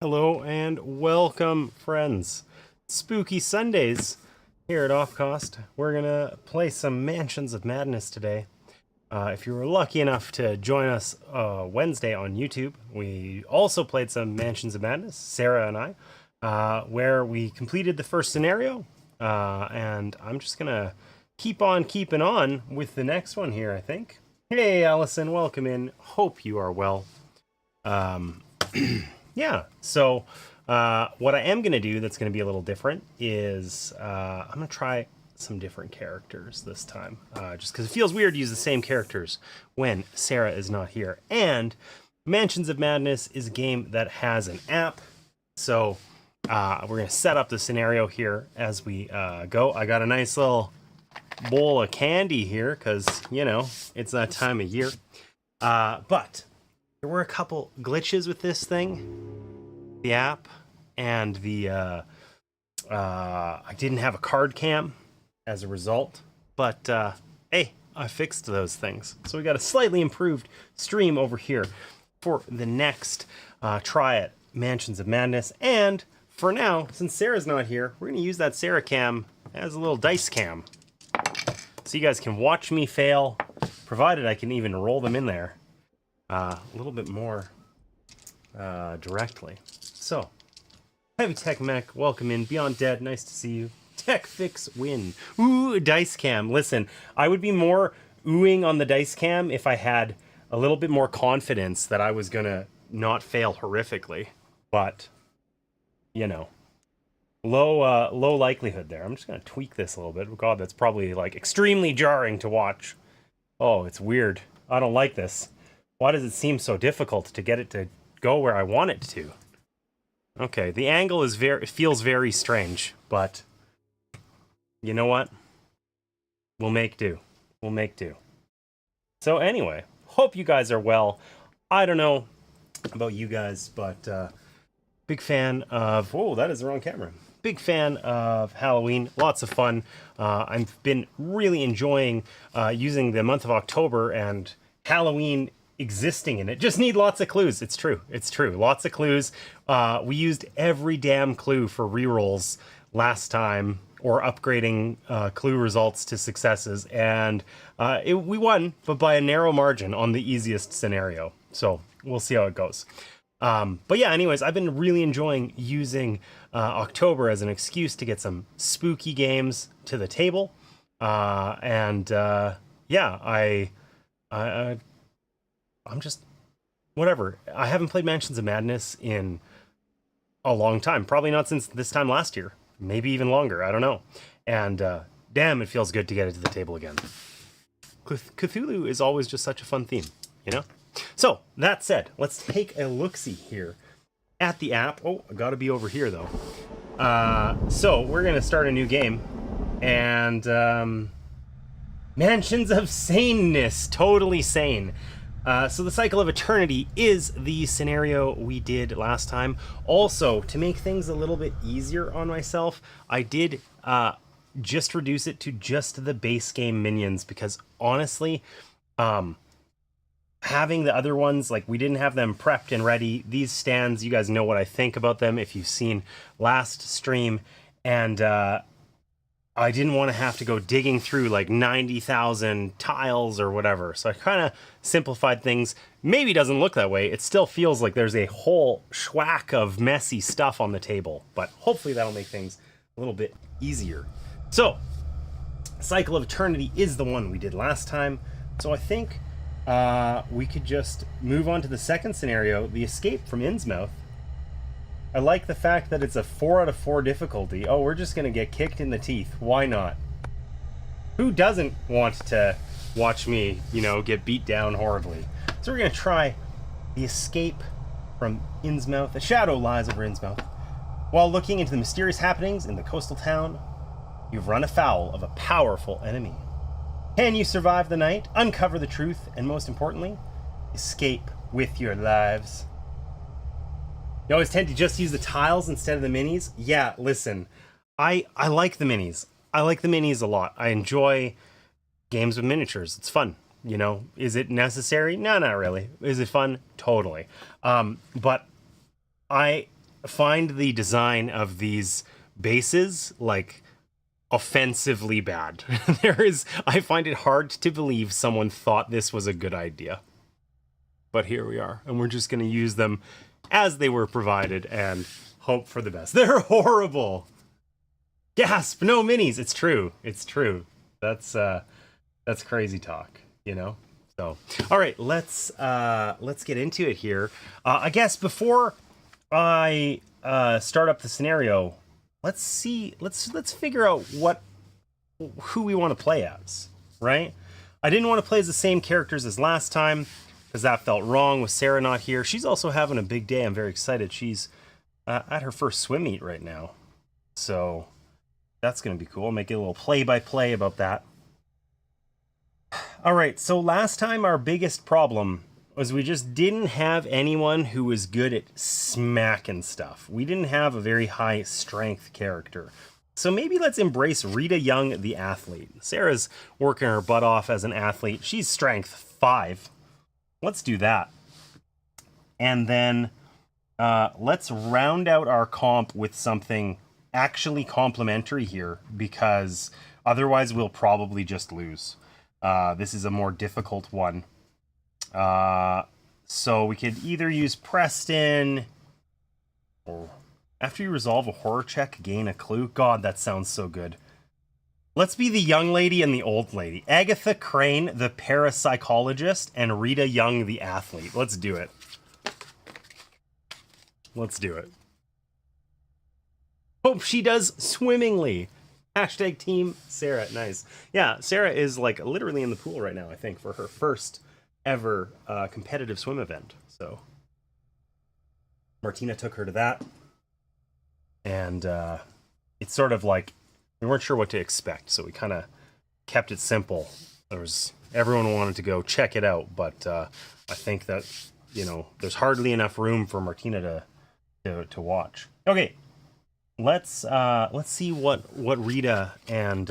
Hello and welcome, friends. Spooky Sundays here at Off Cost. We're gonna play some Mansions of Madness today. If you were lucky enough to join us Wednesday on YouTube, we also played some Mansions of Madness, Sarah and I, where we completed the first scenario. And I'm just gonna keep on keeping on with the next one here, I think. Hey, Allison, welcome in. Hope you are well. Yeah, so what I am going to do that's going to be a little different is I'm going to try some different characters this time. Just because it feels weird to use the same characters when Sarah is not here. And Mansions of Madness is a game that has an app. So we're going to set up the scenario here as we go. I got a nice little bowl of candy here because, you know, it's that time of year. But there were a couple glitches with this thing, the app, and the I didn't have a card cam as a result, but hey, I fixed those things. So we got a slightly improved stream over here for the next try at Mansions of Madness. And for now, since Sarah's not here, we're going to use that Sarah cam as a little dice cam. So you guys can watch me fail, provided I can even roll them in there. A little bit more directly. So, Heavy Tech Mech, welcome in. Beyond Dead, nice to see you. Tech Fix Win. Ooh, dice cam. Listen, I would be more oohing on the dice cam if I had a little bit more confidence that I was gonna not fail horrifically. But, you know, low likelihood there. I'm just gonna tweak this a little bit. Oh God, that's probably like extremely jarring to watch. Oh, it's weird. I don't like this. Why does it seem so difficult to get it to go where I want it to? Okay, the angle is it feels very strange, but you know what? We'll make do. We'll make do. So anyway, hope you guys are well. I don't know about you guys, but big fan of... Whoa, that is the wrong camera. Big fan of Halloween. Lots of fun. I've been really enjoying using the month of October and Halloween existing in it. Just need lots of clues. It's true. It's true. Lots of clues. We used every damn clue for rerolls last time, or upgrading clue results to successes, and we won, but by a narrow margin on the easiest scenario. So we'll see how it goes. But yeah, anyways, I've been really enjoying using October as an excuse to get some spooky games to the table. Yeah, I'm just, whatever. I haven't played Mansions of Madness in a long time. Probably not since this time last year. Maybe even longer. I don't know. And damn, it feels good to get it to the table again. Cthulhu is always just such a fun theme, you know? So, that said, let's take a look-see here at the app. Oh, I gotta be over here, though. So, we're gonna start a new game. And, Mansions of Saneness. Totally sane. So the Cycle of Eternity is the scenario we did last time. Also, to make things a little bit easier on myself, I did just reduce it to just the base game minions, because honestly, having the other ones, like, we didn't have them prepped and ready. These stands, you guys know what I think about them if you've seen last stream, and I didn't want to have to go digging through like 90,000 tiles or whatever. So I kind of simplified things. Maybe it doesn't look that way. It still feels like there's a whole schwack of messy stuff on the table, but hopefully that'll make things a little bit easier. So, Cycle of Eternity is the one we did last time. So I think we could just move on to the second scenario, the Escape from Innsmouth. I like the fact that it's a 4 out of 4 difficulty. Oh, we're just going to get kicked in the teeth. Why not? Who doesn't want to watch me, you know, get beat down horribly? So we're going to try the Escape from Innsmouth. A shadow lies over Innsmouth. While looking into the mysterious happenings in the coastal town, you've run afoul of a powerful enemy. Can you survive the night, uncover the truth, and most importantly, escape with your lives? You always tend to just use the tiles instead of the minis. Yeah, listen, I like the minis. I like the minis a lot. I enjoy games with miniatures. It's fun. You know, is it necessary? No, not really. Is it fun? Totally. But find the design of these bases like offensively bad. I find it hard to believe someone thought this was a good idea. But here we are, and we're just going to use them as they were provided and hope for the best. They're horrible. Gasp! No minis. It's true. It's true. That's crazy talk, you know. So, all right, let's get into it here. I guess before I start up the scenario, let's figure out who we want to play as, right? I didn't want to play as the same characters as last time because that felt wrong with Sarah not here. She's also having a big day. I'm very excited. She's at her first swim meet right now, so that's going to be cool. I'll make a little play-by-play about that. All right, so last time our biggest problem was we just didn't have anyone who was good at smacking stuff. We didn't have a very high strength character. So maybe let's embrace Rita Young, the athlete. Sarah's working her butt off as an athlete. She's strength 5. Let's do that. And then let's round out our comp with something actually complementary here, because otherwise we'll probably just lose. This is a more difficult one. So we could either use Preston, or after you resolve a horror check, gain a clue. God, that sounds so good. Let's be the young lady and the old lady. Agatha Crane, the parapsychologist, and Rita Young, the athlete. Let's do it. Let's do it. Hope she does swimmingly. Hashtag Team Sarah. Nice. Yeah, Sarah is like literally in the pool right now, I think, for her first ever competitive swim event. So Martina took her to that. And it's sort of like we weren't sure what to expect, so we kind of kept it simple. Everyone wanted to go check it out, but I think that, you know, there's hardly enough room for Martina to watch. Okay. Let's see what Rita and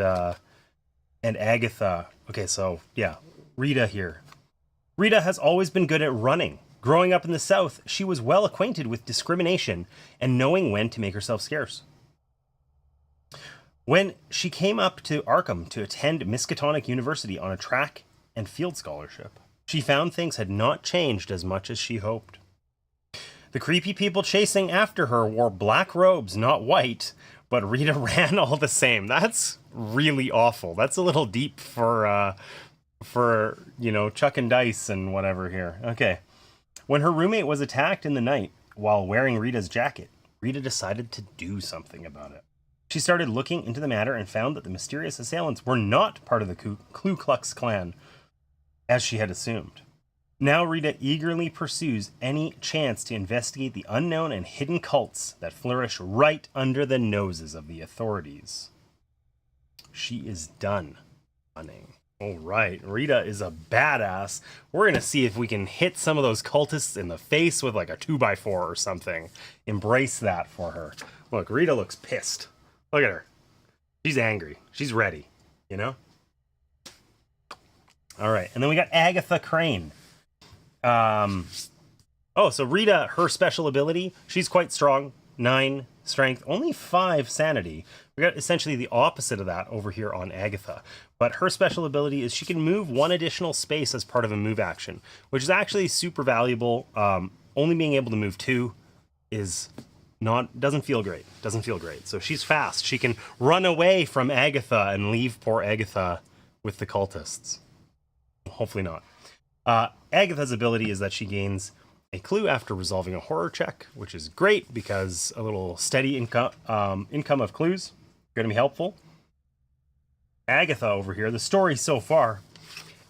Agatha. Okay, so yeah, Rita here. Rita has always been good at running. Growing up in the South, she was well acquainted with discrimination and knowing when to make herself scarce. When she came up to Arkham to attend Miskatonic University on a track and field scholarship, she found things had not changed as much as she hoped. The creepy people chasing after her wore black robes, not white, but Rita ran all the same. That's really awful. That's a little deep for you know, chucking dice and whatever here. Okay. When her roommate was attacked in the night while wearing Rita's jacket, Rita decided to do something about it. She started looking into the matter and found that the mysterious assailants were not part of the Ku Klux Klan, as she had assumed. Now Rita eagerly pursues any chance to investigate the unknown and hidden cults that flourish right under the noses of the authorities. She is done running. All right, Rita is a badass. We're going to see if we can hit some of those cultists in the face with like a 2x4 or something. Embrace that for her. Look, Rita looks pissed. Look at her. She's angry. She's ready, you know? All right, and then we got Agatha Crane. So Rita, her special ability, she's quite strong. 9 strength, only 5 sanity. We got essentially the opposite of that over here on Agatha. But her special ability is she can move 1 additional space as part of a move action, which is actually super valuable. Only being able to move 2 doesn't feel great. So she's fast. She can run away from Agatha and leave poor Agatha with the cultists. Hopefully not. Agatha's ability is that she gains a clue after resolving a horror check, which is great because a little steady income of clues are going to be helpful. Agatha over here, the story so far.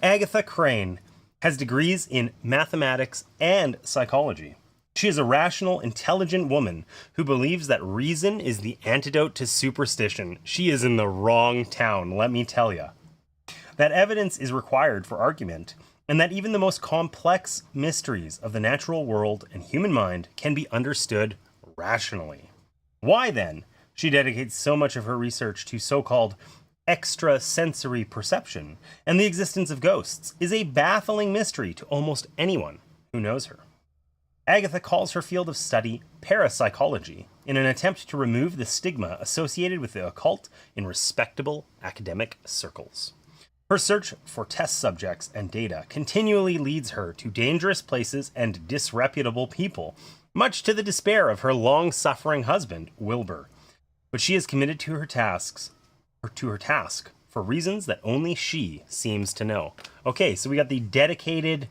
Agatha Crane has degrees in mathematics and psychology. She is a rational, intelligent woman who believes that reason is the antidote to superstition. She is in the wrong town, let me tell you. That evidence is required for argument, and that even the most complex mysteries of the natural world and human mind can be understood rationally. Why, then, she dedicates so much of her research to so-called extrasensory perception, and the existence of ghosts is a baffling mystery to almost anyone who knows her. Agatha calls her field of study parapsychology in an attempt to remove the stigma associated with the occult in respectable academic circles. Her search for test subjects and data continually leads her to dangerous places and disreputable people, much to the despair of her long-suffering husband, Wilbur. But she is committed to her task for reasons that only she seems to know. Okay, so we got the dedicated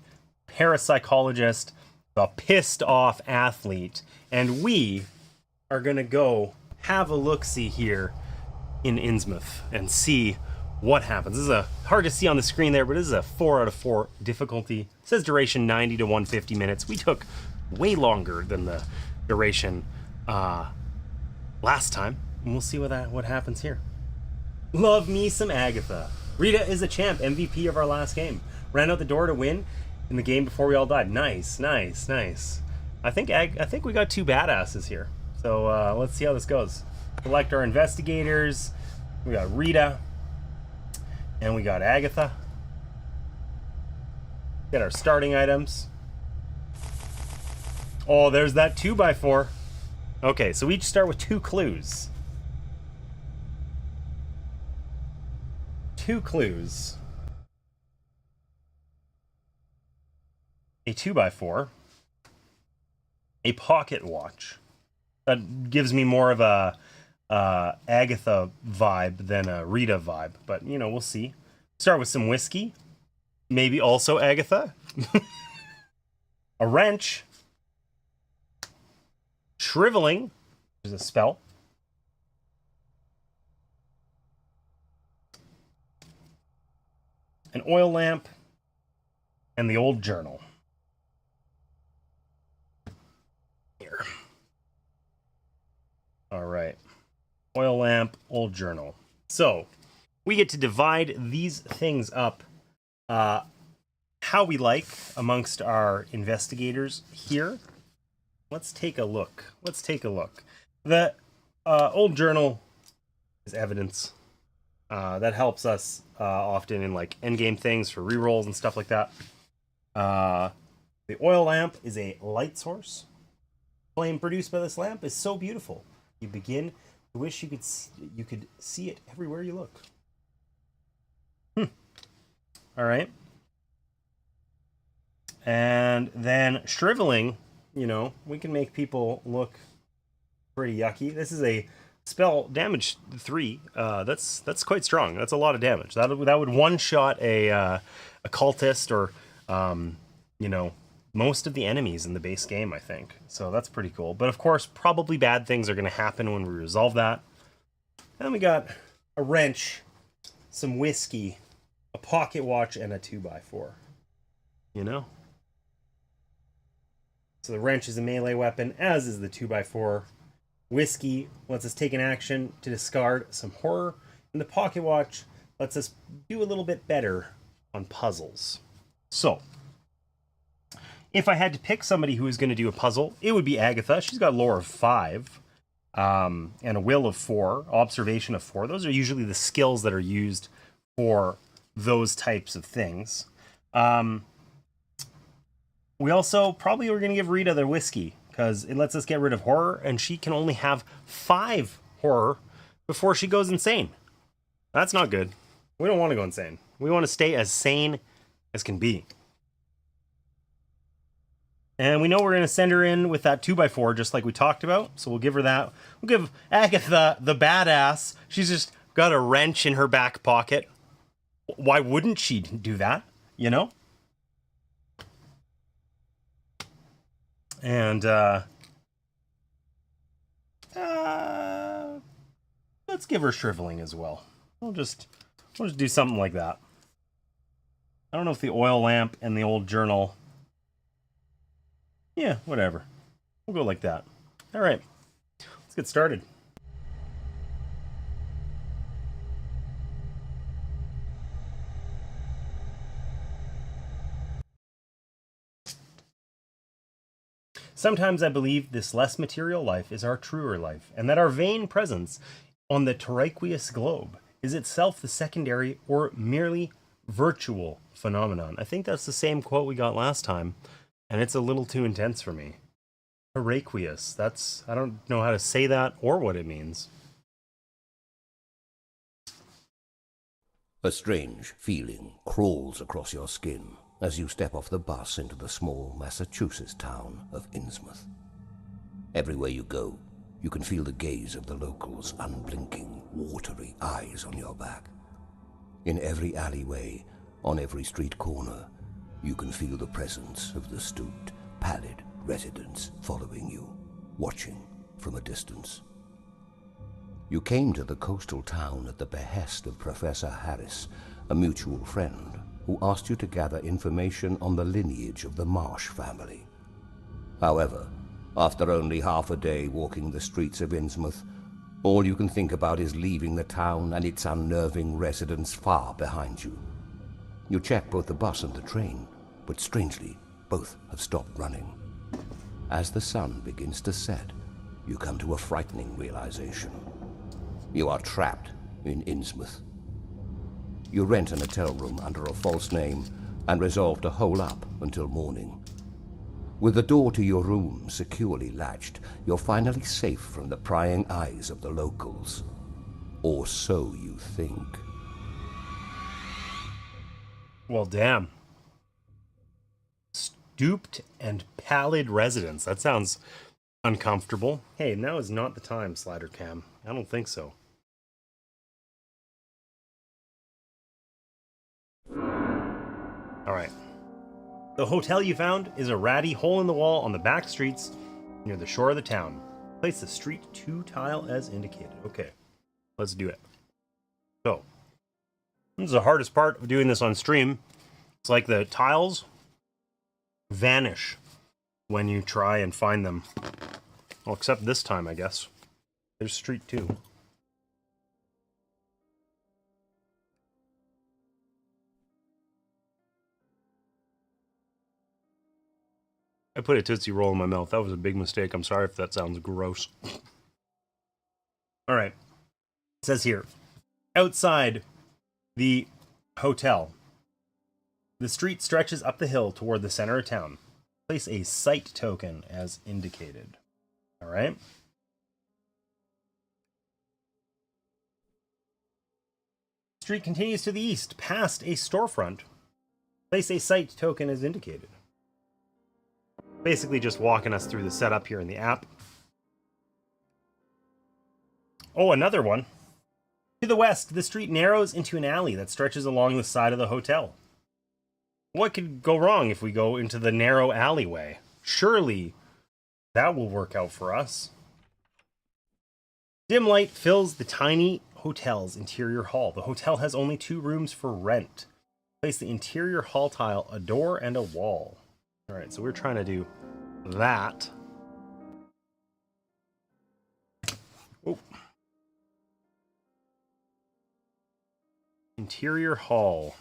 parapsychologist, the pissed-off athlete, and we are going to go have a look-see here in Innsmouth and see what happens. This is hard to see on the screen there, but this is a 4 out of 4 difficulty. It says duration 90 to 150 minutes. We took way longer than the duration last time, and we'll see what happens here. Love me some Agatha. Rita is a champ, MVP of our last game. Ran out the door to win in the game before we all died. Nice, nice, nice. I think we got 2 badasses here. So let's see how this goes. Select our investigators. We got Rita. And we got Agatha. Get our starting items. Oh, there's that 2x4. Okay, so we each start with 2 clues. 2 clues. A 2x4. A pocket watch. That gives me more of a Agatha vibe than a Rita vibe, but you know, we'll see. Start with some whiskey, maybe also Agatha. A wrench, shriveling, which is a spell, an oil lamp, and the old journal. Here. All right. Oil lamp, old journal. So, we get to divide these things up how we like amongst our investigators here. Let's take a look. The old journal is evidence. That helps us often in like endgame things for rerolls and stuff like that. The oil lamp is a light source. Flame produced by this lamp is so beautiful. You begin to wish you could see it everywhere you look. All right. And then shriveling, you know, we can make people look pretty yucky. This is a spell damage 3. That's quite strong. That's a lot of damage. That would one-shot a cultist or you know, most of the enemies in the base game, I think. So that's pretty cool. But of course, probably bad things are going to happen when we resolve that. And then we got a wrench, some whiskey, a pocket watch, and a 2x4. You know? So the wrench is a melee weapon, as is the 2x4. Whiskey lets us take an action to discard some horror. And the pocket watch lets us do a little bit better on puzzles. So, if I had to pick somebody who is going to do a puzzle, it would be Agatha. She's got lore of 5, and a will of 4, observation of 4. Those are usually the skills that are used for those types of things. We also probably were going to give Rita the whiskey, because it lets us get rid of horror, and she can only have 5 horror before she goes insane. That's not good. We don't want to go insane. We want to stay as sane as can be. And we know we're going to send her in with that 2x4, just like we talked about. So we'll give her that. We'll give Agatha the badass. She's just got a wrench in her back pocket. Why wouldn't she do that? You know? And let's give her shriveling as well. We'll just do something like that. I don't know if the oil lamp and the old journal. Yeah, whatever. We'll go like that. All right, let's get started. Sometimes I believe this less material life is our truer life, and that our vain presence on the terraqueous globe is itself the secondary or merely virtual phenomenon. I think that's the same quote we got last time, and it's a little too intense for me. Heraquius. That's, I don't know how to say that or what it means. A strange feeling crawls across your skin as you step off the bus into the small Massachusetts town of Innsmouth. Everywhere you go, you can feel the gaze of the locals' unblinking, watery eyes on your back. In every alleyway, on every street corner, you can feel the presence of the stooped, pallid residents following you, watching from a distance. You came to the coastal town at the behest of Professor Harris, a mutual friend, who asked you to gather information on the lineage of the Marsh family. However, after only half a day walking the streets of Innsmouth, all you can think about is leaving the town and its unnerving residents far behind you. You check both the bus and the train, but strangely, both have stopped running. As the sun begins to set, you come to a frightening realization. You are trapped in Innsmouth. You rent an hotel room under a false name and resolve to hole up until morning. With the door to your room securely latched, you're finally safe from the prying eyes of the locals. Or so you think. Well, damn. Stooped and pallid residents. That sounds uncomfortable. Hey, now is not the time, Slider Cam. I don't think so. Alright. The hotel you found is a ratty hole-in-the-wall on the back streets near the shore of the town. Place the street 2 tile as indicated. Okay, let's do it. So, this is the hardest part of doing this on stream. It's like the tiles vanish when you try and find them. Well, except this time, I guess. There's street 2. I put a Tootsie Roll in my mouth. That was a big mistake. I'm sorry if that sounds gross. All right. It says here, outside the hotel, the street stretches up the hill toward the center of town. Place a site token as indicated. All right. Street continues to the east, past a storefront. Place a site token as indicated. Basically just walking us through the setup here in the app. Oh, another one. To the west, the street narrows into an alley that stretches along the side of the hotel. What could go wrong if we go into the narrow alleyway? Surely that will work out for us. Dim light fills the tiny hotel's interior hall. The hotel has only 2 rooms for rent. Place the interior hall tile, a door, and a wall. All right, so we're trying to do that. Oh. Interior hall.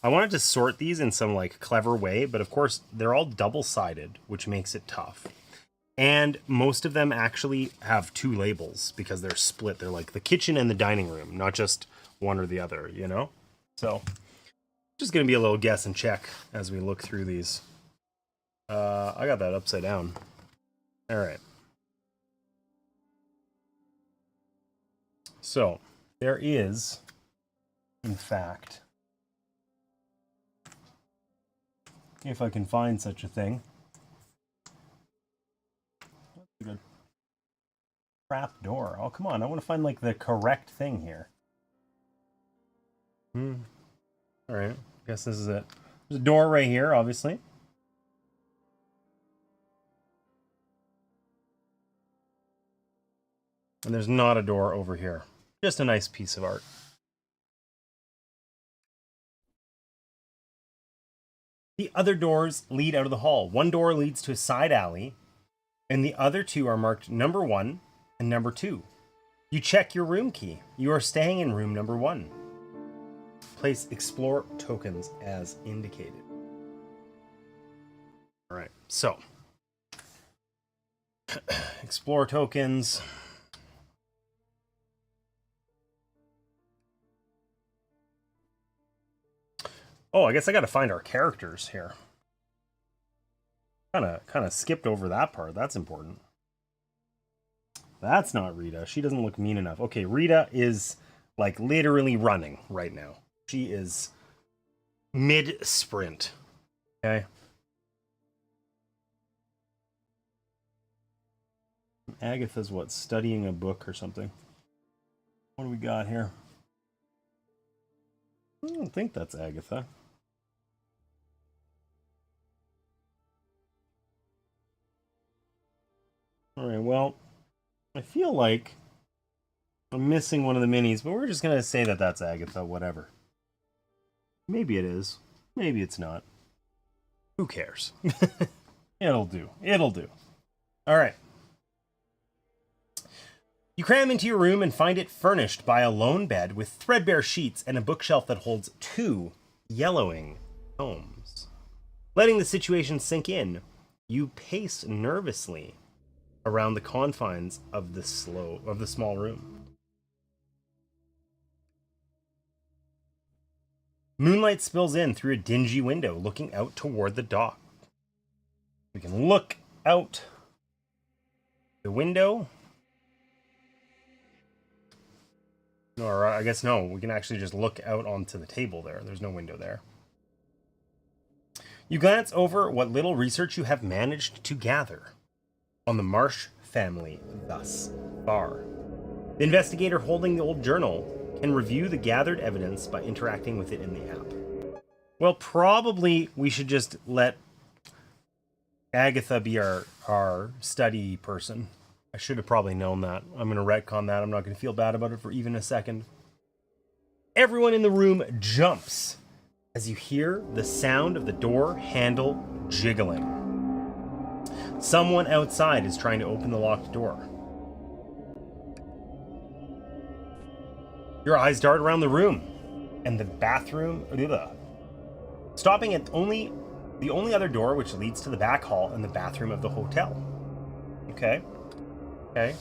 I wanted to sort these in some like clever way, but of course they're all double-sided, which makes it tough. And most of them actually have 2 labels because they're split. They're like the kitchen and the dining room, not just one or the other, you know? So, just going to be a little guess and check as we look through these. I got that upside down. All right. So, there is, in fact, if I can find such a thing, good trap door. Oh, come on. I want to find like the correct thing here. All right. Guess this is it. There's a door right here, obviously. And there's not a door over here. Just a nice piece of art. The other doors lead out of the hall. One door leads to a side alley, and the other 2 are marked number 1 and number 2. You check your room key. You are staying in room number 1. Place explore tokens as indicated. All right, so explore tokens. Oh, I guess I got to find our characters here. Kind of skipped over that part. That's important. That's not Rita. She doesn't look mean enough. Okay, Rita is like literally running right now. She is mid-sprint. Okay. Agatha's what? Studying a book or something. What do we got here? I don't think that's Agatha. Alright, well, I feel like I'm missing one of the minis, but we're just going to say that that's Agatha, whatever. Maybe it is. Maybe it's not. Who cares? It'll do. It'll do. Alright. You cram into your room and find it furnished by a lone bed with threadbare sheets and a bookshelf that holds 2 yellowing tomes. Letting the situation sink in, you pace nervously around the confines of the small room. Moonlight spills in through a dingy window looking out toward the dock. We can look out the window. Or I guess no, we can actually just look out onto the table there. There's no window there. You glance over what little research you have managed to gather on the Marsh family thus far. The investigator holding the old journal can review the gathered evidence by interacting with it in the app. Well, probably we should just let Agatha be our study person. I should have probably known that. I'm going to retcon that. I'm not going to feel bad about it for even a second. Everyone in the room jumps as you hear the sound of the door handle jiggling. Someone outside is trying to open the locked door. Your eyes dart around the room and the bathroom, stopping at the only other door, which leads to the back hall and the bathroom of the hotel. Okay. I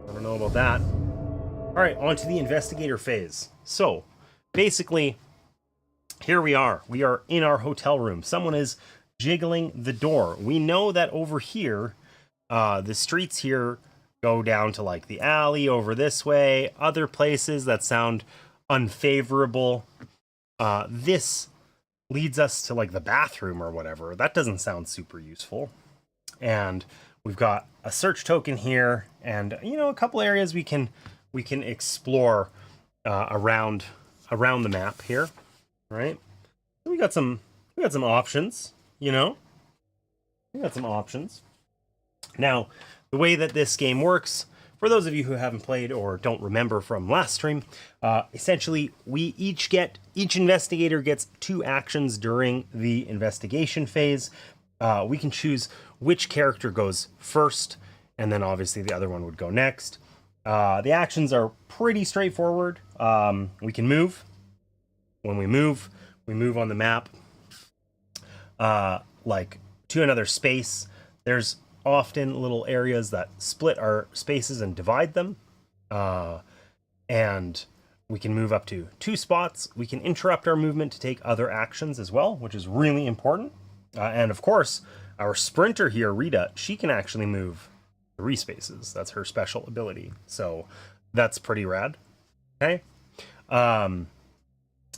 don't know about that. All right, on to the investigator phase. So, basically, here we are. We are in our hotel room. Someone is jiggling the door. We know that over here, the streets here go down to like the alley over this way, other places that sound unfavorable. This leads us to like the bathroom or whatever. That doesn't sound super useful. And we've got a search token here, and a couple areas we can explore around the map here, right? We got some options, We got some options. Now, the way that this game works, for those of you who haven't played or don't remember from last stream, essentially each investigator gets 2 actions during the investigation phase. We can choose which character goes first, and then obviously the other one would go next. The actions are pretty straightforward. We can move. When we move on the map, like to another space. There's often little areas that split our spaces and divide them. And we can move up to 2 spots. We can interrupt our movement to take other actions as well, which is really important. And of course, our sprinter here, Rita, she can actually move 3 spaces. That's her special ability. So that's pretty rad. Okay.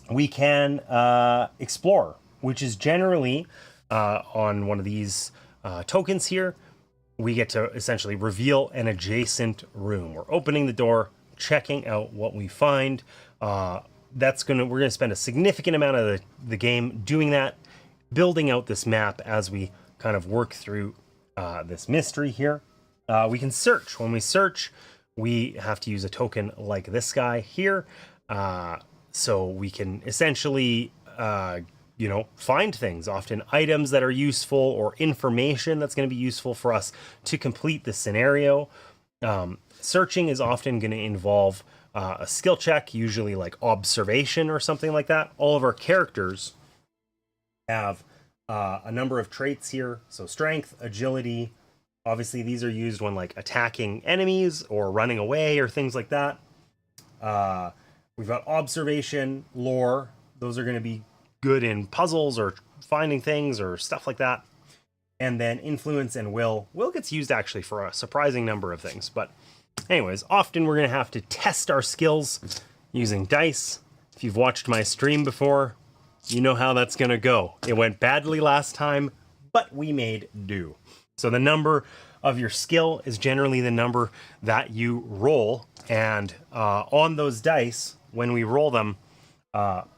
We can explore, which is generally on one of these tokens here. We get to essentially reveal an adjacent room. We're opening the door, checking out what we find. We're gonna spend a significant amount of the game doing that, building out this map as we kind of work through this mystery here. We can search. When we search, we have to use a token like this guy here. So we can essentially, find things, often items that are useful or information that's going to be useful for us to complete the scenario. Searching is often going to involve a skill check, usually like observation or something like that. All of our characters have a number of traits here. So strength, agility. Obviously, these are used when like attacking enemies or running away or things like that. We've got observation, lore. Those are going to be good in puzzles or finding things or stuff like that. And then influence and will. Will gets used actually for a surprising number of things. But anyways, often we're going to have to test our skills using dice. If you've watched my stream before, you know how that's going to go. It went badly last time, but we made do. So the number of your skill is generally the number that you roll. And on those dice, when we roll them,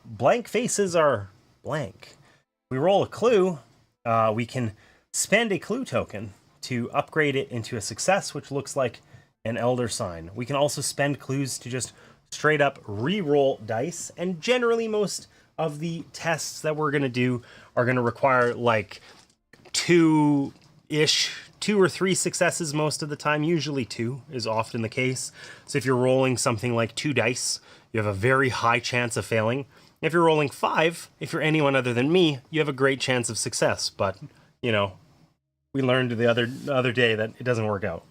blank faces are blank. We roll a clue, we can spend a clue token to upgrade it into a success, which looks like an elder sign. We can also spend clues to just straight up re-roll dice, and generally most of the tests that we're going to do are going to require like two or three successes most of the time. Usually 2 is often the case. So if you're rolling something like 2 dice, you have a very high chance of failing. If you're rolling 5, if you're anyone other than me, you have a great chance of success. But, you know, we learned the other day that it doesn't work out.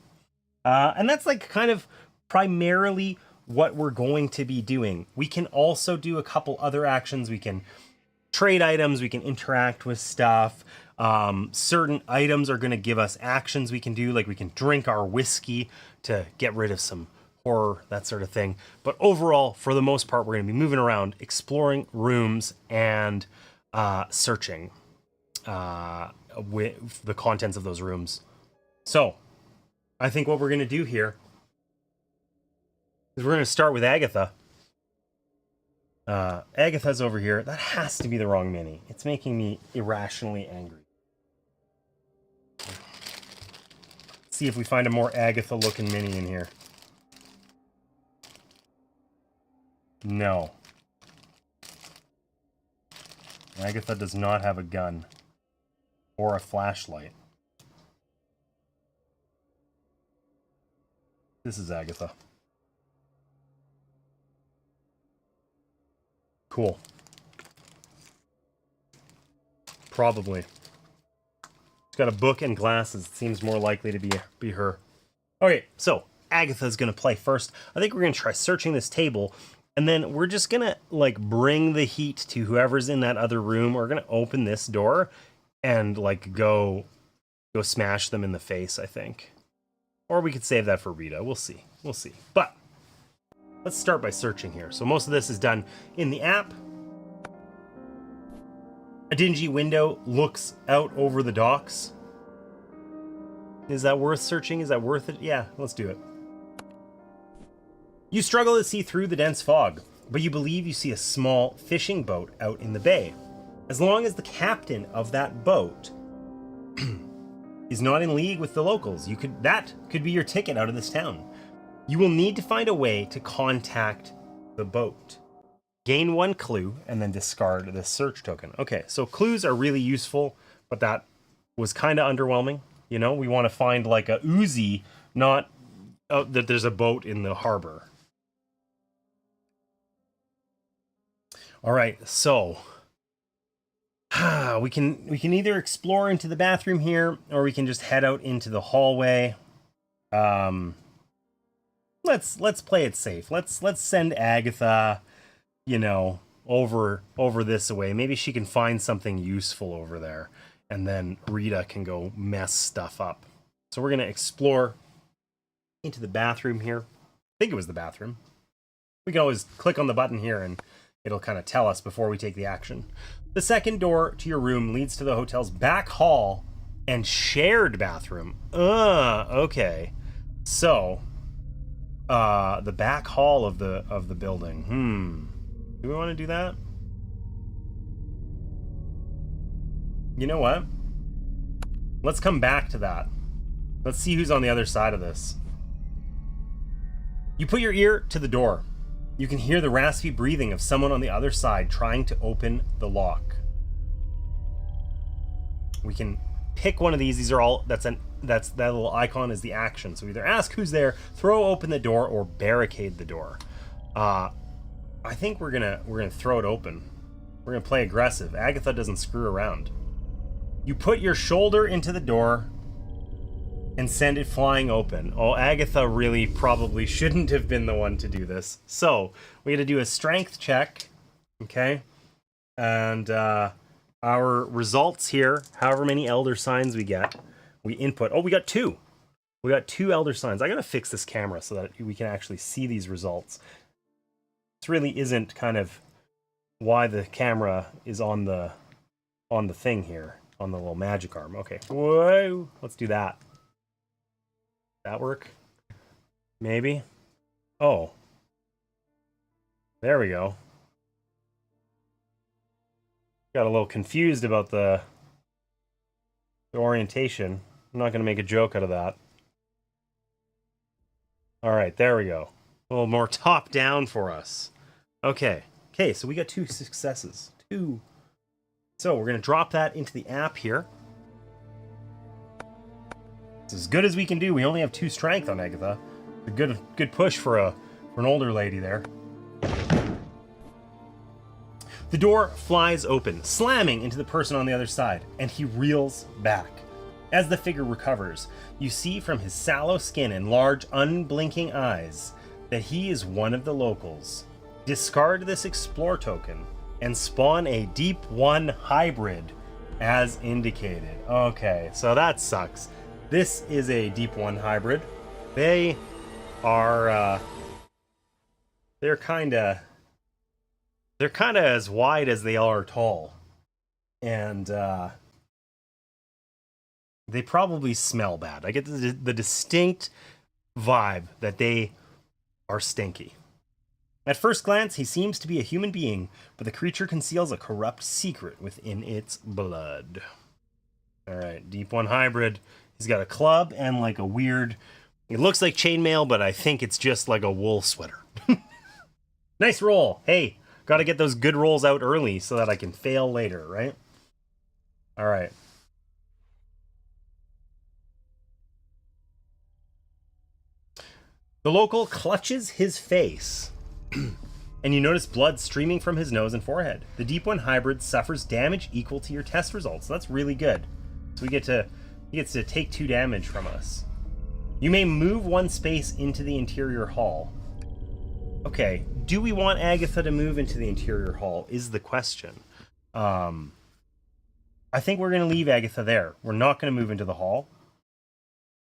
And that's like kind of primarily what we're going to be doing. We can also do a couple other actions. We can trade items, we can interact with stuff. Certain items are going to give us actions we can do, like we can drink our whiskey to get rid of some horror, that sort of thing. But overall, for the most part, we're going to be moving around, exploring rooms, and searching with the contents of those rooms. So, I think what we're going to do here is we're going to start with Agatha. Agatha's over here. That has to be the wrong mini. It's making me irrationally angry. Let's see if we find a more Agatha-looking mini in here. No. Agatha does not have a gun. Or a flashlight. This is Agatha. Cool. Probably. She's got a book and glasses. It seems more likely to be her. Okay, so Agatha's gonna play first. I think we're gonna try searching this table, and then we're just gonna like bring the heat to whoever's in that other room. We're gonna open this door and like go smash them in the face, I think. Or we could save that for Rita. We'll see. We'll see. But let's start by searching here. So most of this is done in the app. A dingy window looks out over the docks. Is that worth searching? Is that worth it? Yeah, let's do it. You struggle to see through the dense fog, but you believe you see a small fishing boat out in the bay. As long as the captain of that boat is not in league with the locals, that could be your ticket out of this town. You will need to find a way to contact the boat. Gain 1 clue and then discard this search token. Okay, so clues are really useful, but that was kind of underwhelming. You know, we want to find like a Uzi, not that there's a boat in the harbor. All right, so we can either explore into the bathroom here, or we can just head out into the hallway. Let's play it safe. Let's send Agatha, you know, over this way. Maybe she can find something useful over there, and then Rita can go mess stuff up. So we're gonna explore into the bathroom here. I think it was the bathroom. We can always click on the button here and it'll kind of tell us before we take the action. The second door to your room leads to the hotel's back hall and shared bathroom. Okay. So, the back hall of the building. Do we want to do that? You know what? Let's come back to that. Let's see who's on the other side of this. You put your ear to the door. You can hear the raspy breathing of someone on the other side trying to open the lock. We can pick one of these. These are all, that little icon is the action. So either ask who's there, throw open the door, or barricade the door. I think we're gonna throw it open. We're gonna play aggressive. Agatha doesn't screw around. You put your shoulder into the door and send it flying open. Oh, Agatha really probably shouldn't have been the one to do this. So we got to do a strength check, okay? And our results here, however many elder signs we get, we input. Oh, we got 2. We got 2 elder signs. I gotta fix this camera so that we can actually see these results. This really isn't kind of why the camera is on the thing here, on the little magic arm. Okay, whoa, let's do that. That work? Maybe. Oh, there we go. Got a little confused about the orientation. I'm not gonna make a joke out of that. All right, there we go. A little more top down for us. Okay, so we got 2 successes. 2. So we're going to drop that into the app here. It's as good as we can do. We only have 2 strength on Agatha. A good push for an older lady there. The door flies open, slamming into the person on the other side, and he reels back. As the figure recovers, you see from his sallow skin and large, unblinking eyes that he is one of the locals. Discard this explore token and spawn a Deep 1 hybrid as indicated. Okay, so that sucks. This is a Deep 1 hybrid. They are they're kind of as wide as they are tall. And they probably smell bad. I get the distinct vibe that they are stinky. At first glance, he seems to be a human being, but the creature conceals a corrupt secret within its blood. Alright, Deep 1 hybrid. He's got a club and like a weird... It looks like chainmail, but I think it's just like a wool sweater. Nice roll. Hey, gotta get those good rolls out early so that I can fail later, right? Alright. The local clutches his face, and you notice blood streaming from his nose and forehead. The Deep 1 hybrid suffers damage equal to your test results. So that's really good. So he gets to take 2 damage from us. You may move 1 space into the interior hall. Okay, do we want Agatha to move into the interior hall is the question. I think we're going to leave Agatha there. We're not going to move into the hall.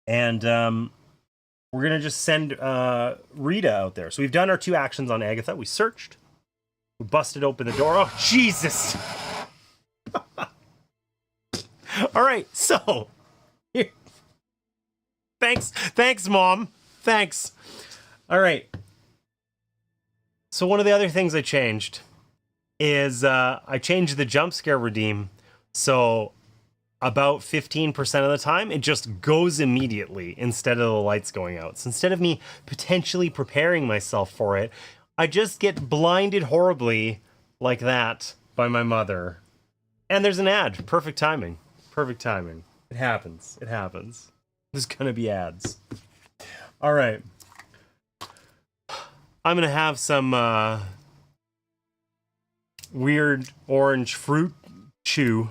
And we're going to just send Rita out there. So we've done our 2 actions on Agatha. We searched. We busted open the door. Oh, Jesus. All right, so. Thanks, Mom. Thanks. All right. So one of the other things I changed is I changed the jump scare redeem. So about 15% of the time, it just goes immediately instead of the lights going out. So instead of me potentially preparing myself for it, I just get blinded horribly like that by my mother. And there's an ad. Perfect timing. Perfect timing. It happens. It happens. There's gonna be ads. All right. I'm gonna have some weird orange fruit chew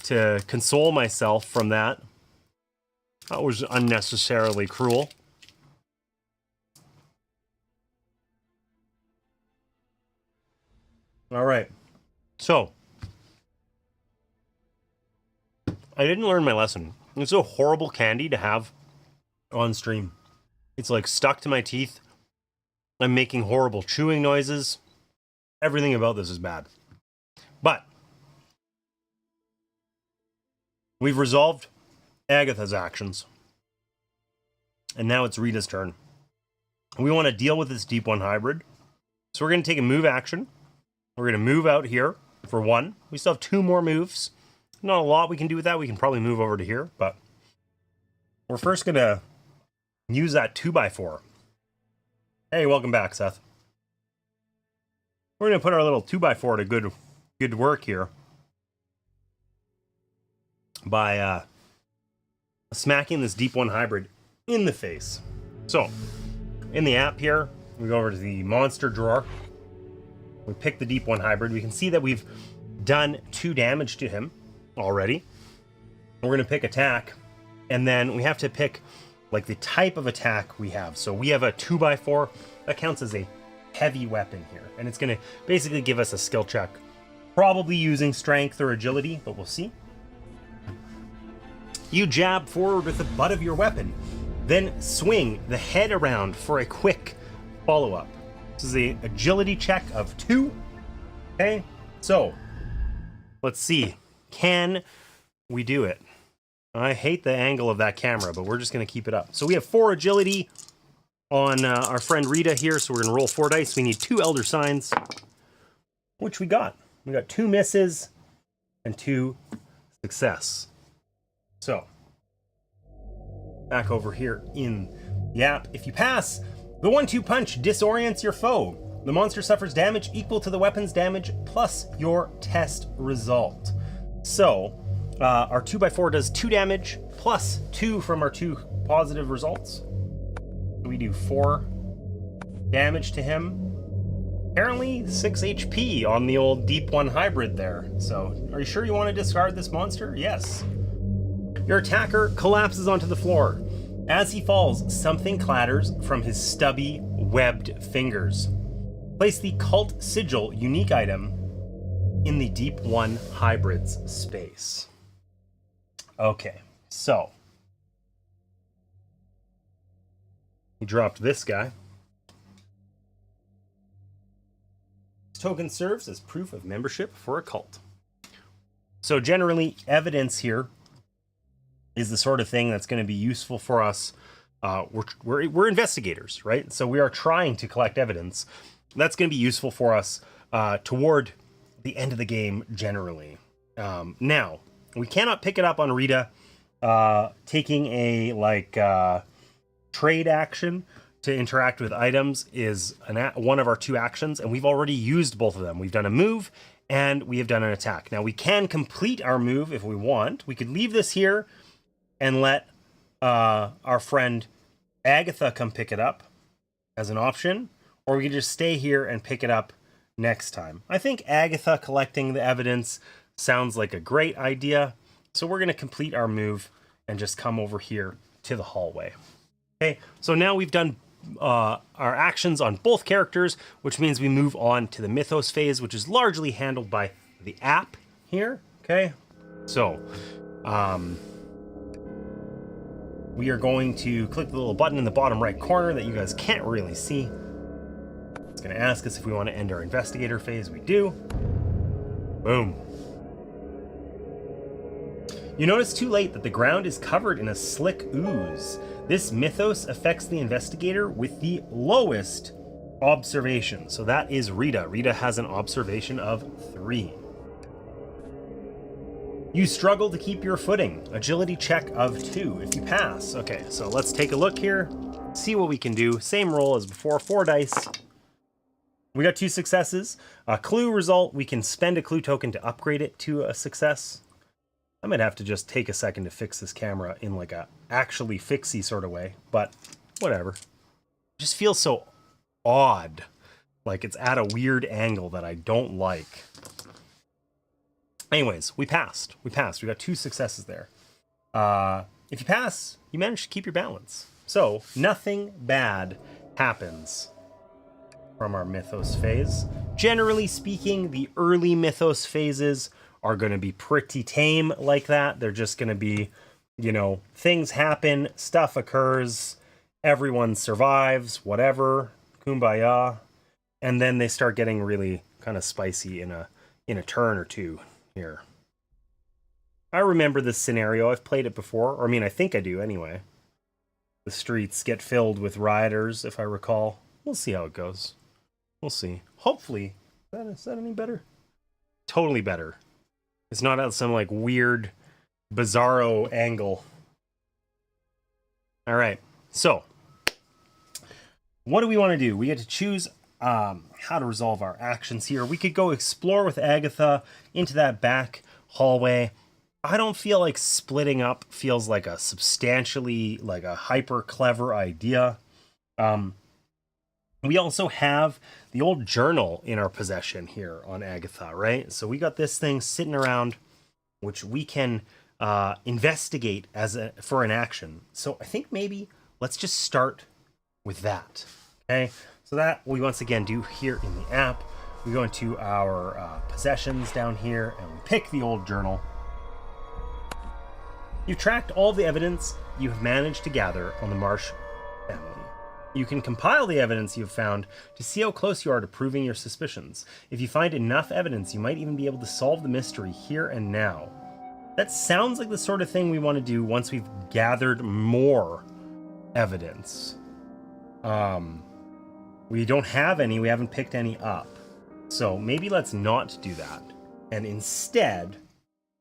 to console myself from that. That was unnecessarily cruel. All right. So, I didn't learn my lesson. It's a horrible candy to have on stream. It's like stuck to my teeth. I'm making horrible chewing noises. Everything about this is bad. But we've resolved Agatha's actions. And now it's Rita's turn. We want to deal with this Deep 1 hybrid. So we're going to take a move action. We're going to move out here for 1. We still have 2 more moves. Not a lot we can do with that. We can probably move over to here. But we're first going to use that 2x4. Hey, welcome back, Seth. We're going to put our little 2x4 to good work here by smacking this Deep 1 hybrid in the face. So, in the app here, we go over to the monster drawer. We pick the Deep 1 hybrid. We can see that we've done 2 damage to him already. We're going to pick attack, and then we have to pick like the type of attack we have. So we have a 2x4 that counts as a heavy weapon here, and it's going to basically give us a skill check Probably using strength or agility, but we'll see. You jab forward with the butt of your weapon, then swing the head around for a quick follow-up. This is an agility check of 2. Okay, so let's see. Can we do it? I hate the angle of that camera, but we're just going to keep it up. So we have 4 agility on our friend Rita here, so we're going to roll 4 dice. We need 2 Elder Signs, which we got. We got 2 misses and 2 success. So, back over here in the app. If you pass, the 1-2 punch disorients your foe. The monster suffers damage equal to the weapon's damage plus your test result. So, our 2x4 does 2 damage plus 2 from our 2 positive results. We do 4 damage to him. Apparently 6 HP on the old Deep 1 hybrid there. So, are you sure you want to discard this monster? Yes. Your attacker collapses onto the floor. As he falls, something clatters from his stubby, webbed fingers. Place the Cult Sigil unique item in the Deep 1 hybrid's space. Okay, so he dropped this guy. This token serves as proof of membership for a cult. So generally, evidence here is the sort of thing that's going to be useful for us. We're investigators, right? So we are trying to collect evidence. That's going to be useful for us toward the end of the game generally. Now, we cannot pick it up on Rita taking a trade action to interact with items is one of our 2 actions, and we've already used both of them. We've done a move and we have done an attack. Now we can complete our move if we want. We could leave this here and let our friend Agatha come pick it up as an option, or we can just stay here and pick it up next time. I think Agatha collecting the evidence sounds like a great idea, so we're going to complete our move and just come over here to the hallway. Okay, so now we've done our actions on both characters, which means we move on to the Mythos phase, which is largely handled by the app here. Okay, so we are going to click the little button in the bottom right corner that you guys can't really see. It's going to ask us if we want to end our investigator phase. We do. Boom. You notice too late that the ground is covered in a slick ooze. This mythos affects the investigator with the lowest observation. So that is Rita. Rita has an observation of 3. You struggle to keep your footing. Agility check of 2 if you pass. Okay, so let's take a look here. See what we can do. Same roll as before, 4 dice. We got 2 successes. A clue result, we can spend a clue token to upgrade it to a success. I might have to just take a second to fix this camera in like a actually fixy sort of way, but whatever. It just feels so odd. Like it's at a weird angle that I don't like. Anyways, we passed. We got 2 successes there. If you pass, you manage to keep your balance. So nothing bad happens from our Mythos phase. Generally speaking, the early Mythos phases are going to be pretty tame like that. They're just going to be, you know, things happen, stuff occurs, everyone survives, whatever, kumbaya, and then they start getting really kind of spicy in a turn or 2 here. I remember this scenario. I've played it before, or I mean, I think I do anyway. The streets get filled with rioters, if I recall. We'll see how it goes. We'll see. Hopefully, is that any better? Totally better. It's not at some like weird, bizarro angle. All right, so what do we want to do? We get to choose how to resolve our actions here. We could go explore with Agatha into that back hallway. I don't feel like splitting up feels like a substantially, like a hyper clever idea. We also have the old journal in our possession here on Agatha, right? So we got this thing sitting around, which we can investigate for an action. So I think maybe let's just start with that. Okay, so that we once again do here in the app. We go into our possessions down here, and we pick the old journal. You've tracked all the evidence you have managed to gather on the Marsh family. You can compile the evidence you've found to see how close you are to proving your suspicions. If you find enough evidence, you might even be able to solve the mystery here and now. That sounds like the sort of thing we want to do once we've gathered more evidence. We don't have any, we haven't picked any up. So maybe let's not do that. And instead,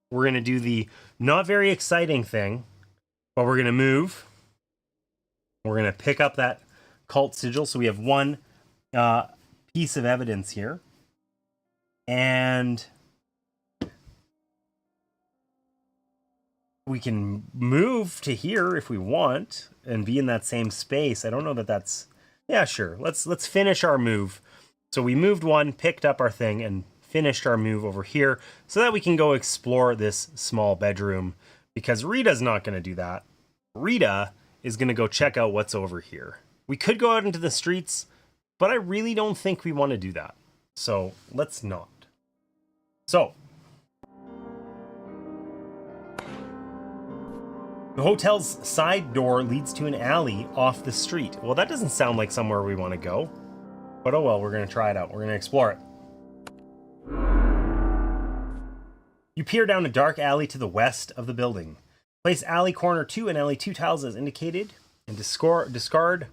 we're going to do the not very exciting thing, but we're going to move. We're going to pick up that cult sigil. So we have one piece of evidence here. And we can move to here if we want and be in that same space. I don't know that that's... Yeah, sure. Let's finish our move. So we moved one, picked up our thing, and finished our move over here so that we can go explore this small bedroom, because Rita's not going to do that. Rita is going to go check out what's over here. We could go out into the streets, but I really don't think we want to do that. So let's not. So the hotel's side door leads to an alley off the street. Well, that doesn't sound like somewhere we want to go. But oh well, we're going to try it out. We're going to explore it. You peer down a dark alley to the west of the building. Place alley corner 2 and alley 2 tiles as indicated, and discard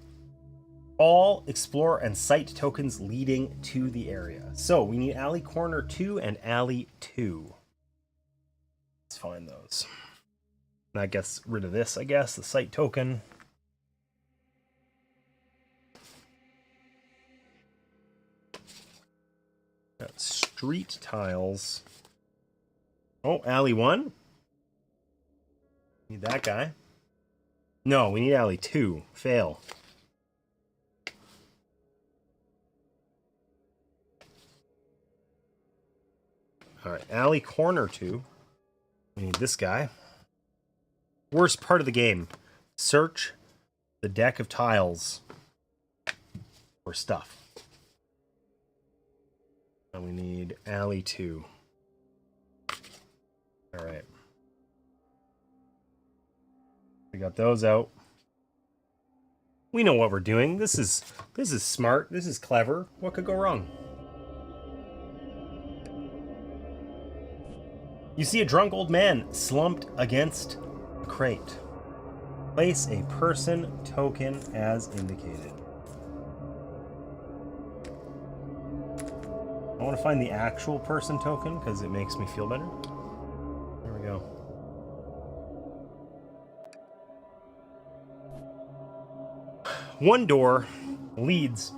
all explore and site tokens leading to the area. So we need alley corner 2 and alley 2. Let's find those. That gets rid of this, I guess, the site token. Got street tiles. Oh, alley 1. Need that guy. No, we need alley 2. Fail. Alright, alley corner 2. We need this guy. Worst part of the game. Search the deck of tiles for stuff. And we need alley 2. Alright. We got those out. We know what we're doing. This is smart. This is clever. What could go wrong? You see a drunk old man slumped against a crate. Place a person token as indicated. I want to find the actual person token because it makes me feel better. There we go. One door leads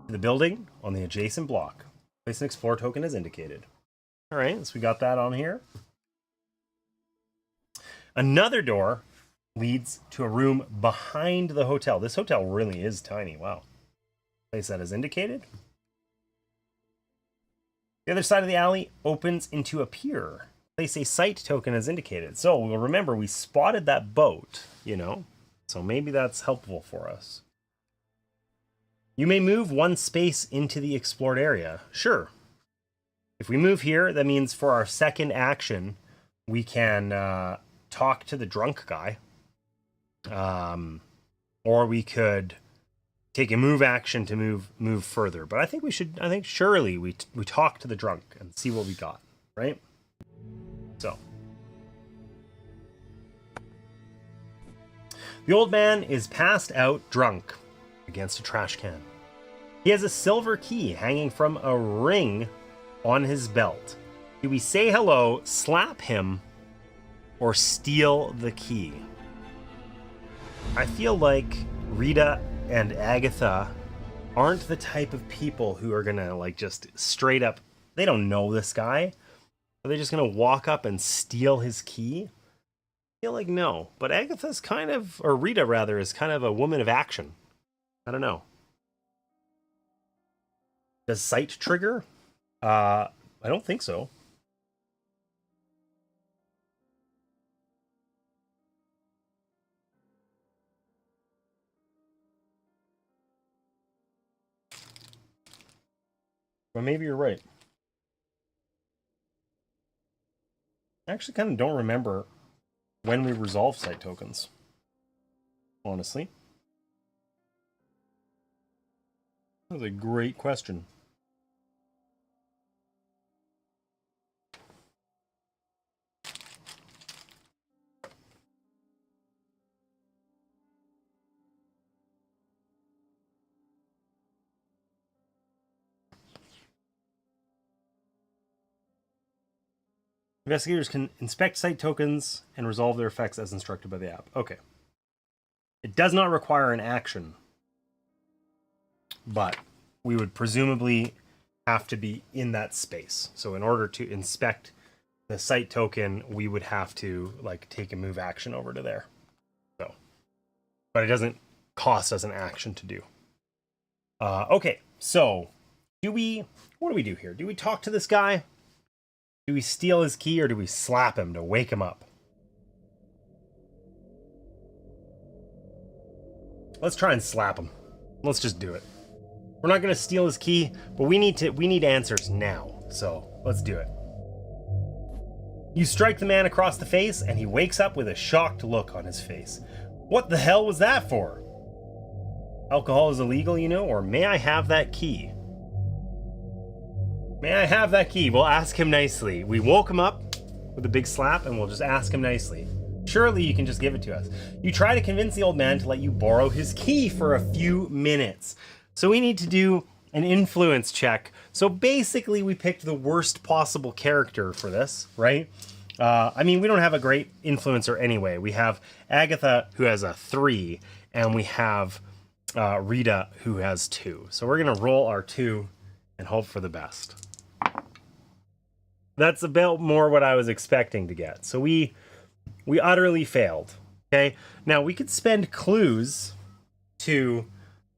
to the building on the adjacent block. Place an explore token as indicated. All right, so we got that on here. Another door leads to a room behind the hotel. This hotel really is tiny. Wow. Place that as indicated. The other side of the alley opens into a pier. Place a site token as indicated. So we'll remember we spotted that boat, you know, so maybe that's helpful for us. You may move one space into the explored area. Sure. If we move here, that means for our second action, we can talk to the drunk guy. Or we could take a move action to move further. But I think surely we talk to the drunk and see what we got, right? So. The old man is passed out drunk against a trash can. He has a silver key hanging from a ring on his belt. Do we say hello, slap him, or steal the key? I feel like Rita and Agatha aren't the type of people who are gonna like just straight up, they don't know this guy. Are they just gonna walk up and steal his key? I feel like no, but Agatha's kind of, or Rita rather, is kind of a woman of action. I don't know. Does sight trigger? I don't think so. But maybe you're right. I actually kind of don't remember when we resolve site tokens. Honestly. That's a great question. Investigators can inspect site tokens and resolve their effects as instructed by the app. Okay. It does not require an action, but we would presumably have to be in that space. So in order to inspect the site token, we would have to like take a move action over to there. So, but it doesn't cost us an action to do. Okay, so what do we do here? Do we talk to this guy? Do we steal his key or do we slap him to wake him up? Let's try and slap him. Let's just do it. We're not going to steal his key, but we need answers now. So let's do it. You strike the man across the face and he wakes up with a shocked look on his face. What the hell was that for? Alcohol is illegal, you know, or may I have that key? May I have that key? We'll ask him nicely. We woke him up with a big slap and we'll just ask him nicely. Surely you can just give it to us. You try to convince the old man to let you borrow his key for a few minutes. So we need to do an influence check. So basically we picked the worst possible character for this, right? I mean, we don't have a great influencer anyway. We have Agatha, who has a 3, and we have Rita, who has 2. So we're going to roll our 2 and hope for the best. That's about more what I was expecting to get. So we utterly failed. Okay. Now we could spend clues to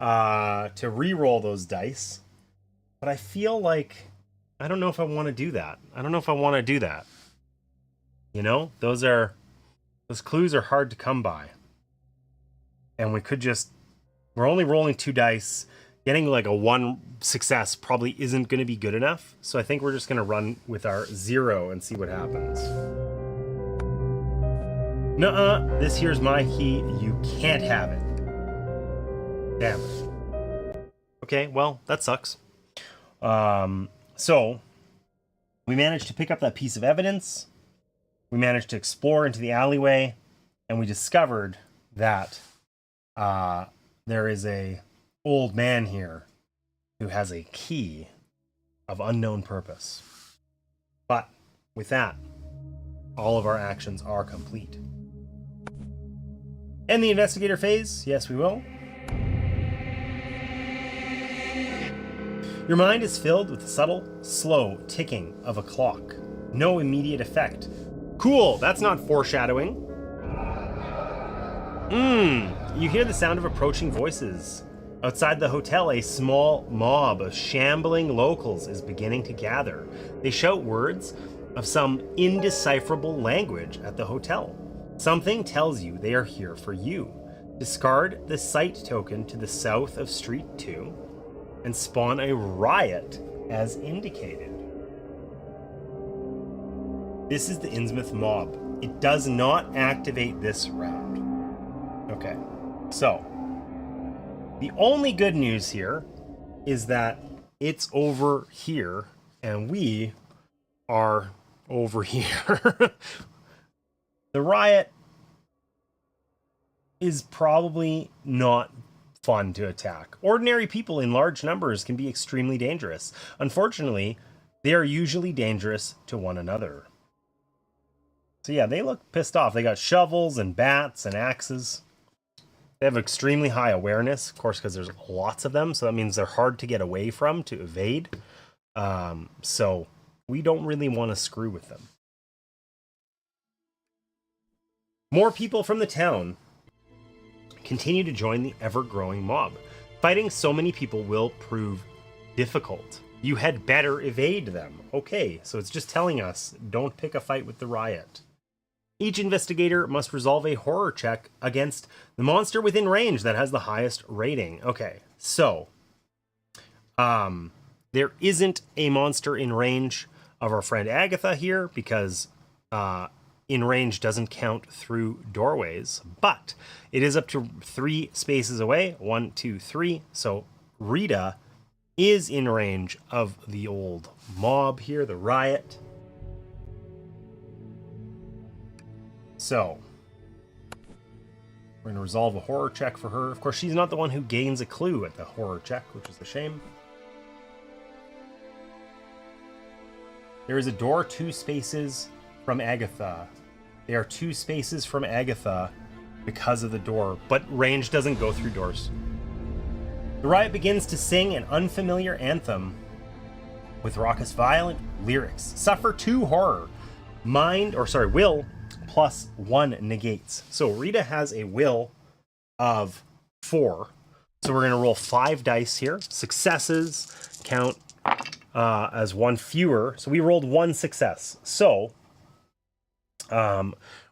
re-roll those dice, but I feel like I don't know if I want to do that. You know, those clues are hard to come by, and we're only rolling 2 dice. Getting like a 1 success probably isn't going to be good enough. So I think we're just going to run with our 0 and see what happens. Nuh-uh, this here's my key. You can't have it. Damn it. Okay, well, that sucks. So we managed to pick up that piece of evidence. We managed to explore into the alleyway, and we discovered that there is a old man here who has a key of unknown purpose. But with that, all of our actions are complete. End the investigator phase? Yes, we will. Your mind is filled with the subtle, slow ticking of a clock. No immediate effect. Cool, that's not foreshadowing. You hear the sound of approaching voices. Outside the hotel, a small mob of shambling locals is beginning to gather. They shout words of some indecipherable language at the hotel. Something tells you they are here for you. Discard the site token to the south of Street 2 and spawn a riot as indicated. This is the Innsmouth mob. It does not activate this round. Okay, so the only good news here is that it's over here and we are over here. The riot is probably not fun to attack. Ordinary people in large numbers can be extremely dangerous. Unfortunately, they are usually dangerous to one another. So yeah, they look pissed off. They got shovels and bats and axes. They have extremely high awareness, of course, because there's lots of them. So that means they're hard to get away from, to evade. So we don't really want to screw with them. More people from the town continue to join the ever-growing mob. Fighting so many people will prove difficult. You had better evade them. Okay, so it's just telling us, don't pick a fight with the riot. Each investigator must resolve a horror check against the monster within range that has the highest rating. Okay, so There isn't a monster in range of our friend Agatha here because in range doesn't count through doorways, but it is up to 3 spaces away. 1, 2, 3. So Rita is in range of the old mob here, the riot. So we're going to resolve a horror check for her. Of course, she's not the one who gains a clue at the horror check, which is a shame. There is a door 2 spaces from Agatha. They are 2 spaces from Agatha because of the door, but range doesn't go through doors. The riot begins to sing an unfamiliar anthem with raucous, violent lyrics. Suffer 2 horror. Will plus 1 negates. So Rita has a will of 4. So we're going to roll 5 dice here. Successes count as 1 fewer. So we rolled 1 success. So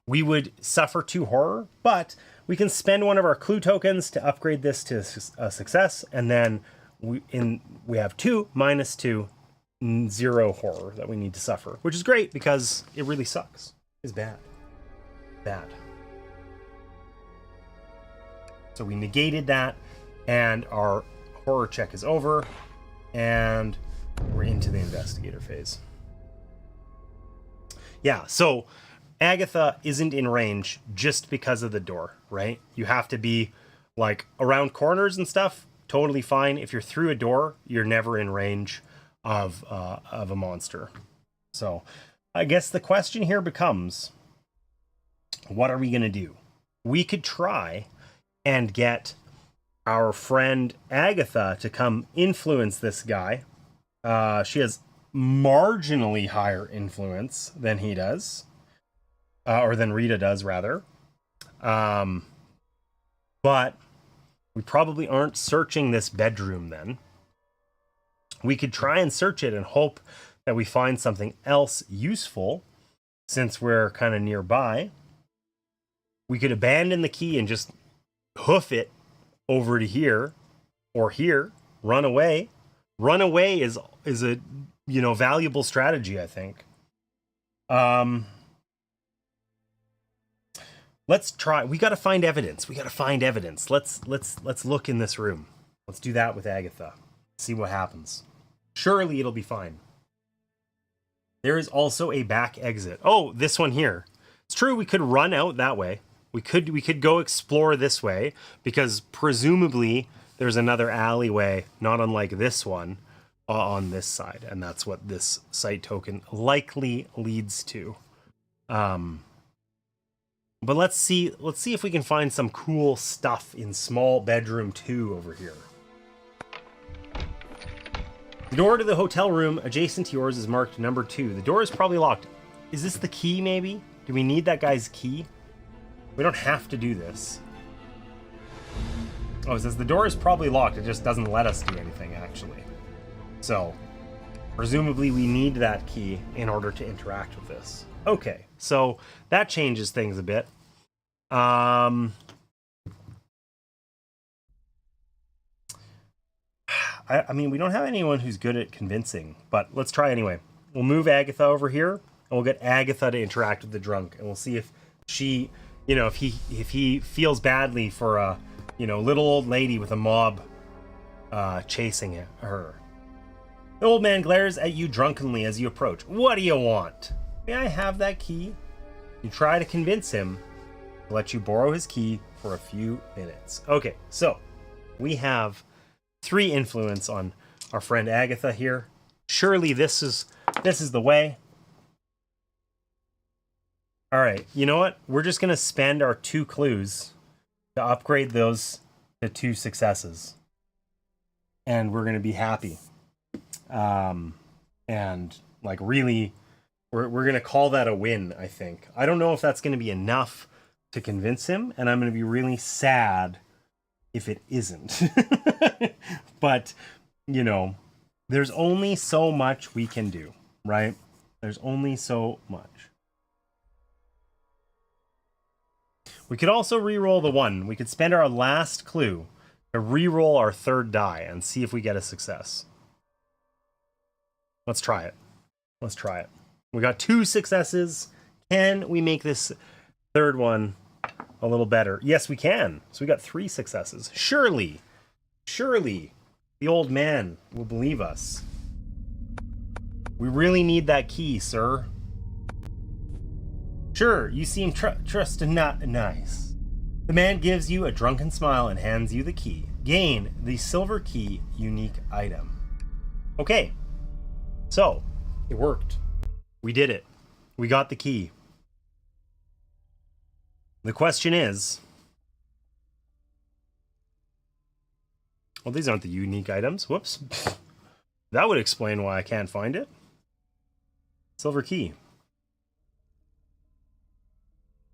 we would suffer 2 horror, but we can spend one of our clue tokens to upgrade this to a success, and then we have 2 minus 2, 0 horror that we need to suffer, which is great because it really sucks. It's bad. So we negated that, and our horror check is over, and we're into the investigator phase. Yeah, so Agatha isn't in range just because of the door, right? You have to be like around corners and stuff, totally fine. If you're through a door, you're never in range of a monster. So I guess the question here becomes, what are we going to do? We could try and get our friend Agatha to come influence this guy. She has marginally higher influence than he does. Or than Rita does, rather. But we probably aren't searching this bedroom then. We could try and search it and hope that we find something else useful, since we're kind of nearby. We could abandon the key and just hoof it over to here or here. Run away. Run away is a valuable strategy, I think. Let's try. We got to find evidence. Let's look in this room. Let's do that with Agatha. See what happens. Surely it'll be fine. There is also a back exit. Oh, this one here. It's true. We could run out that way. We could go explore this way, because presumably there's another alleyway, not unlike this one, on this side, and that's what this site token likely leads to. But let's see if we can find some cool stuff in small bedroom 2 over here. The door to the hotel room adjacent to yours is marked number 2. The door is probably locked. Is this the key, maybe? Do we need that guy's key? We don't have to do this. Oh, it says the door is probably locked. It just doesn't let us do anything, actually. So, presumably we need that key in order to interact with this. Okay, so that changes things a bit. I mean, we don't have anyone who's good at convincing, but let's try anyway. We'll move Agatha over here, and we'll get Agatha to interact with the drunk, and we'll see if she, if he feels badly for a, little old lady with a mob chasing her. The old man glares at you drunkenly as you approach. What do you want? May I have that key? You try to convince him to let you borrow his key for a few minutes. Okay, so we have 3 influence on our friend Agatha here. Surely this is the way. All right, you know what? We're just gonna spend our 2 clues to upgrade those to 2 successes, and we're gonna be happy. And like really, we're gonna call that a win. I think. I don't know if that's gonna be enough to convince him, and I'm gonna be really sad if it isn't. But there's only so much we can do, right? There's only so much. We could also re-roll the 1. We could spend our last clue to re-roll our 3rd die and see if we get a success. Let's try it. Let's try it. We got 2 successes. Can we make this third one a little better? Yes, we can. So we got 3 successes. Surely the old man will believe us. We really need that key, sir. Sure, you seem trust and not nice. The man gives you a drunken smile and hands you the key. Gain the silver key unique item. Okay, so it worked. We did it. We got the key. The question is, well, these aren't the unique items. Whoops. That would explain why I can't find it. Silver key.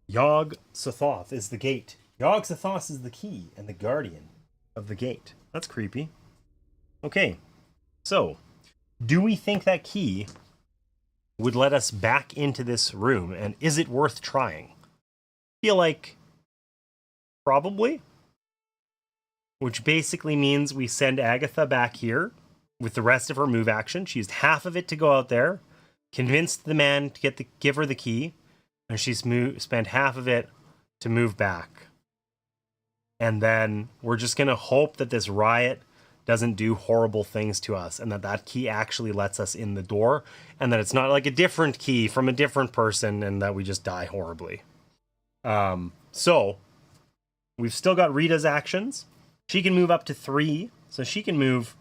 Yog Sothoth is the gate. Yog Sothoth is the key and the guardian of the gate. That's creepy. Okay, so do we think that key would let us back into this room, and is it worth trying? Feel like probably, which basically means we send Agatha back here with the rest of her move action. She used half of it to go out there, convinced the man to give her the key, and she's spent half of it to move back. And then we're just going to hope that this riot doesn't do horrible things to us, and that key actually lets us in the door, and that it's not like a different key from a different person, and that we just die horribly. So we've still got Rita's actions. She can move up to 3, so she can move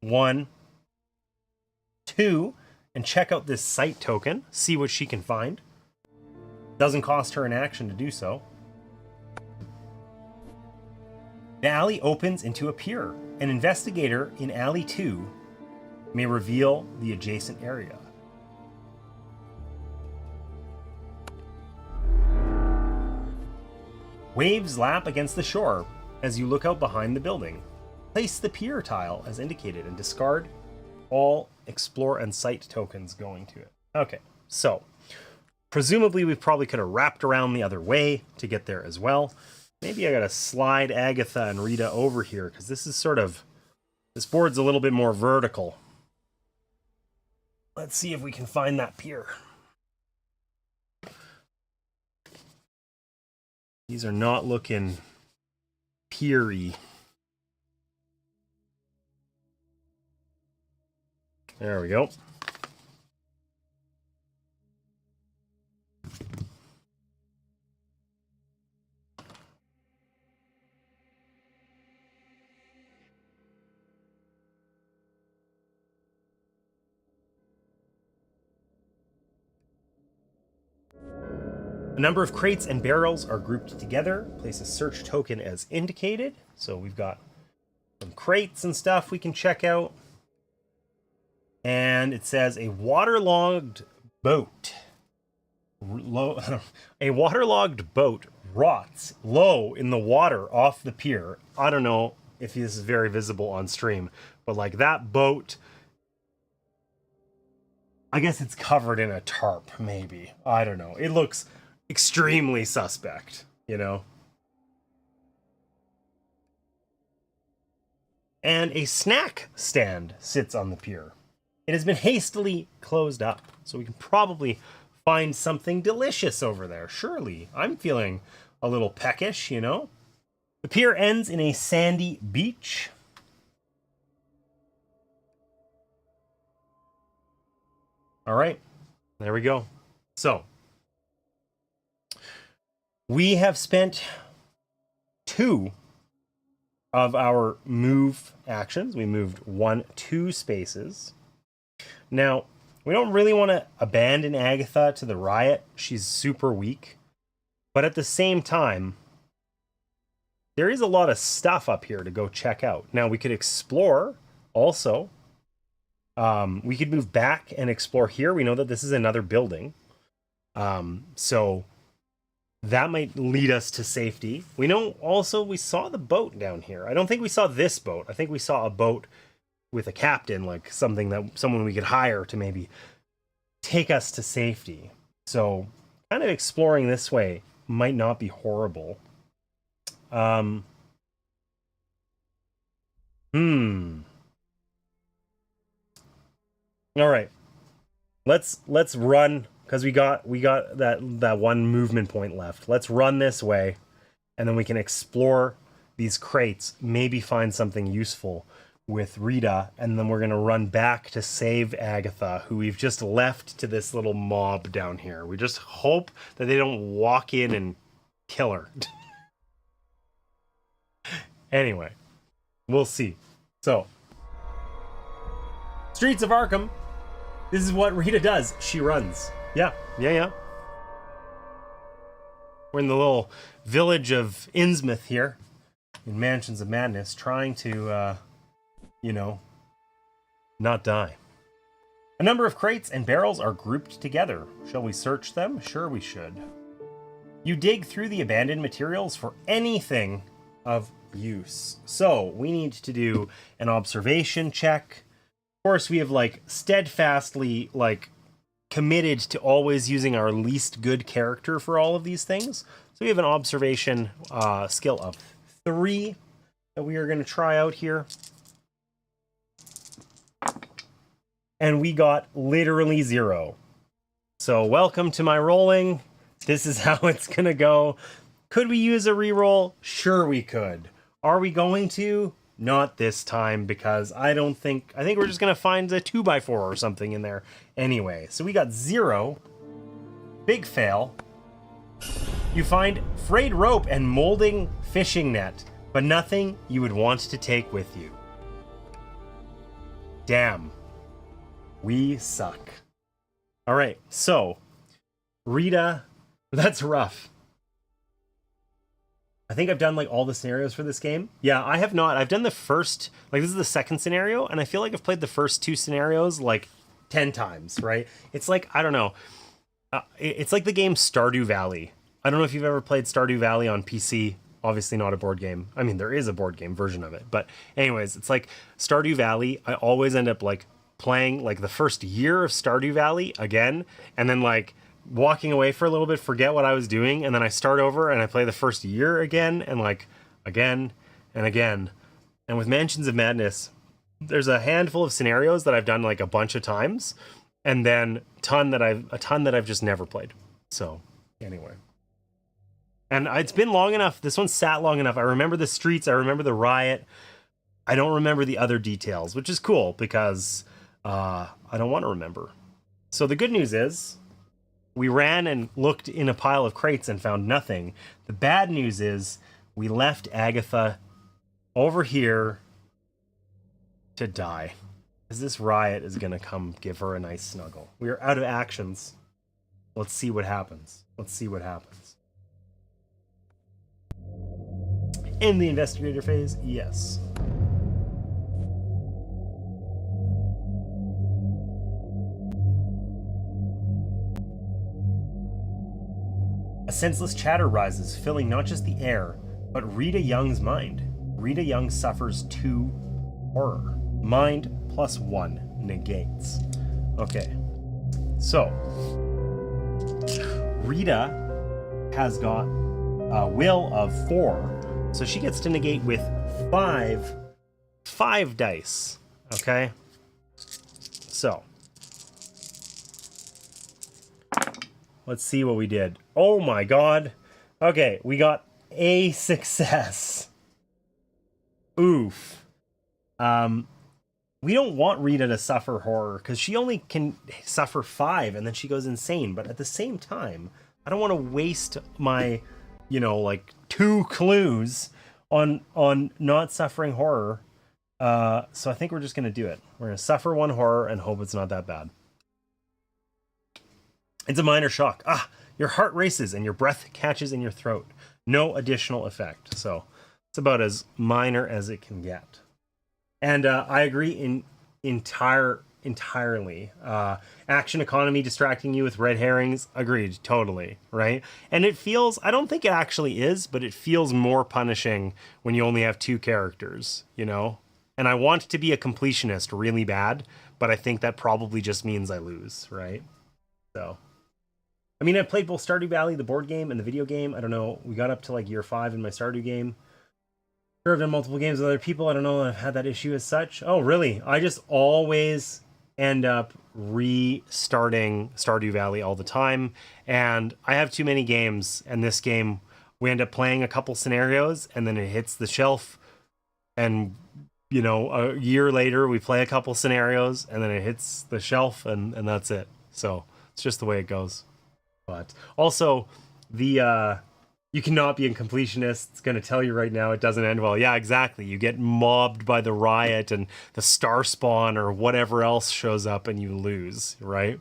1, 2, and check out this site token, see what she can find. Doesn't cost her an action to do so. The alley opens into a pier. An investigator in alley 2 may reveal the adjacent area. Waves lap against the shore as you look out behind the building. Place the pier tile as indicated and discard all explore and sight tokens going to it. Okay, so presumably we probably could have wrapped around the other way to get there as well. Maybe I gotta slide Agatha and Rita over here, because this board's a little bit more vertical. Let's see if we can find that pier. These are not looking pier-y. There we go. A number of crates and barrels are grouped together. Place a search token as indicated. So we've got some crates and stuff we can check out. And it says a waterlogged boat. A waterlogged boat rots low in the water off the pier. I don't know if this is very visible on stream, but like that boat, I guess it's covered in a tarp, maybe. I don't know. It looks extremely suspect, you know? And a snack stand sits on the pier. It has been hastily closed up, so we can probably find something delicious over there. Surely. I'm feeling a little peckish, you know? The pier ends in a sandy beach. All right, there we go. So, we have spent 2 of our move actions. We moved 2 spaces. Now, we don't really want to abandon Agatha to the riot. She's super weak. But at the same time, there is a lot of stuff up here to go check out. Now, we could explore also. We could move back and explore here. We know that this is another building. So that might lead us to safety. We know also we saw the boat down here. I don't think we saw this boat. I think we saw a boat with a captain, like someone we could hire to maybe take us to safety. So kind of exploring this way might not be horrible. All right. Let's run, because we got that one movement point left. Let's run this way, and then we can explore these crates, maybe find something useful with Rita, and then we're gonna run back to save Agatha, who we've just left to this little mob down here. We just hope that they don't walk in and kill her. Anyway, we'll see. So, Streets of Arkham. This is what Rita does. She runs. Yeah. We're in the little village of Innsmouth here, in Mansions of Madness, trying to, not die. A number of crates and barrels are grouped together. Shall we search them? Sure we should. You dig through the abandoned materials for anything of use. So, we need to do an observation check. Of course, we have steadfastly committed to always using our least good character for all of these things. So we have an observation skill of 3 that we are going to try out here. And we got literally 0. So welcome to my rolling. This is how it's going to go. Could we use a reroll? Sure we could. Are we going to? Not this time, because I think we're just going to find a 2x4 or something in there anyway. So we got 0. Big fail. You find frayed rope and molding fishing net, but nothing you would want to take with you. Damn. We suck. All right, so Rita, that's rough. I think I've done all the scenarios for this game. Yeah, I have not. I've done the first, this is the second scenario, and I feel like I've played the first 2 scenarios 10 times, right? It's I don't know. It's like the game Stardew Valley. I don't know if you've ever played Stardew Valley on PC. Obviously not a board game. I mean, there is a board game version of it. But anyways, it's like Stardew Valley. I always end up playing the first year of Stardew Valley again, and then walking away for a little bit, forget what I was doing, and then I start over and I play the first year again, and again and again. And with Mansions of Madness, there's a handful of scenarios that I've done a bunch of times, and then a ton that I've just never played. So anyway, and it's been long enough. This one sat long enough. I remember the streets. I remember the riot. I don't remember the other details, which is cool because I don't want to remember. So the good news is, we ran and looked in a pile of crates and found nothing. The bad news is we left Agatha over here to die, because this riot is going to come give her a nice snuggle. We are out of actions. Let's see what happens. In the investigator phase, yes. A senseless chatter rises, filling not just the air, but Rita Young's mind. Rita Young suffers 2 horror. Mind +1 negates. Okay. So, Rita has got a will of 4, so she gets to negate with 5 dice. Okay? So, let's see what we did. Oh my god. Okay, we got a success. Oof. We don't want Rita to suffer horror, because she only can suffer 5 and then she goes insane. But at the same time, I don't want to waste my, 2 clues on not suffering horror. So I think we're just going to do it. We're going to suffer 1 horror and hope it's not that bad. It's a minor shock. Your heart races and your breath catches in your throat. No additional effect. So it's about as minor as it can get. And I agree entirely. Action economy distracting you with red herrings. Agreed. Totally. Right? And it feels, I don't think it actually is, but it feels more punishing when you only have 2 characters, And I want to be a completionist really bad, but I think that probably just means I lose, right? So, I mean, I've played both Stardew Valley, the board game, and the video game. I don't know. We got up to year 5 in my Stardew game. Sure, I've done multiple games with other people. I don't know if I've had that issue as such. Oh, really? I just always end up restarting Stardew Valley all the time, and I have too many games, and this game, we end up playing a couple scenarios, and then it hits the shelf, and, you know, a year later, we play a couple scenarios, and then it hits the shelf, and that's it. So, it's just the way it goes. But, also, the, you cannot be a completionist. It's going to tell you right now it doesn't end well. Yeah, exactly. You get mobbed by the riot and the star spawn or whatever else shows up and you lose, right?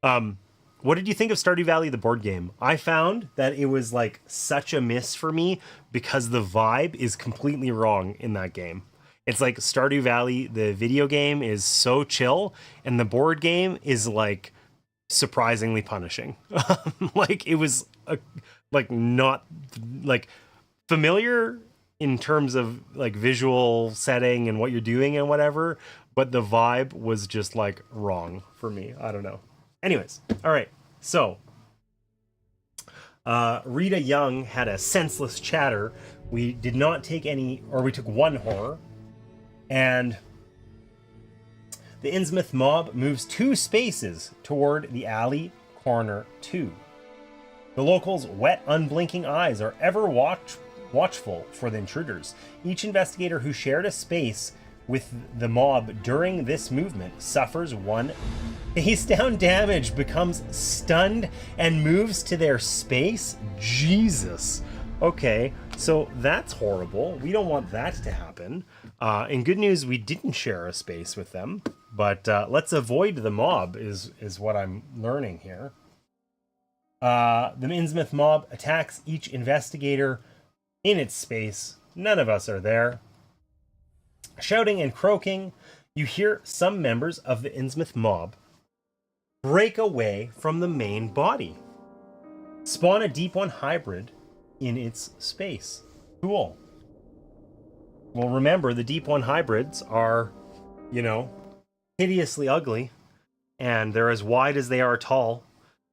What did you think of Stardew Valley, the board game? I found that it was like such a miss for me because the vibe is completely wrong in that game. It's like Stardew Valley, the video game, is so chill, and the board game is like surprisingly punishing. Like it was like not like familiar in terms of like visual setting and what you're doing and whatever, but the vibe was just like wrong for me. I don't know. Anyways, all right. So Rita Young had a senseless chatter. We did not take any, or we took one horror, and the Innsmouth mob moves 2 spaces toward the alley corner 2. The locals' wet, unblinking eyes are ever watchful for the intruders. Each investigator who shared a space with the mob during this movement suffers 1 face-down damage, becomes stunned, and moves to their space. Jesus. Okay, so that's horrible. We don't want that to happen. And good news, we didn't share a space with them, but let's avoid the mob is what I'm learning here. The Innsmouth mob attacks each investigator in its space. None of us are there. Shouting and croaking, you hear some members of the Innsmouth mob break away from the main body. Spawn a Deep One hybrid in its space. Cool. Well, remember, the Deep One hybrids are, you know, hideously ugly, and they're as wide as they are tall,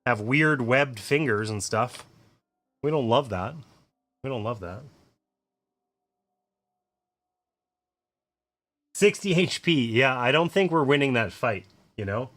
have weird webbed fingers and stuff. We don't love that. We don't love that. 60 HP. Yeah, I don't think we're winning that fight, you know?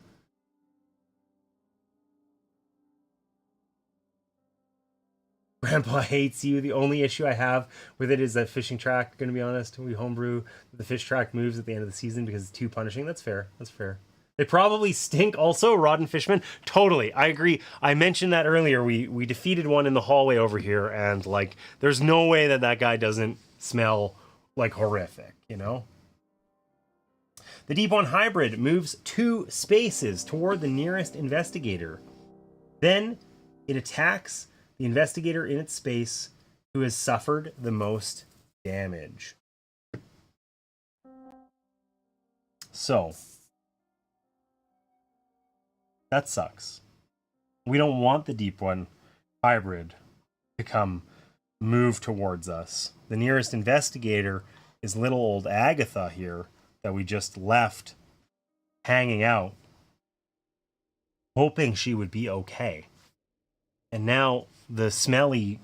Grandpa hates you. The only issue I have with it is that fishing track, gonna be honest. We homebrew the fish track moves at the end of the season because it's too punishing. That's fair. That's fair. They probably stink also, rotten fishmen. Totally, I agree. I mentioned that earlier. We defeated one in the hallway over here, and like, there's no way that guy doesn't smell like horrific, you know? The Deep One hybrid moves 2 spaces toward the nearest investigator. Then it attacks the investigator in its space who has suffered the most damage. So that sucks. We don't want the Deep One hybrid to move towards us. The nearest investigator is little old Agatha here that we just left hanging out, hoping she would be okay. And now the smelly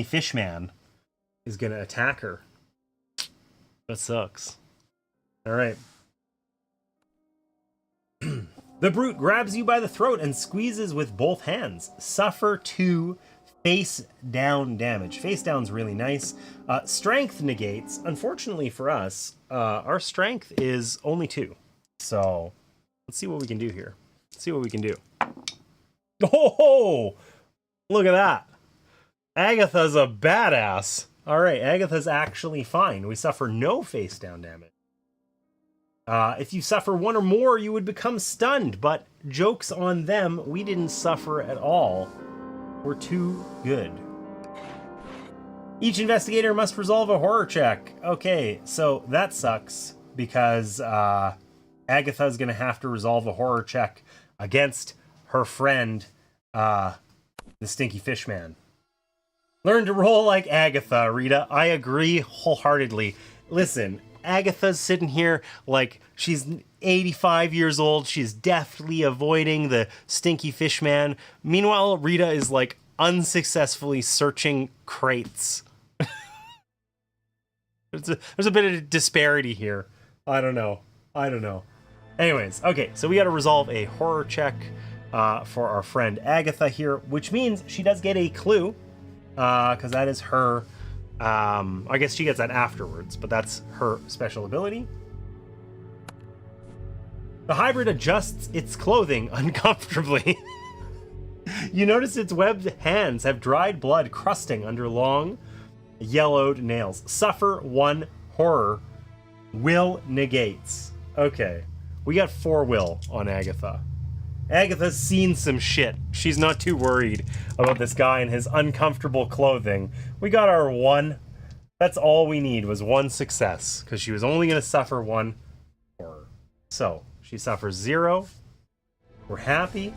fishman is gonna attack her. That sucks. All right. The brute grabs you by the throat and squeezes with both hands. Suffer 2 face down damage. Face down's really nice. Strength negates. Unfortunately for us, our strength is only 2. So let's see what we can do here. Let's see what we can do. Oh, look at that. Agatha's a badass. All right, Agatha's actually fine. We suffer no face down damage. If you suffer 1 or more, you would become stunned, but joke's on them. We didn't suffer at all. We're too good. Each investigator must resolve a horror check. Okay, so that sucks because Agatha's gonna have to resolve a horror check against her friend, the Stinky Fishman. Learn to roll like Agatha, Rita. I agree wholeheartedly. Listen, Agatha's sitting here like she's 85 years old. She's deftly avoiding the Stinky Fishman. Meanwhile, Rita is like unsuccessfully searching crates. There's a bit of disparity here. I don't know. Anyways, okay, so we got to resolve a horror check for our friend Agatha here, which means she does get a clue, because that is her. I guess she gets that afterwards, but that's her special ability. The hybrid adjusts its clothing uncomfortably. You notice its webbed hands have dried blood crusting under long, yellowed nails. Suffer 1 horror. Will negates. Okay. We got 4 will on Agatha. Agatha's seen some shit. She's not too worried about this guy and his uncomfortable clothing. We got our 1. That's all we need was 1 success, because she was only going to suffer 1 horror. So, she suffers 0. We're happy.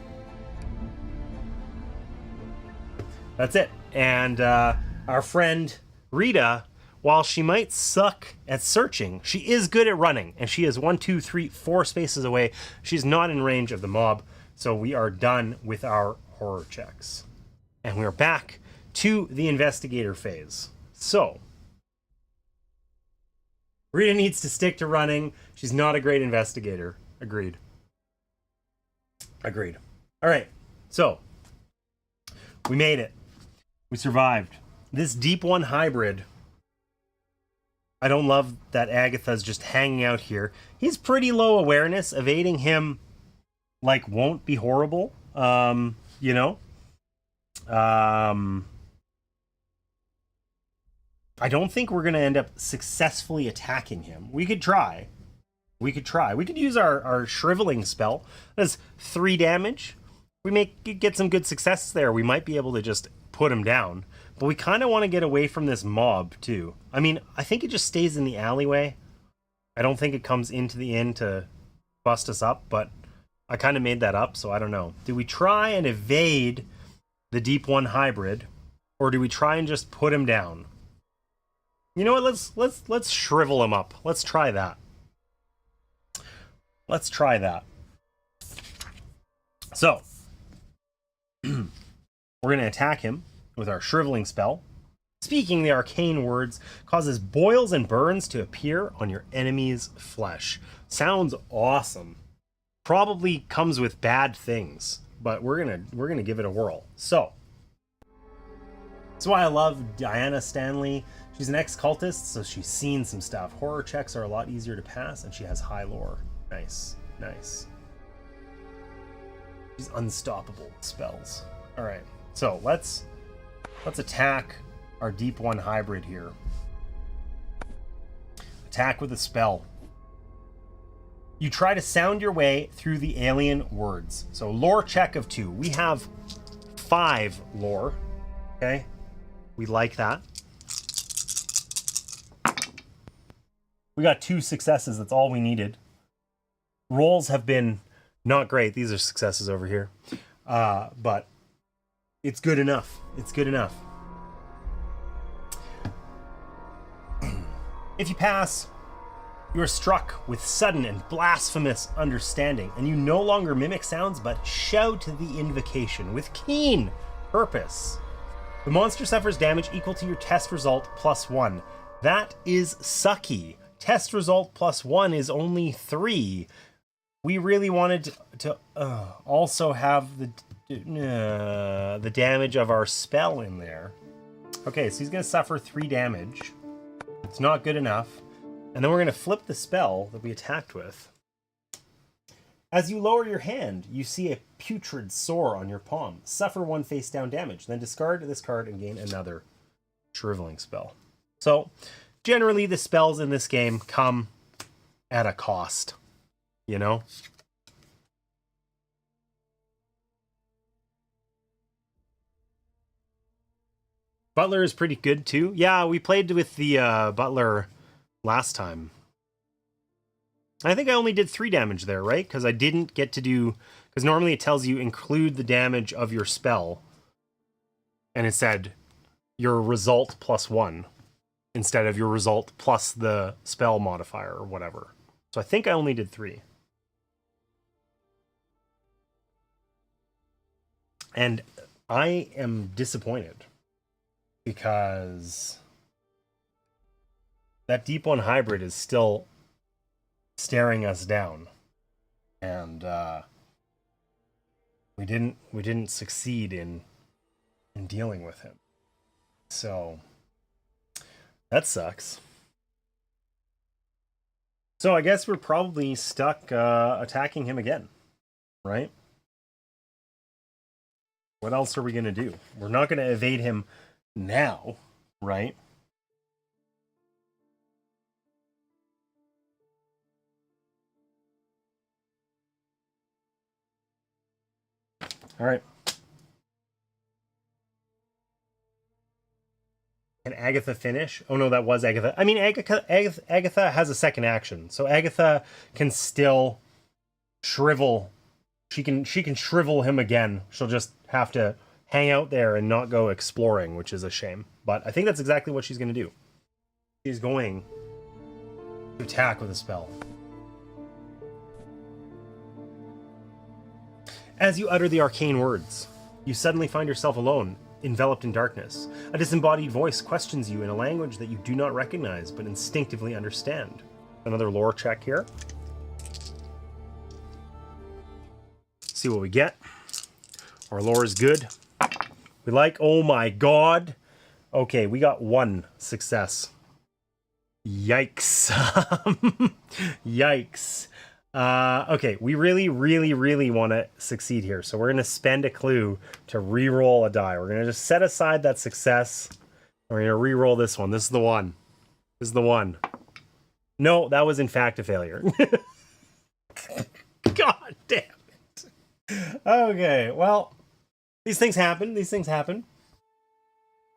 That's it. And our friend Rita, while she might suck at searching, she is good at running. And she is 1, 2, 3, 4 spaces away. She's not in range of the mob. So we are done with our horror checks. And we are back to the investigator phase. So, Rita needs to stick to running. She's not a great investigator. Agreed. Agreed. All right. So, we made it. We survived. This Deep One hybrid. I don't love that Agatha's just hanging out here. He's pretty low awareness. Evading him, like, won't be horrible. You know? I don't think we're going to end up successfully attacking him. We could try. We could try. We could use our shriveling spell. That's 3 damage. We may get some good success there. We might be able to just put him down. But we kind of want to get away from this mob, too. I mean, I think it just stays in the alleyway. I don't think it comes into the inn to bust us up, but I kind of made that up, so I don't know. Do we try and evade the Deep One hybrid, or do we try and just put him down? You know what? Let's shrivel him up. Let's try that. Let's try that. So, we're going to attack him with our shriveling spell. Speaking the arcane words causes boils and burns to appear on your enemy's flesh. Sounds awesome. Probably comes with bad things, but we're gonna give it a whirl. So, that's why I love Diana Stanley. She's an ex-cultist, so she's seen some stuff. Horror checks are a lot easier to pass, and she has high lore. Nice, nice. She's unstoppable with spells. All right, so let's attack our Deep One hybrid here. Attack with a spell. You try to sound your way through the alien words. So lore check of 2. We have 5 lore. Okay, we like that. We got 2 successes. That's all we needed. Rolls have been not great. These are successes over here. But it's good enough. It's good enough. If you pass, you are struck with sudden and blasphemous understanding, and you no longer mimic sounds but shout the invocation with keen purpose. The monster suffers damage equal to your test result plus 1. That is sucky. Test result plus 1 is only 3. We really wanted to also have the damage of our spell in there. Okay, so he's going to suffer 3 damage. It's not good enough. And then we're going to flip the spell that we attacked with. As you lower your hand, you see a putrid sore on your palm. Suffer 1 face down damage. Then discard this card and gain another shriveling spell. So, generally the spells in this game come at a cost. You know? Butler is pretty good too. Yeah, we played with the Butler last time. I think I only did 3 damage there, right? Because I didn't get to do... Because normally it tells you include the damage of your spell. And it said your result plus 1. Instead of your result plus the spell modifier or whatever. So I think I only did 3. And I am disappointed. Because that Deep One hybrid is still staring us down. And we didn't succeed in dealing with him. So that sucks. So I guess we're probably stuck attacking him again, right? What else are we going to do? We're not going to evade him now, right? All right. Can Agatha finish? Oh no, that was Agatha. I mean, Agatha has a second action, so Agatha can still shrivel. She can shrivel him again. She'll just have to hang out there and not go exploring, which is a shame. But I think that's exactly what she's going to do. She's going to attack with a spell. As you utter the arcane words, you suddenly find yourself alone, enveloped in darkness. A disembodied voice questions you in a language that you do not recognize but instinctively understand. Another lore check here. See what we get. Our lore is good. We like, oh my god. Okay, we got 1 success. Yikes. Yikes. Okay, we really want to succeed here. So we're going to spend a clue to re-roll a die. We're going to just set aside that success. We're going to re-roll this one. This is the one. This is the one. No, that was in fact a failure. God damn it. Okay, well, these things happen. These things happen.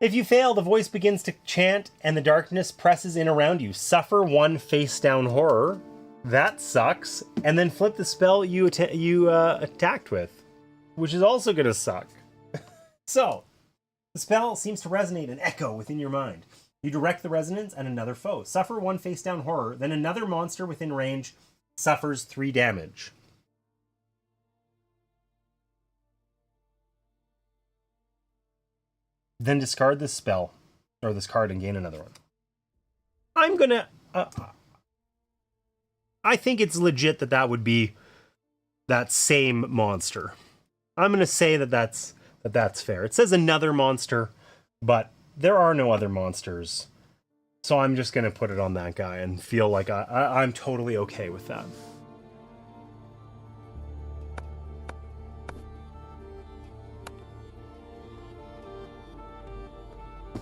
If you fail, the voice begins to chant and the darkness presses in around you. Suffer 1 face-down horror. That sucks. And then flip the spell you attacked with, which is also going to suck. So, the spell seems to resonate and echo within your mind. You direct the resonance at another foe. Suffer 1 face-down horror, then another monster within range suffers 3 damage. Then discard this spell, or this card, and gain another one. I'm gonna... I think it's legit that would be that same monster. I'm gonna say that's fair. It says another monster, but there are no other monsters. So I'm just gonna put it on that guy and feel like I'm totally okay with that.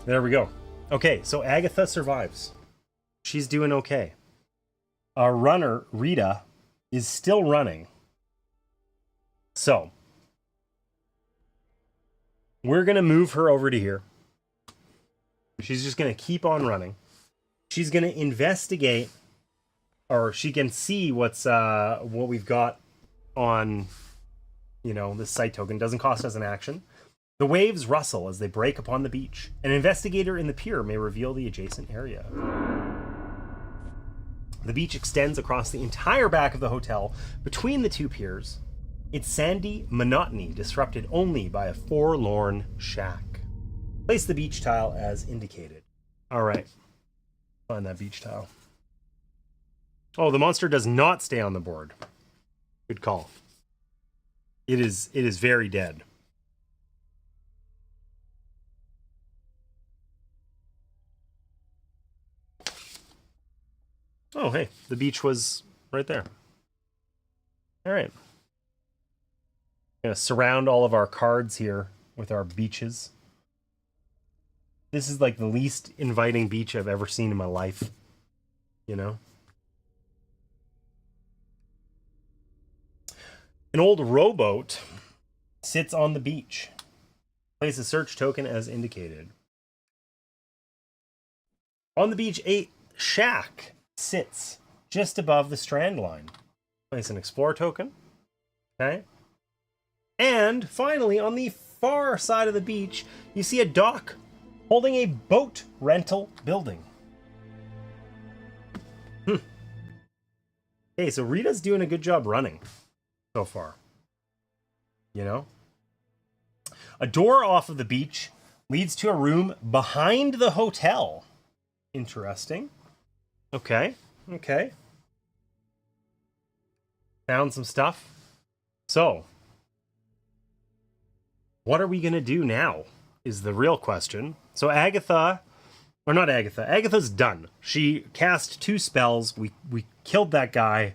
There we go. Okay, so Agatha survives. She's doing okay. Our runner, Rita, is still running. So, we're going to move her over to here. She's just going to keep on running. She's going to investigate, or she can see what we've got on, this site token. Doesn't cost us an action. The waves rustle as they break upon the beach. An investigator in the pier may reveal the adjacent area. The beach extends across the entire back of the hotel between the 2 piers. Its sandy monotony disrupted only by a forlorn shack. Place the beach tile as indicated. All right. Find that beach tile. Oh, the monster does not stay on the board. Good call. It is very dead. Oh, hey, the beach was right there. All right. Gonna surround all of our cards here with our beaches. This is like the least inviting beach I've ever seen in my life. An old rowboat sits on the beach. Place a search token as indicated. On the beach, a shack sits just above the strand line. Place an explore token. Okay. And finally, on the far side of the beach, you see a dock holding a boat rental building. Okay, so Rita's doing a good job running so far. A door off of the beach leads to a room behind the hotel. Interesting. Okay. Found some stuff. So, what are we going to do now is the real question. So Agatha, or not Agatha, Agatha's done. She cast 2 spells. We killed that guy.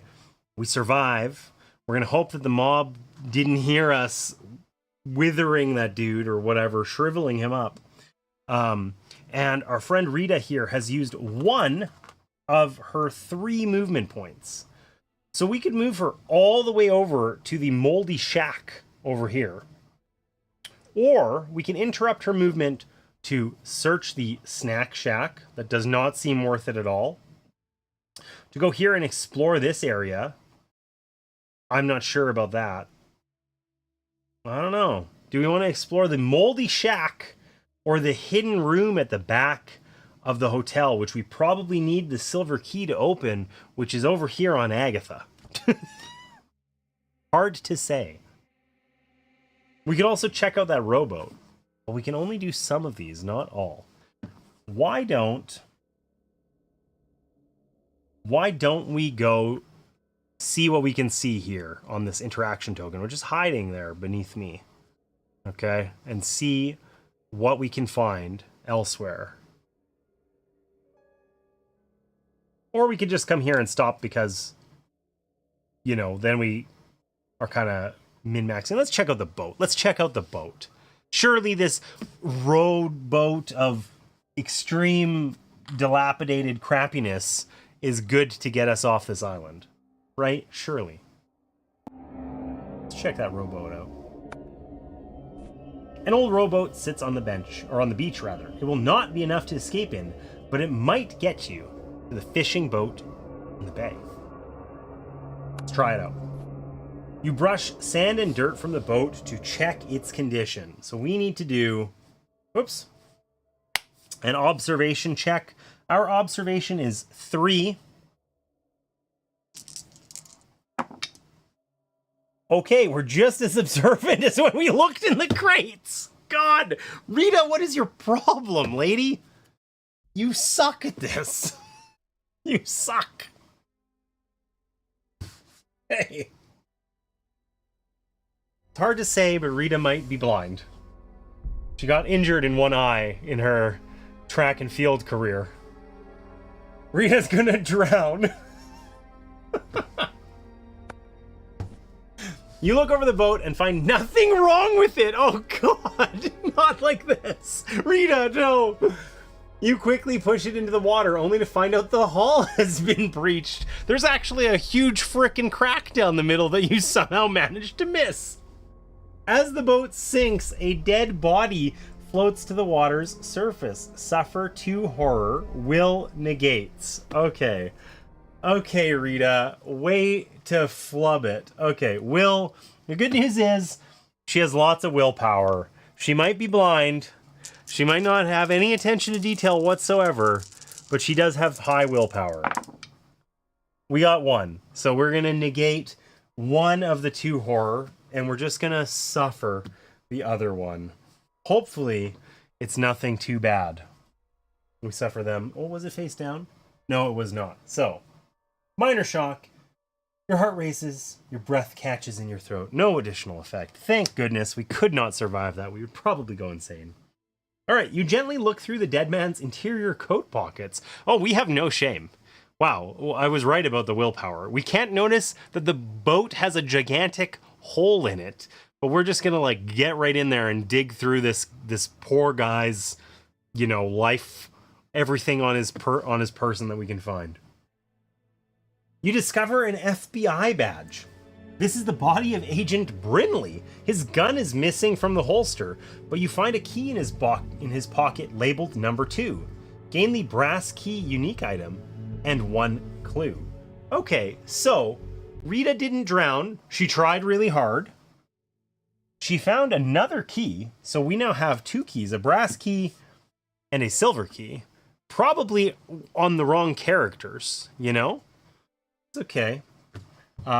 We survive. We're going to hope that the mob didn't hear us withering that dude or whatever, shriveling him up. And our friend Rita here has used 1 of her 3 movement points. So we could move her all the way over to the moldy shack over here. Or we can interrupt her movement to search the snack shack. That does not seem worth it at all. To go here and explore this area. I'm not sure about that. I don't know. Do we want to explore the moldy shack or the hidden room at the back of the hotel, which we probably need the silver key to open, which is over here on Agatha? Hard to say. We could also check out that rowboat, but we can only do some of these, not all. Why don't we go see what we can see here on this interaction token? We're just hiding there beneath me. Okay? And see what we can find elsewhere. Or we could just come here and stop because, you know, then we are kind of min-maxing. Let's check out the boat. Let's check out the boat. Surely this road boat of extreme dilapidated crappiness is good to get us off this island. Right? Surely. Let's check that rowboat out. An old rowboat sits on the bench, or on the beach rather. It will not be enough to escape in, but it might get you to the fishing boat in the bay. Let's try it out. You brush sand and dirt from the boat to check its condition. So we need to do, whoops, an observation check. Our observation is 3. Okay, we're just as observant as when we looked in the crates. God, Rita, what is your problem, lady? You suck at this. You suck. Hey. It's hard to say, but Rita might be blind. She got injured in one eye in her track and field career. Rita's gonna drown. You look over the boat and find nothing wrong with it. Oh God, not like this. Rita, no. You quickly push it into the water only to find out the hull has been breached. There's actually a huge frickin' crack down the middle that you somehow managed to miss. As the boat sinks, a dead body floats to the water's surface. Suffer 2 horror. Will negates. Okay. Okay, Rita. Way to flub it. Okay, Will. The good news is she has lots of willpower. She might be blind. She might not have any attention to detail whatsoever, but she does have high willpower. We got 1. So we're going to negate 1 of the 2 horror, and we're just going to suffer the other one. Hopefully, it's nothing too bad. We suffer them. Oh, was it face down? No, it was not. So, minor shock. Your heart races. Your breath catches in your throat. No additional effect. Thank goodness we could not survive that. We would probably go insane. All right, you gently look through the dead man's interior coat pockets. Oh, we have no shame. Wow, I was right about the willpower. We can't notice that the boat has a gigantic hole in it, but we're just gonna like get right in there and dig through this poor guy's, you know, life, everything on his person that we can find. You discover an FBI badge. This is the body of Agent Brinley. His gun is missing from the holster, but you find a key in his pocket labeled number 2. Gain the brass key unique item and 1 clue. Okay, so Rita didn't drown. She tried really hard. She found another key, so we now have 2 keys, a brass key and a silver key. Probably on the wrong characters, you know? It's okay.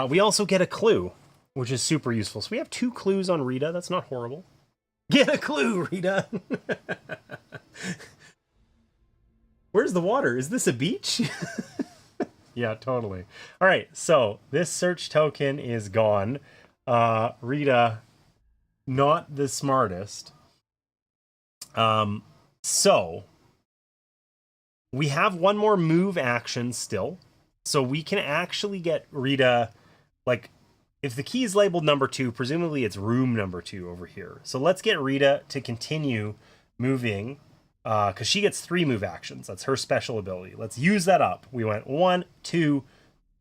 We also get a clue, which is super useful. So we have 2 clues on Rita. That's not horrible. Get a clue, Rita. Where's the water? Is this a beach? Yeah, totally. All right, so this search token is gone. Rita, not the smartest. So we have one more move action still. So we can actually get Rita, like, if the key is labeled number 2, presumably it's room number 2 over here. So let's get Rita to continue moving, because she gets 3 move actions. That's her special ability. Let's use that up. We went 1, 2,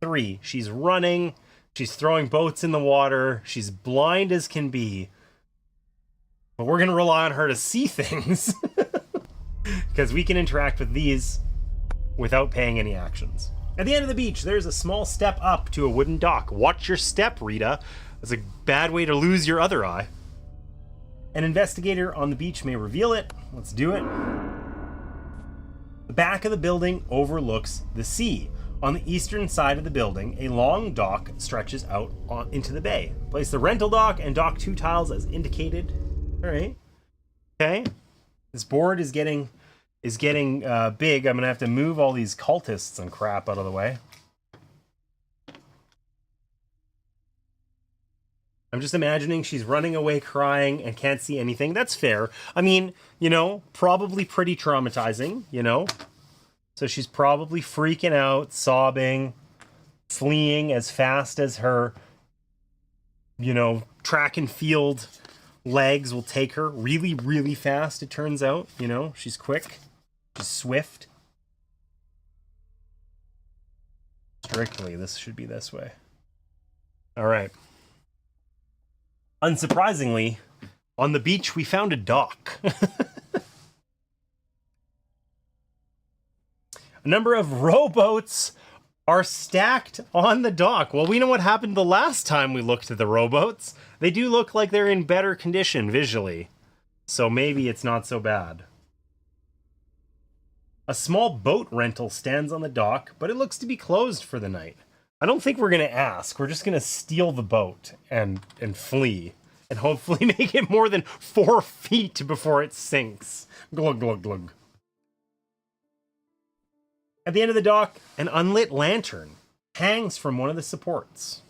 3. She's running. She's throwing boats in the water. She's blind as can be. But we're going to rely on her to see things. Because we can interact with these without paying any actions. At the end of the beach, there's a small step up to a wooden dock. Watch your step, Rita. That's a bad way to lose your other eye. An investigator on the beach may reveal it. Let's do it. The back of the building overlooks the sea. On the eastern side of the building, a long dock stretches out into the bay. Place the rental dock and dock 2 tiles as indicated. All right. Okay. This board is getting big. I'm gonna have to move all these cultists and crap out of the way. I'm just imagining she's running away crying and can't see anything. That's fair. I mean, you know, probably pretty traumatizing, you know? So she's probably freaking out, sobbing, fleeing as fast as her, you know, track and field legs will take her. Really, really fast, it turns out. You know, she's quick. She's swift. Strictly, this should be this way. All right. Unsurprisingly, on the beach, we found a dock. A number of rowboats are stacked on the dock. Well, we know what happened the last time we looked at the rowboats. They do look like they're in better condition visually. So maybe it's not so bad. A small boat rental stands on the dock, but it looks to be closed for the night. I don't think we're going to ask. We're just going to steal the boat and flee. And hopefully make it more than 4 feet before it sinks. Glug, glug, glug. At the end of the dock, an unlit lantern hangs from one of the supports.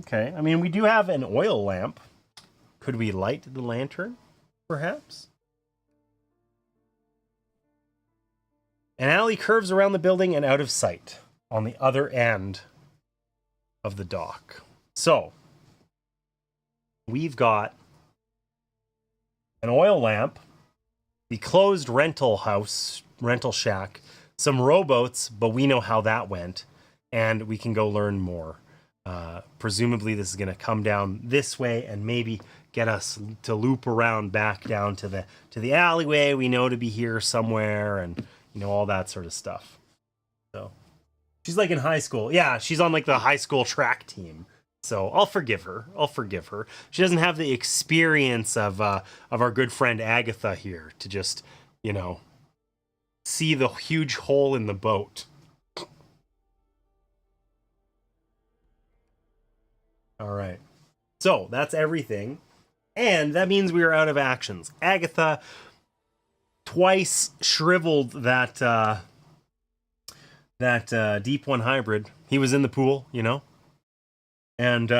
Okay, I mean, we do have an oil lamp. Could we light the lantern, perhaps? An alley curves around the building and out of sight on the other end of the dock. So, we've got an oil lamp, the closed rental shack, some rowboats, but we know how that went, and we can go learn more. Presumably this is going to come down this way and maybe get us to loop around back down to the alleyway we know to be here somewhere, and you know, all that sort of stuff. So she's like in high school. Yeah, she's on like the high school track team. So I'll forgive her. She doesn't have the experience of our good friend Agatha here to just, you know, see the huge hole in the boat. All right. So that's everything. And that means we are out of actions. Agatha twice shriveled that Deep One hybrid. He was in the pool, you know? And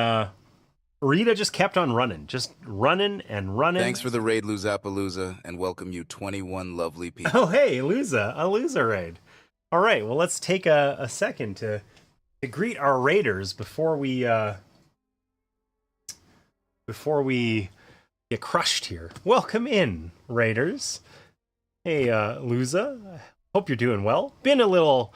Rita just kept on running. Just running and running. Thanks for the raid, Luzapalooza, and welcome you 21 lovely people. Oh, hey, a Luza raid. All right, well, let's take a second to greet our raiders before we get crushed here. Welcome in, raiders. Hey, Luza. Hope you're doing well. Been a little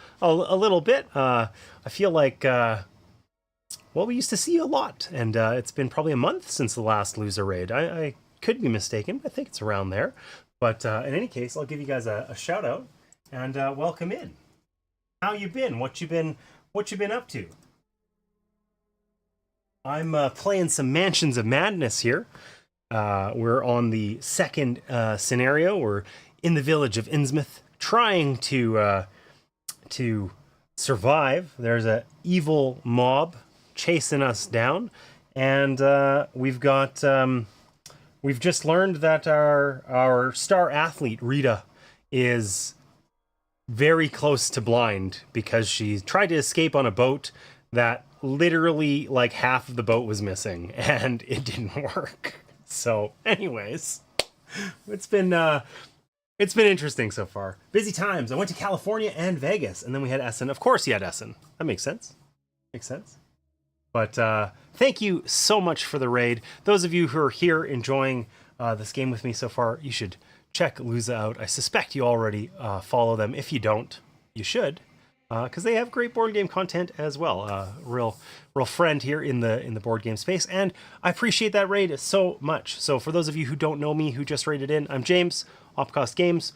bit. I feel like, well, we used to see you a lot, and it's been probably a month since the last Luza raid. I could be mistaken, but I think it's around there. But in any case, I'll give you guys a shout out and welcome in. How you been? What you been up to? I'm playing some Mansions of Madness here. We're on the second scenario. We're in the village of Innsmouth, trying to survive. There's an evil mob chasing us down, and we've just learned that our star athlete Rita is very close to blind because she tried to escape on a boat that literally like half of the boat was missing and it didn't work. So anyways, it's been interesting so far. Busy times. I went to California and Vegas, and then we had Essen. Of course you had Essen. That makes sense. Makes sense. But thank you so much for the raid. Those of you who are here enjoying this game with me so far, you should check Luza out. I suspect you already follow them. If you don't, you should, because they have great board game content as well. Real friend here in the board game space, and I appreciate that raid so much. So for those of you who don't know me, who just raided in, I'm James, Opcost Games.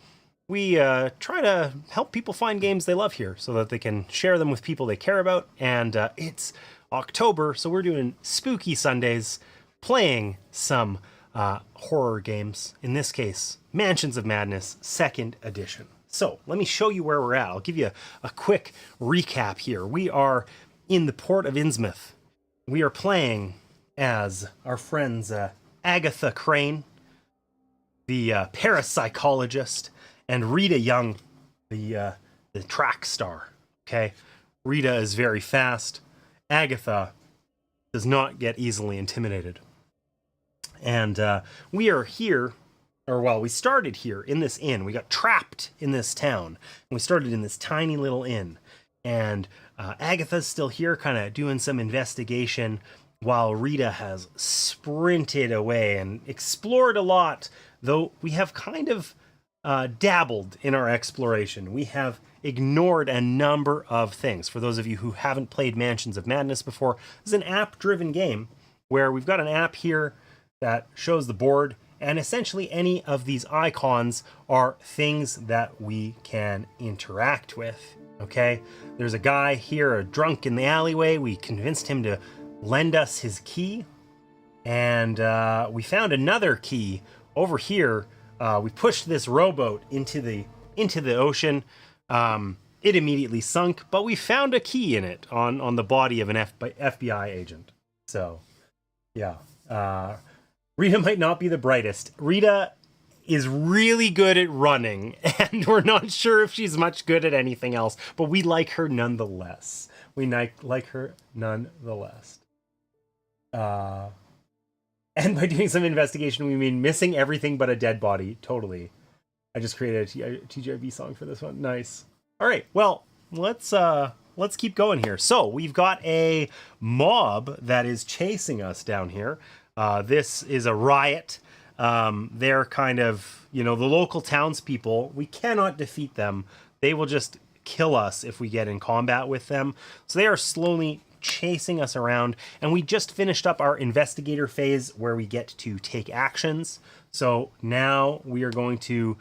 We try to help people find games they love here so that they can share them with people they care about. And it's October, so we're doing spooky Sundays, playing some horror games. In this case, Mansions of Madness, 2nd edition. So let me show you where we're at. I'll give you a quick recap here. We are in the port of Innsmouth. We are playing as our friends Agatha Crane, the parapsychologist, and Rita Young, the track star. Okay, Rita is very fast. Agatha does not get easily intimidated. And we are here, or well, we started here in this inn. We got trapped in this town, and we started in this tiny little inn. And Agatha's still here, kind of doing some investigation, while Rita has sprinted away and explored a lot, though we have kind of dabbled in our exploration. We have ignored a number of things. For those of you who haven't played Mansions of Madness before, this is an app-driven game where we've got an app here that shows the board, and essentially any of these icons are things that we can interact with. Okay, there's a guy here, a drunk in the alleyway. We convinced him to lend us his key, and we found another key over here. We pushed this rowboat into the ocean. It immediately sunk, but we found a key in it on the body of an FBI agent. So, yeah. Rita might not be the brightest. Rita is really good at running, and we're not sure if she's much good at anything else, but we like her nonetheless. We like her nonetheless. And by doing some investigation, we mean missing everything but a dead body. Totally. I just created a TGIB song for this one. Nice. All right. Well, let's keep going here. So we've got a mob that is chasing us down here. This is a riot. They're kind of, the local townspeople. We cannot defeat them. They will just kill us if we get in combat with them. So they are slowly chasing us around, and we just finished up our investigator phase where we get to take actions. So now we are going to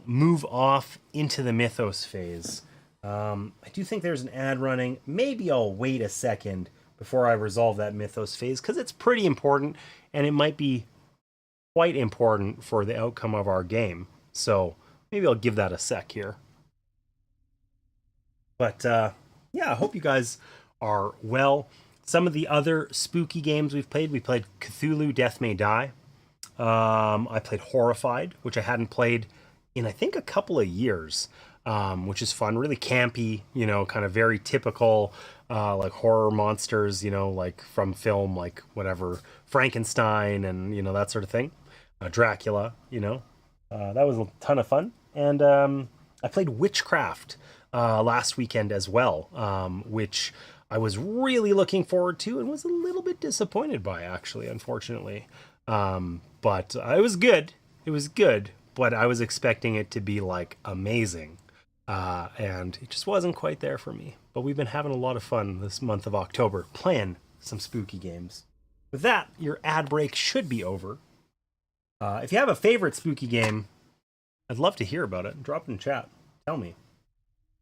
move off into the mythos phase. I do think there's an ad running. Maybe I'll wait a second before I resolve that mythos phase, because it's pretty important, and it might be quite important for the outcome of our game. So maybe I'll give that a sec here. But yeah, I hope you guys are well. Some of the other spooky games we played Cthulhu Death May Die. I played Horrified, which I hadn't played in I think a couple of years, which is fun, really campy, kind of very typical like horror monsters, like from film, like whatever, Frankenstein and that sort of thing, Dracula. That was a ton of fun. And I played Witchcraft last weekend as well, which I was really looking forward to and was a little bit disappointed by, actually, unfortunately. But it was good. It was good, but I was expecting it to be like amazing. And it just wasn't quite there for me. But we've been having a lot of fun this month of October playing some spooky games. With that, your ad break should be over. If you have a favorite spooky game, I'd love to hear about it. Drop it in chat. Tell me.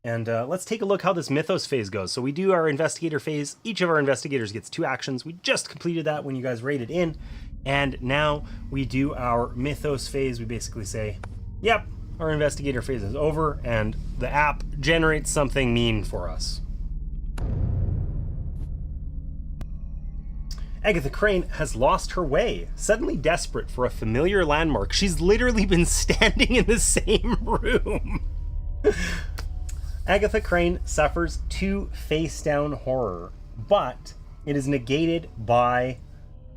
And let's take a look how this mythos phase goes. So we do our investigator phase. Each of our investigators gets 2 actions. We just completed that when you guys raided in. And now we do our mythos phase. We basically say, yep, our investigator phase is over, and the app generates something mean for us. Agatha Crane has lost her way, suddenly desperate for a familiar landmark. She's literally been standing in the same room. Agatha Crane suffers 2 face-down horror, but it is negated by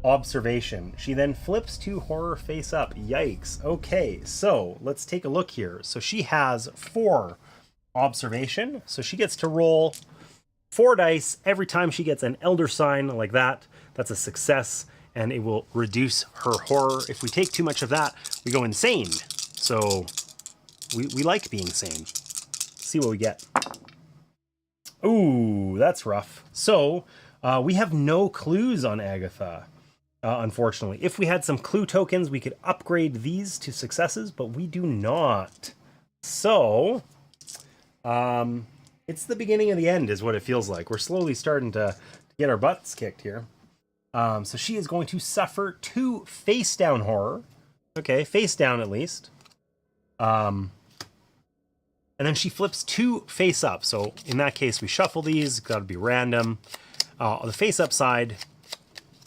observation. She then flips 2 horror face up. Yikes. Okay, so let's take a look here. So she has 4 observation, so she gets to roll 4 dice every time she gets an elder sign like that. That's a success, and it will reduce her horror. If we take too much of that, we go insane. So we like being sane. See what we get. Ooh, that's rough. So we have no clues on Agatha, unfortunately. If we had some clue tokens, we could upgrade these to successes, but we do not. So it's the beginning of the end is what it feels like. We're slowly starting to get our butts kicked here. So she is going to suffer 2 face down horror. Okay, face down at least. And then she flips 2 face up. So in that case, we shuffle these. Got to be random. The face up side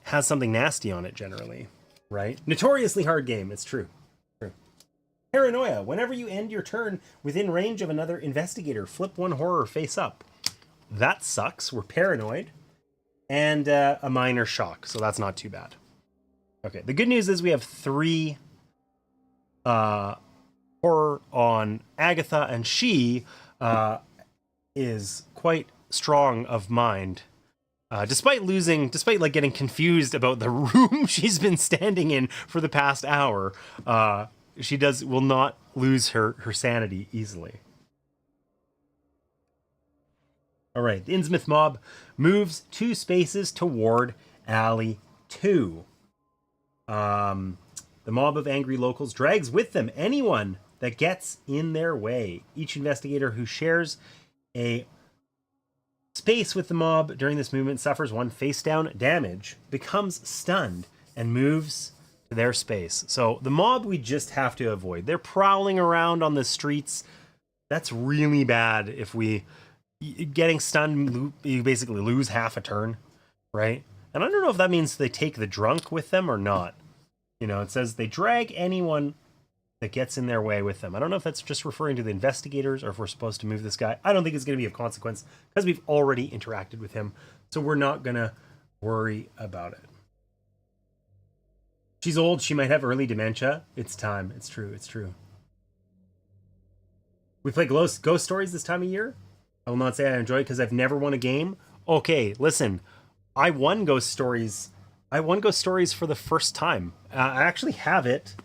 has something nasty on it generally, right? Notoriously hard game. It's true. Paranoia. Whenever you end your turn within range of another investigator, flip 1 horror face up. That sucks. We're paranoid. And a minor shock. So that's not too bad. Okay. The good news is we have 3 horror on Agatha, and she is quite strong of mind. Despite like getting confused about the room she's been standing in for the past hour, she will not lose her sanity easily. All right, the Innsmouth mob moves 2 spaces toward Alley 2. The mob of angry locals drags with them anyone that gets in their way. Each investigator who shares a space with the mob during this movement suffers 1 face down damage, becomes stunned, and moves to their space. So the mob we just have to avoid. They're prowling around on the streets. That's really bad. If getting stunned, you basically lose half a turn, right? And I don't know if that means they take the drunk with them or not. You know, it says they drag anyone that gets in their way with them. I don't know if that's just referring to the investigators or if we're supposed to move this guy. I don't think it's going to be of consequence because we've already interacted with him. So we're not going to worry about it. She's old. She might have early dementia. It's time. It's true. It's true. We play ghost stories this time of year. I will not say I enjoy it because I've never won a game. Okay, listen. I won ghost stories. I won ghost stories for the first time. I actually have it.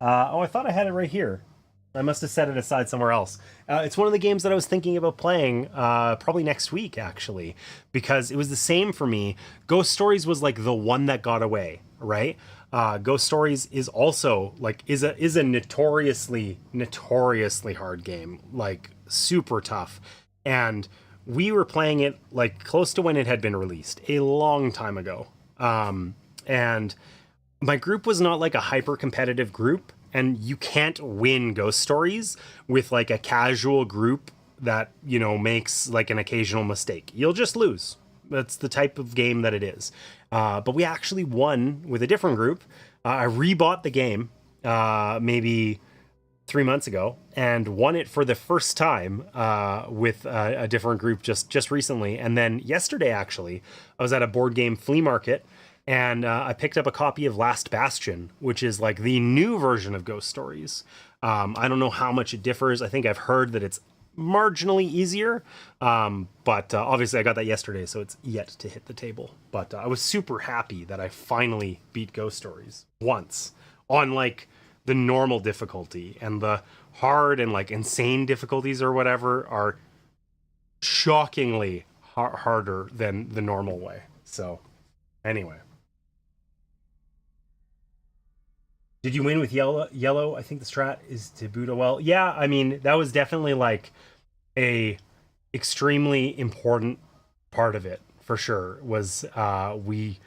I thought I had it right here. I must have set it aside somewhere else. It's one of the games that I was thinking about playing probably next week, actually, because it was the same for me. Ghost Stories was like the one that got away, right? Ghost Stories is also like is a notoriously hard game, like super tough. And we were playing it like close to when it had been released a long time ago. And my group was not like a hyper competitive group, and you can't win ghost stories with like a casual group that, you know, makes like an occasional mistake. You'll just lose. That's the type of game that it is. But we actually won with a different group. I rebought the game maybe 3 months ago and won it for the first time with a different group just recently. And then yesterday, actually, I was at a board game flea market, and I picked up a copy of Last Bastion, which is like the new version of Ghost Stories. I don't know how much it differs. I think I've heard that it's marginally easier, but obviously I got that yesterday, so it's yet to hit the table. But I was super happy that I finally beat Ghost Stories once on like the normal difficulty, and the hard and like insane difficulties or whatever are shockingly harder than the normal way. So anyway. Did you win with yellow? I think the strat is to boot a well. Yeah, I mean, that was definitely like a extremely important part of it for sure. Was we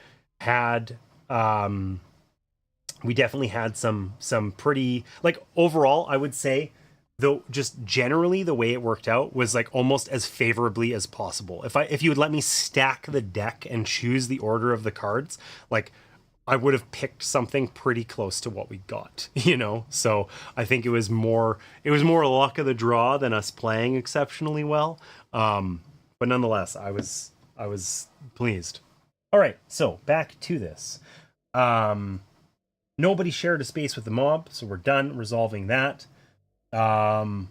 definitely had some pretty, like, overall, I would say, though, just generally the way it worked out was like almost as favorably as possible. If you would let me stack the deck and choose the order of the cards, like I would have picked something pretty close to what we got, you know? So I think it was more luck of the draw than us playing exceptionally well. But nonetheless, I was pleased. All right, so back to this. Nobody shared a space with the mob, so we're done resolving that. And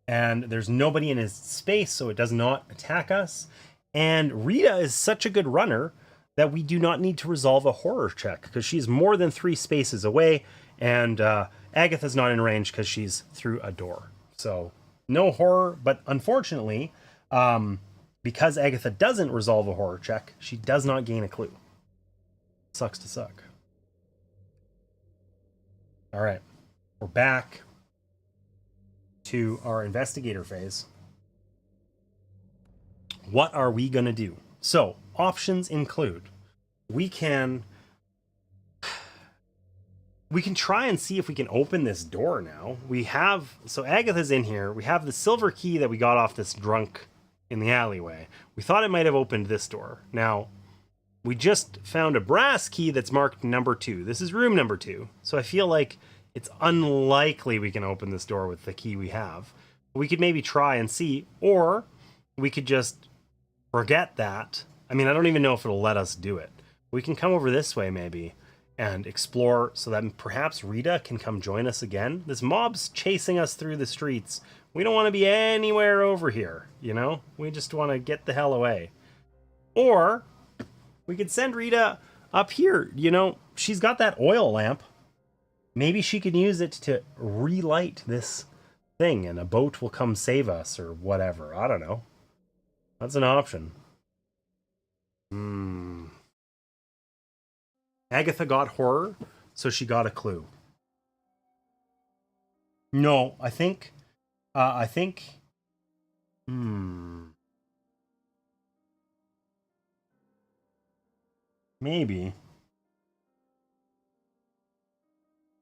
there's nobody in his space, so it does not attack us. And Rita is such a good runner that we do not need to resolve a horror check because she's more than 3 spaces away, and Agatha's not in range because she's through a door. So no horror, but unfortunately, because Agatha doesn't resolve a horror check, she does not gain a clue. Sucks to suck. All right, we're back to our investigator phase. What are we gonna do? So options include we can try and see if we can open this door now. So Agatha's in here. We have the silver key that we got off this drunk in the alleyway. We thought it might have opened this door. Now, we just found a brass key that's marked number 2. This is room number 2. So I feel like it's unlikely we can open this door with the key we have. We could maybe try and see, or we could just forget that. I mean, I don't even know if it'll let us do it. We can come over this way maybe and explore so that perhaps Rita can come join us again. This mob's chasing us through the streets. We don't want to be anywhere over here, you know? We just want to get the hell away. Or we could send Rita up here. You know, she's got that oil lamp. Maybe she can use it to relight this thing and a boat will come save us or whatever. I don't know. That's an option. Agatha got horror, so she got a clue. No, I think, maybe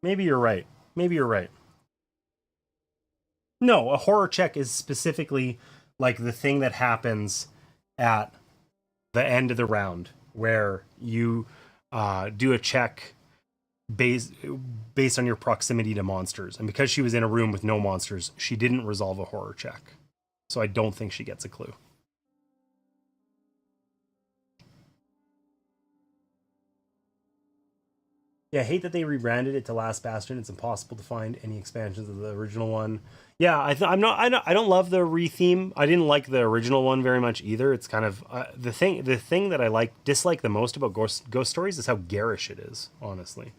you're right. Maybe you're right. No, a horror check is specifically like the thing that happens at the end of the round where you do a check based on your proximity to monsters. And because she was in a room with no monsters, she didn't resolve a horror check. So I don't think she gets a clue. Yeah, I hate that they rebranded it to Last Bastion. It's impossible to find any expansions of the original one. Yeah, I don't love the retheme. I didn't like the original one very much either. It's kind of the thing that I dislike the most about Ghost Stories is how garish it is, honestly.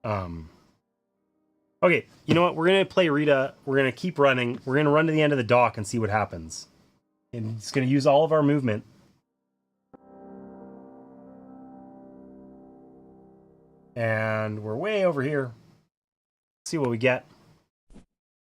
Okay, you know what? We're gonna play Rita. We're gonna keep running. We're gonna run to the end of the dock and see what happens. And it's gonna use all of our movement. And we're way over here. Let's see what we get.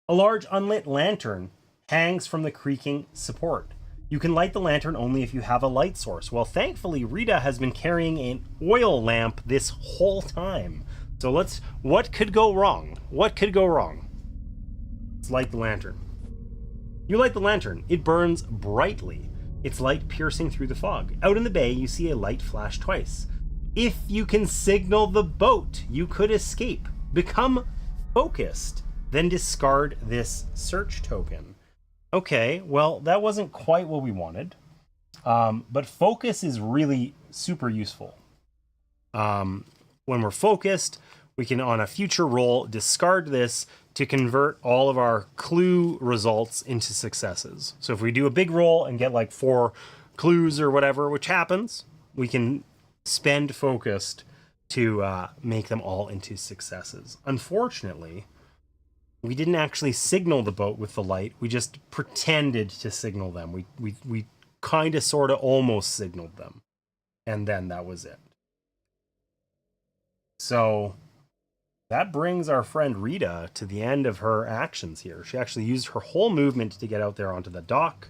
A large unlit lantern hangs from the creaking support. You can light the lantern only if you have a light source. Well, thankfully, Rita has been carrying an oil lamp this whole time. So what could go wrong? What could go wrong? Let's light the lantern. You light the lantern. It burns brightly, its light piercing through the fog. Out in the bay, you see a light flash twice. If you can signal the boat, you could escape. Become focused, then discard this search token. Okay, well, that wasn't quite what we wanted. But focus is really super useful. When we're focused, we can, on a future roll, discard this to convert all of our clue results into successes. So if we do a big roll and get like 4 clues or whatever, which happens, we can spend focused to make them all into successes. Unfortunately, we didn't actually signal the boat with the light. We just pretended to signal them. We kind of sort of almost signaled them. And then that was it. So that brings our friend Rita to the end of her actions here. She actually used her whole movement to get out there onto the dock.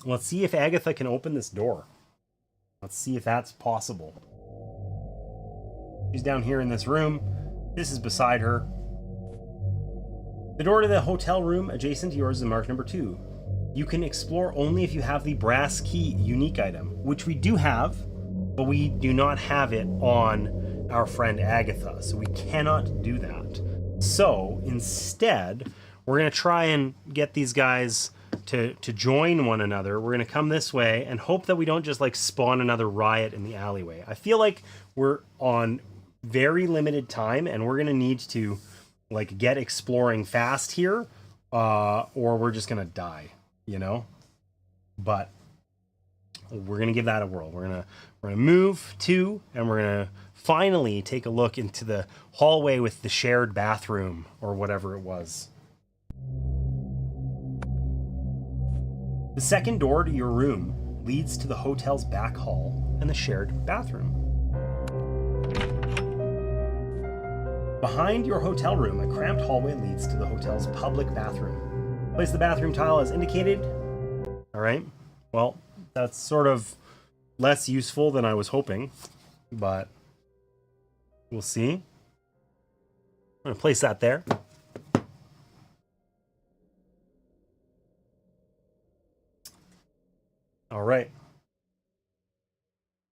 Let's see if Agatha can open this door. Let's see if that's possible. She's down here in this room. This is beside her. The door to the hotel room adjacent to yours is marked number 2. You can explore only if you have the brass key unique item, which we do have, but we do not have it on our friend Agatha, so we cannot do that. So instead, we're going to try and get these guys to join one another. We're going to come this way and hope that we don't just like spawn another riot in the alleyway. I feel like we're on very limited time and we're going to need to like get exploring fast here, or we're just going to die, you know? But we're going to give that a whirl. We're going to move to, and we're going to finally take a look into the hallway with the shared bathroom or whatever it was. The second door to your room leads to the hotel's back hall and the shared bathroom. Behind your hotel room, a cramped hallway leads to the hotel's public bathroom. Place the bathroom tile as indicated. All right. Well, that's sort of less useful than I was hoping, but we'll see. I'm going to place that there. All right.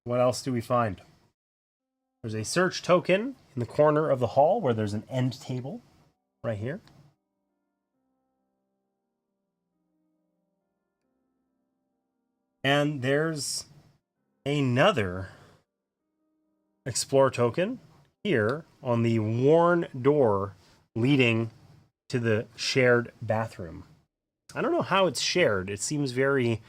What else do we find? There's a search token in the corner of the hall where there's an end table right here. And there's another explore token here on the worn door leading to the shared bathroom. I don't know how it's shared. It seems very...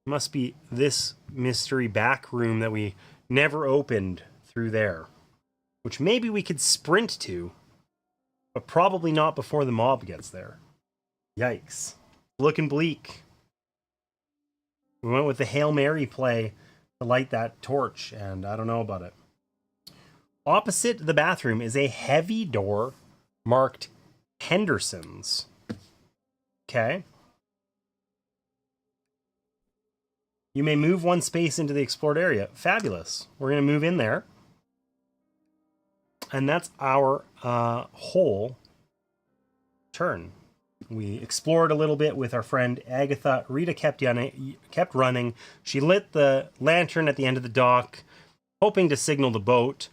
must be this mystery back room that we never opened through there, which maybe we could sprint to, but probably not before the mob gets there. Yikes. Looking bleak. We went with the Hail Mary play to light that torch, and I don't know about it. Opposite the bathroom is a heavy door marked Henderson's. Okay. You may move one space into the explored area. Fabulous. We're going to move in there. And that's our whole turn. We explored a little bit with our friend Agatha. Rita kept running. She lit the lantern at the end of the dock, hoping to signal the boat.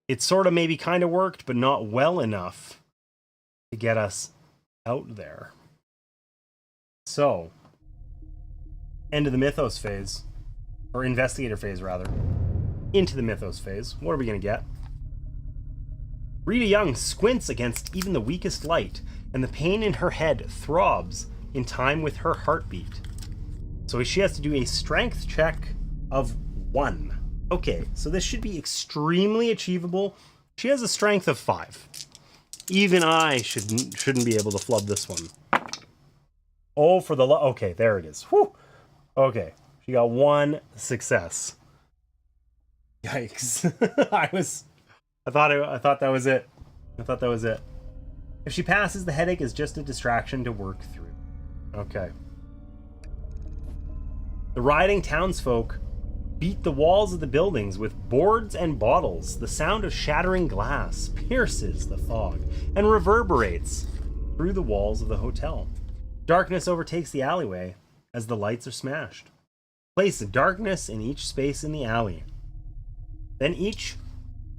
It sort of maybe kind of worked, but not well enough to get us out there. So... end of the mythos phase, or investigator phase rather, into the mythos phase. What are we going to get? Rita Young squints against even the weakest light, and the pain in her head throbs in time with her heartbeat. So she has to do a strength check of 1. Okay, so this should be extremely achievable. She has a strength of 5. Even I shouldn't be able to flub this one. Oh, for the... okay, there it is. Whew. Okay, she got 1 success. Yikes. I thought that was it. I thought that was it. If she passes, the headache is just a distraction to work through. Okay. The rioting townsfolk beat the walls of the buildings with boards and bottles. The sound of shattering glass pierces the fog and reverberates through the walls of the hotel. Darkness overtakes the alleyway as the lights are smashed. Place darkness in each space in the alley. Then each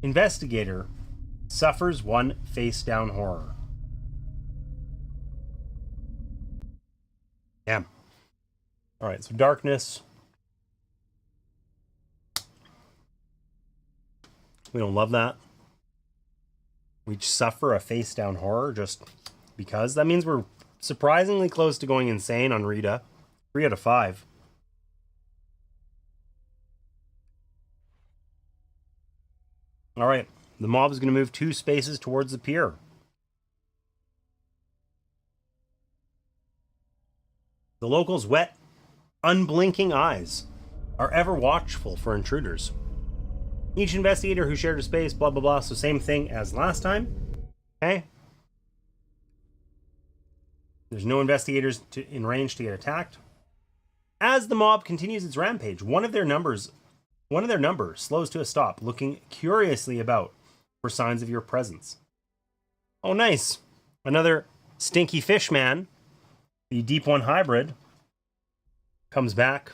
investigator suffers 1 face-down horror. Damn. Alright, so darkness. We don't love that. We suffer a face-down horror just because. That means we're surprisingly close to going insane on Rita. 3 out of 5. All right. The mob is going to move 2 spaces towards the pier. The locals' wet, unblinking eyes are ever watchful for intruders. Each investigator who shared a space, blah, blah, blah. So same thing as last time. Okay. There's no investigators in range to get attacked. As the mob continues its rampage, one of their number slows to a stop, looking curiously about for signs of your presence. Oh, nice. Another stinky fish man, the Deep One hybrid, comes back.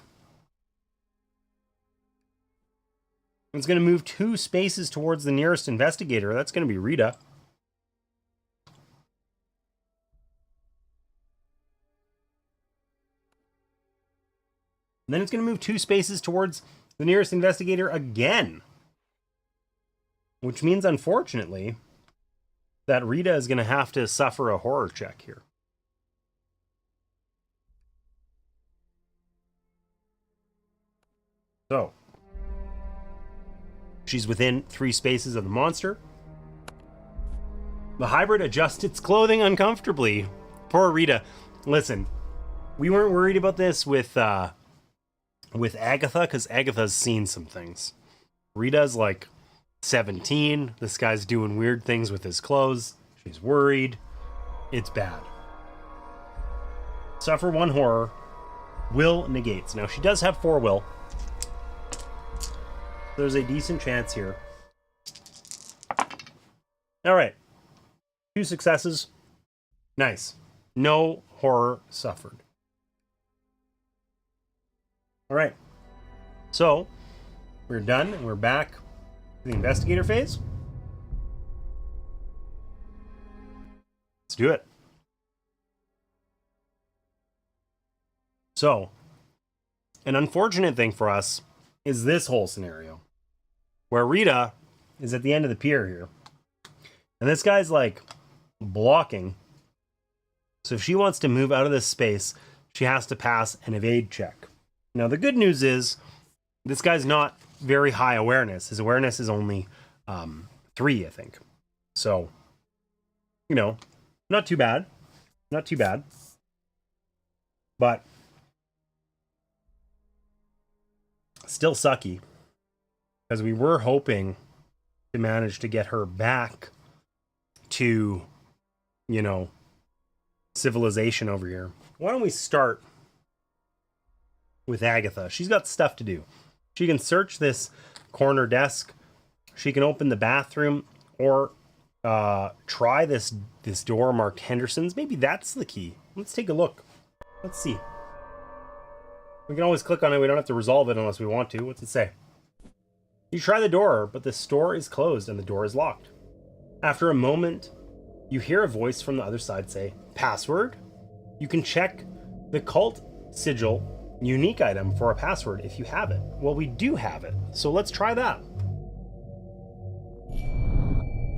It's going to move 2 spaces towards the nearest investigator. That's going to be Rita. And then it's going to move 2 spaces towards the nearest investigator again. Which means, unfortunately, that Rita is going to have to suffer a horror check here. So, she's within 3 spaces of the monster. The hybrid adjusts its clothing uncomfortably. Poor Rita. Listen, we weren't worried about this with Agatha, because Agatha's seen some things. Rita's like 17. This guy's doing weird things with his clothes. She's worried. It's bad. Suffer 1 horror. Will negates. Now, she does have 4 will. There's a decent chance here. All right. 2 successes. Nice. No horror suffered. All right. So, we're done, and we're back to the investigator phase. Let's do it. So, an unfortunate thing for us is this whole scenario, where Rita is at the end of the pier here. And this guy's like blocking. So if she wants to move out of this space, she has to pass an evade check. Now, the good news is this guy's not very high awareness. His awareness is only 3, I think. So, you know, not too bad. Not too bad. But still sucky, because we were hoping to manage to get her back to, you know, civilization over here. Why don't we start with Agatha? She's got stuff to do. She can search this corner desk. She can open the bathroom, or try this door marked Henderson's. Maybe that's the key. Let's take a look. Let's see. We can always click on it. We don't have to resolve it unless we want to. What's it say? You try the door, but the store is closed and the door is locked. After a moment, you hear a voice from the other side say, "Password?" You can check the cult sigil unique item for a password if you have it. Well, we do have it, so let's try that.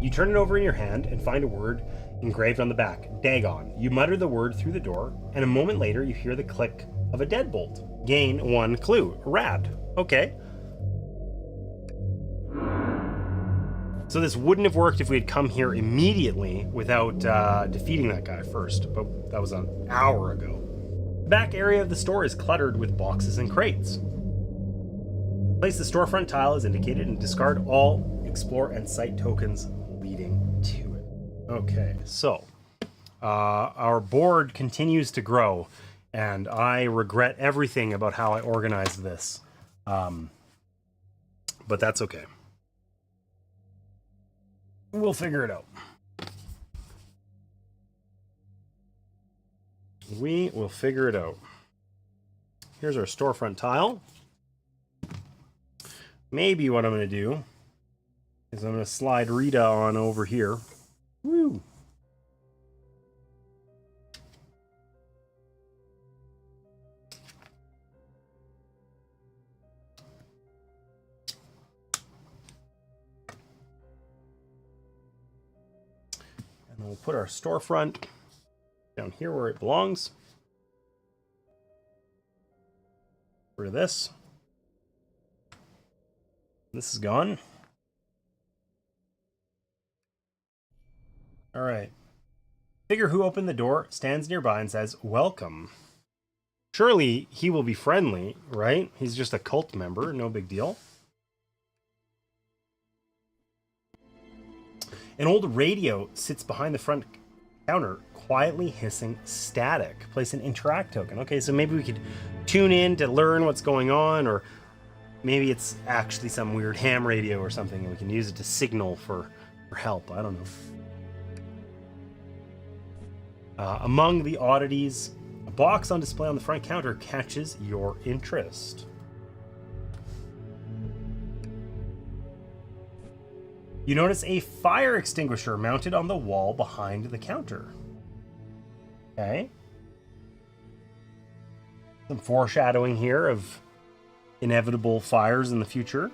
You turn it over in your hand and find a word engraved on the back, Dagon. You mutter the word through the door, and a moment later you hear the click of a deadbolt. Gain 1 clue. Rad. Okay. So this wouldn't have worked if we had come here immediately without defeating that guy first, but that was an hour ago. The back area of the store is cluttered with boxes and crates. Place the storefront tile as indicated and discard all explore and site tokens leading to it. Okay, so our board continues to grow, and I regret everything about how I organized this. But that's okay. We'll figure it out. We will figure it out. Here's our storefront tile. Maybe what I'm going to do is I'm going to slide Rita on over here. Woo! And we'll put our storefront down here where it belongs. Rid of this. This is gone. All right. Figure who opened the door stands nearby and says, "Welcome." Surely he will be friendly, right? He's just a cult member, no big deal. An old radio sits behind the front counter, quietly hissing static. Place an interact token. Okay, so maybe we could tune in to learn what's going on, or maybe it's actually some weird ham radio or something, and we can use it to signal for help. I don't know. Among the oddities, a A box on display on the front counter catches your interest. You notice a fire extinguisher mounted on the wall behind the counter. Okay. Some foreshadowing here of inevitable fires in the future.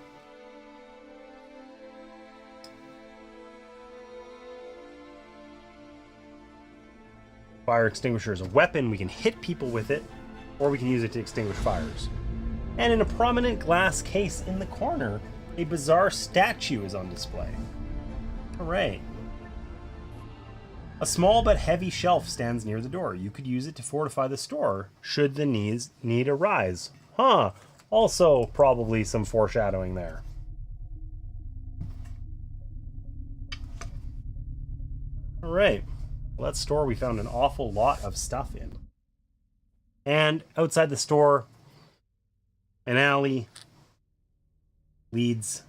Fire extinguisher is a weapon. We can hit people with it, or we can use it to extinguish fires. And in a prominent glass case in the corner, a bizarre statue is on display. Hooray. A small but heavy shelf stands near the door. You could use it to fortify the store, should the need arise. Huh. Also, probably some foreshadowing there. Alright. Well, that store we found an awful lot of stuff in. And outside the store, an alley leads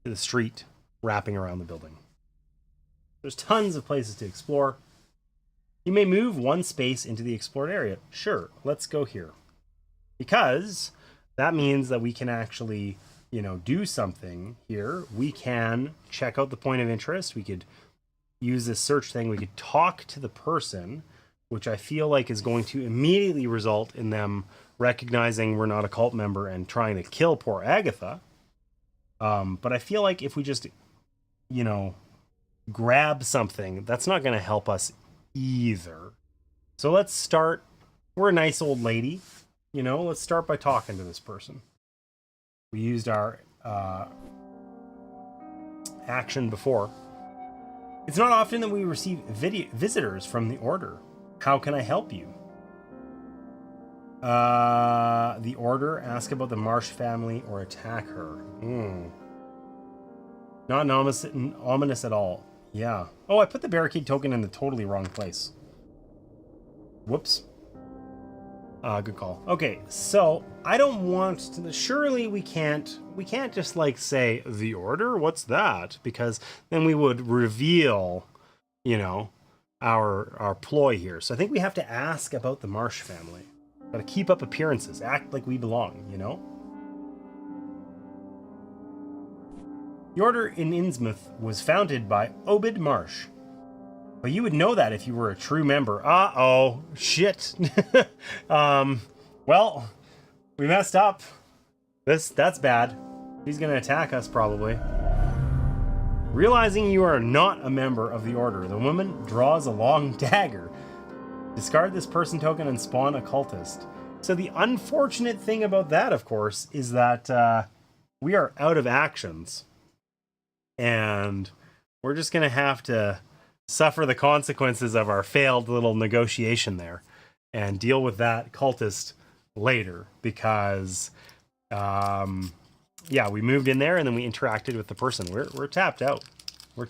to the street wrapping around the building. There's tons of places to explore. You may move one space into the explored area. Sure, let's go here. Because that means that we can actually, do something here. We can check out the point of interest. We could use this search thing. We could talk to the person, which I feel like is going to immediately result in them recognizing we're not a cult member and trying to kill poor Agatha. But I feel like if we just, grab something, that's not going to help us either. So let's start. We're a nice old lady. Let's start by talking to this person. We used our action before. It's not often that we receive visitors from the Order. How can I help you? The Order, ask about the Marsh family or attack her. Not ominous at all. Yeah. Oh, I put the barricade token in the totally wrong place. Whoops. Good call. Okay, so I don't want to. Surely we can't just say the Order. What's that? Because then we would reveal, our ploy here. So I think we have to ask about the Marsh family. Gotta keep up appearances, act like we belong. The Order in Innsmouth was founded by Obed Marsh. But you would know that if you were a true member. Uh-oh. Shit. Well, we messed up. That's bad. He's gonna attack us, probably. Realizing you are not a member of the Order, the woman draws a long dagger. Discard this person token and spawn a cultist. So the unfortunate thing about that, of course, is that we are out of actions. And we're just gonna have to suffer the consequences of our failed little negotiation there and deal with that cultist later because we moved in there and then we interacted with the person. We're tapped out. So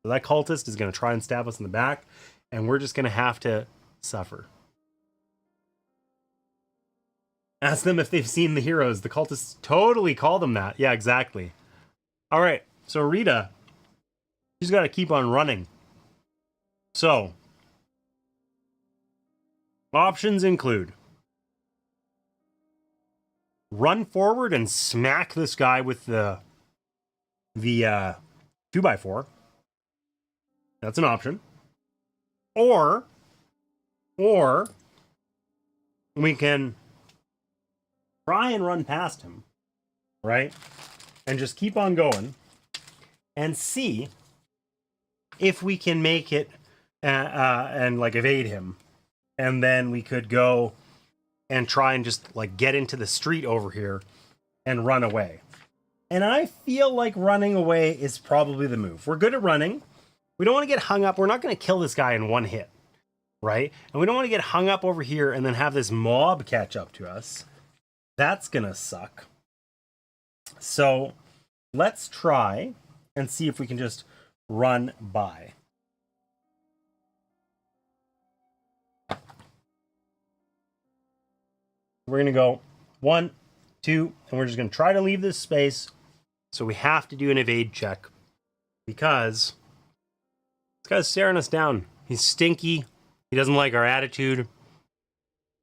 that cultist is going to try and stab us in the back and we're just going to have to suffer. Ask them if they've seen the heroes. The cultists totally call them that. Yeah, exactly. All right. So Rita, she's got to keep on running. So, options include run forward and smack this guy with the 2x4. That's an option. Or we can try and run past him, right? And just keep on going and see if we can make it and evade him. And then we could go and try and just get into the street over here and run away. And I feel like running away is probably the move. We're good at running. We don't want to get hung up. We're not going to kill this guy in one hit, right? And we don't want to get hung up over here and then have this mob catch up to us. That's going to suck. So let's try and see if we can just run by. We're going to go 1, 2, and we're just going to try to leave this space. So we have to do an evade check because this guy's staring us down. He's stinky. He doesn't like our attitude.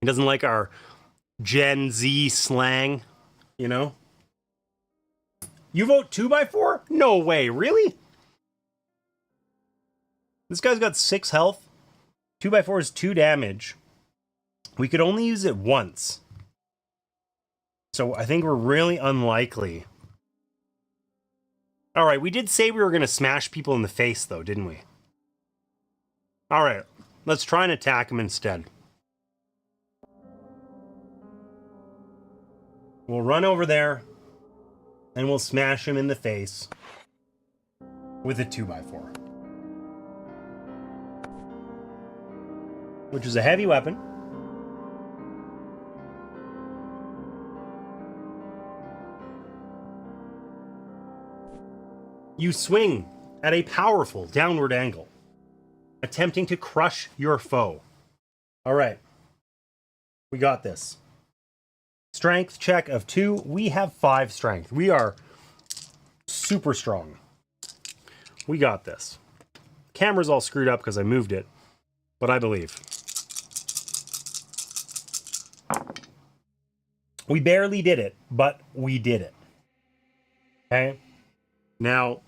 He doesn't like our Gen Z slang, you know? You vote 2x4? No way, really? This guy's got 6 health. 2x4 is 2 damage. We could only use it once. So I think we're really unlikely. Alright, we did say we were going to smash people in the face, though, didn't we? Alright, let's try and attack him instead. We'll run over there, and we'll smash him in the face with a 2x4. Which is a heavy weapon. You swing at a powerful downward angle, attempting to crush your foe. All right. We got this. Strength check of 2. We have 5 strength. We are super strong. We got this. Camera's all screwed up because I moved it, but I believe. We barely did it, but we did it. Okay? Now,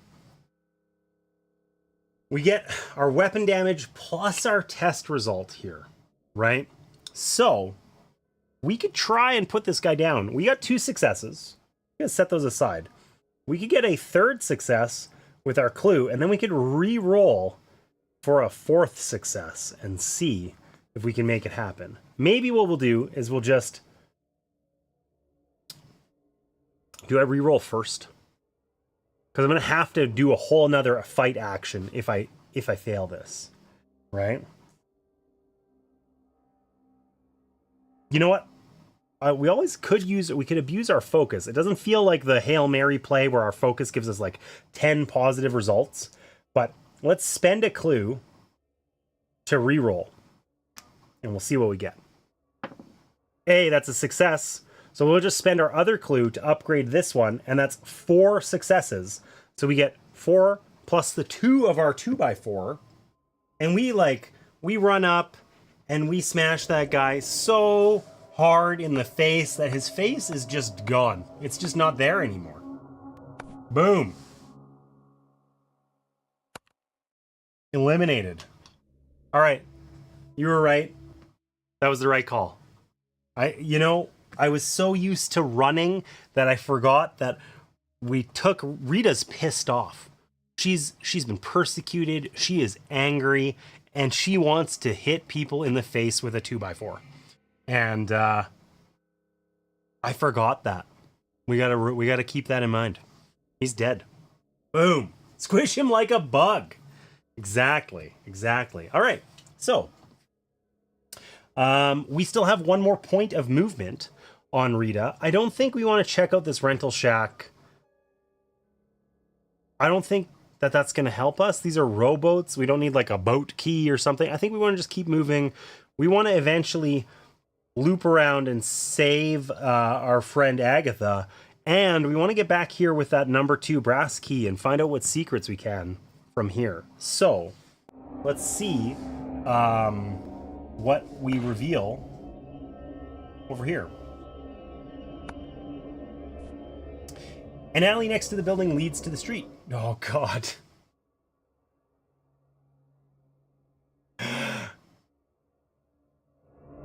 we get our weapon damage plus our test result here, right? So, we could try and put this guy down. We got 2 successes. I'm going to set those aside. We could get a 3rd success with our clue, and then we could re-roll for a 4th success and see if we can make it happen. Maybe what we'll do is we'll just... Do I re-roll first? Because I'm going to have to do a whole nother fight action if I fail this. Right? You know what? We always could use... We could abuse our focus. It doesn't feel like the Hail Mary play where our focus gives us like 10 positive results. But let's spend a clue to re-roll. And we'll see what we get. Hey, that's a success. So we'll just spend our other clue to upgrade this one, and that's 4 successes. So we get 4 plus the 2 of our 2x4, and we run up and we smash that guy so hard in the face that his face is just gone. It's just not there anymore. Boom. Eliminated. All right. You were right. That was the right call. I was so used to running that I forgot that Rita's pissed off. She's been persecuted, she is angry, and she wants to hit people in the face with a 2x4. And I forgot that. We gotta keep that in mind. He's dead. Boom. Squish him like a bug. Exactly. All right. So we still have 1 more point of movement on Rita. I don't think we want to check out this rental shack. I don't think that that's going to help us. These are rowboats. We don't need like a boat key or something. I think we want to just keep moving. We want to eventually loop around and save our friend Agatha. And we want to get back here with that number 2 brass key and find out what secrets we can from here. So let's see what we reveal over here. An alley next to the building leads to the street. Oh, God.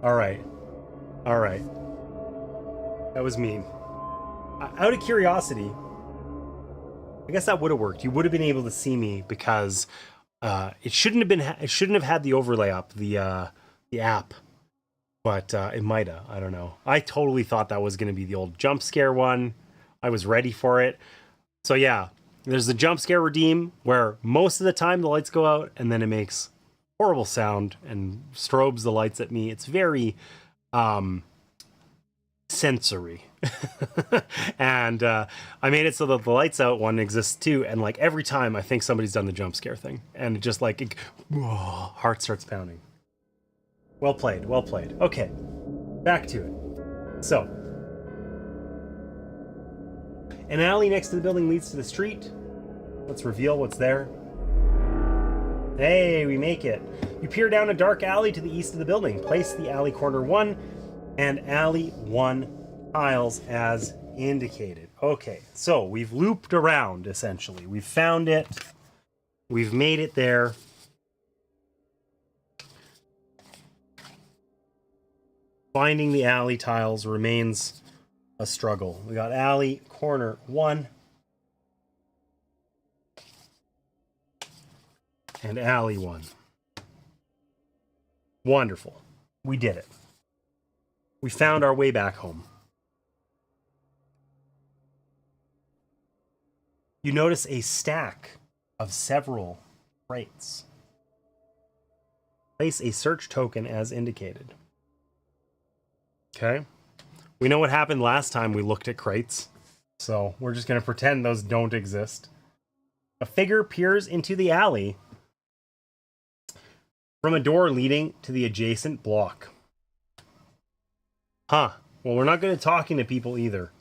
All right. That was mean. Out of curiosity, I guess that would have worked. You would have been able to see me because it shouldn't have had the overlay up, the app. But it might have. I don't know. I totally thought that was going to be the old jump scare one. I was ready for it. So yeah, there's the jump scare redeem where most of the time the lights go out and then it makes horrible sound and strobes the lights at me. It's very sensory. And I made it so that the lights out one exists too. And like every time I think somebody's done the jump scare thing and it just like, heart starts pounding. Well played. Okay, back to it. So, an alley next to the building leads to the street. Let's reveal what's there. Hey, we make it. You peer down a dark alley to the east of the building. Place the alley corner 1 and alley 1 tiles as indicated. Okay, so we've looped around, essentially. We've found it. We've made it there. Finding the alley tiles remains a struggle. We got alley corner 1 and alley 1. Wonderful. We did it. We found our way back home. You notice a stack of several crates. Place a search token as indicated. Okay. We know what happened last time we looked at crates, so we're just going to pretend those don't exist. A figure peers into the alley from a door leading to the adjacent block. Huh. Well, we're not good at talking to people either.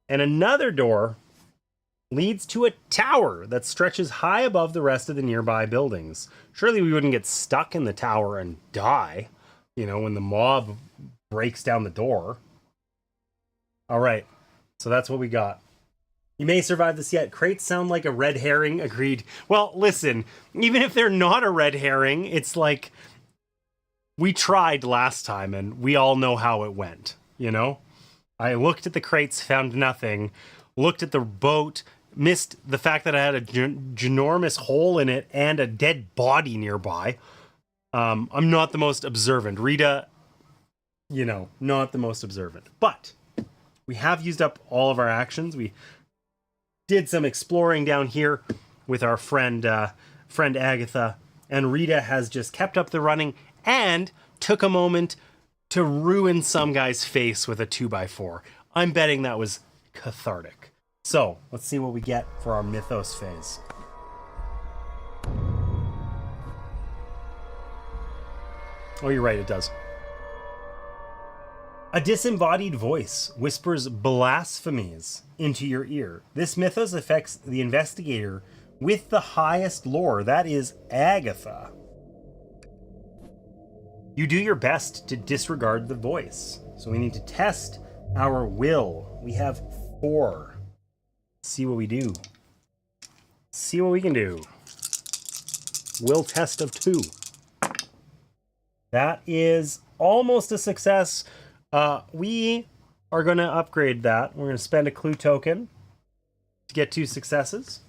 And another door leads to a tower that stretches high above the rest of the nearby buildings. Surely we wouldn't get stuck in the tower and die, you know, when the mob breaks down the door. All right. So that's what we got. You may survive this yet. Crates sound like a red herring. Agreed. Well, listen, even if they're not a red herring, it's like we tried last time and we all know how it went, you know? I looked at the crates, found nothing. Looked at the boat, missed the fact that I had a ginormous hole in it and a dead body nearby. I'm not the most observant. Rita, you know, not the most observant. But we have used up all of our actions. We did some exploring down here with our friend Agatha, and Rita has just kept up the running and took a moment to ruin some guy's face with a 2x4. I'm betting that was cathartic. So let's see what we get for our mythos phase. Oh, you're right, it does. A disembodied voice whispers blasphemies into your ear. This mythos affects the investigator with the highest lore, that is Agatha. You do your best to disregard the voice. So we need to test our will. We have 4. Let's see what we do. See what we can do. Will test of 2. That is almost a success. We are going to upgrade that. We're going to spend a clue token to get 2 successes.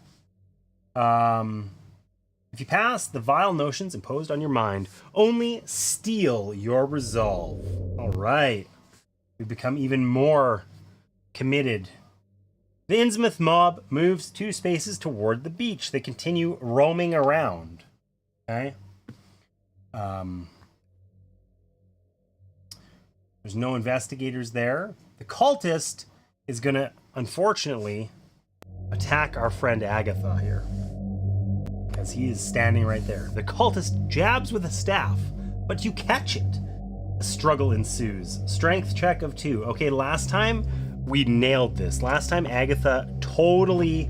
If you pass, the vile notions imposed on your mind only steal your resolve. All right. We've become even more committed. The Innsmouth mob moves 2 spaces toward the beach. They continue roaming around. Okay. There's no investigators there. The cultist is going to, unfortunately, attack our friend Agatha here. Because he is standing right there. The cultist jabs with a staff, but you catch it. A struggle ensues. Strength check of 2. Okay, last time we nailed this. Last time Agatha totally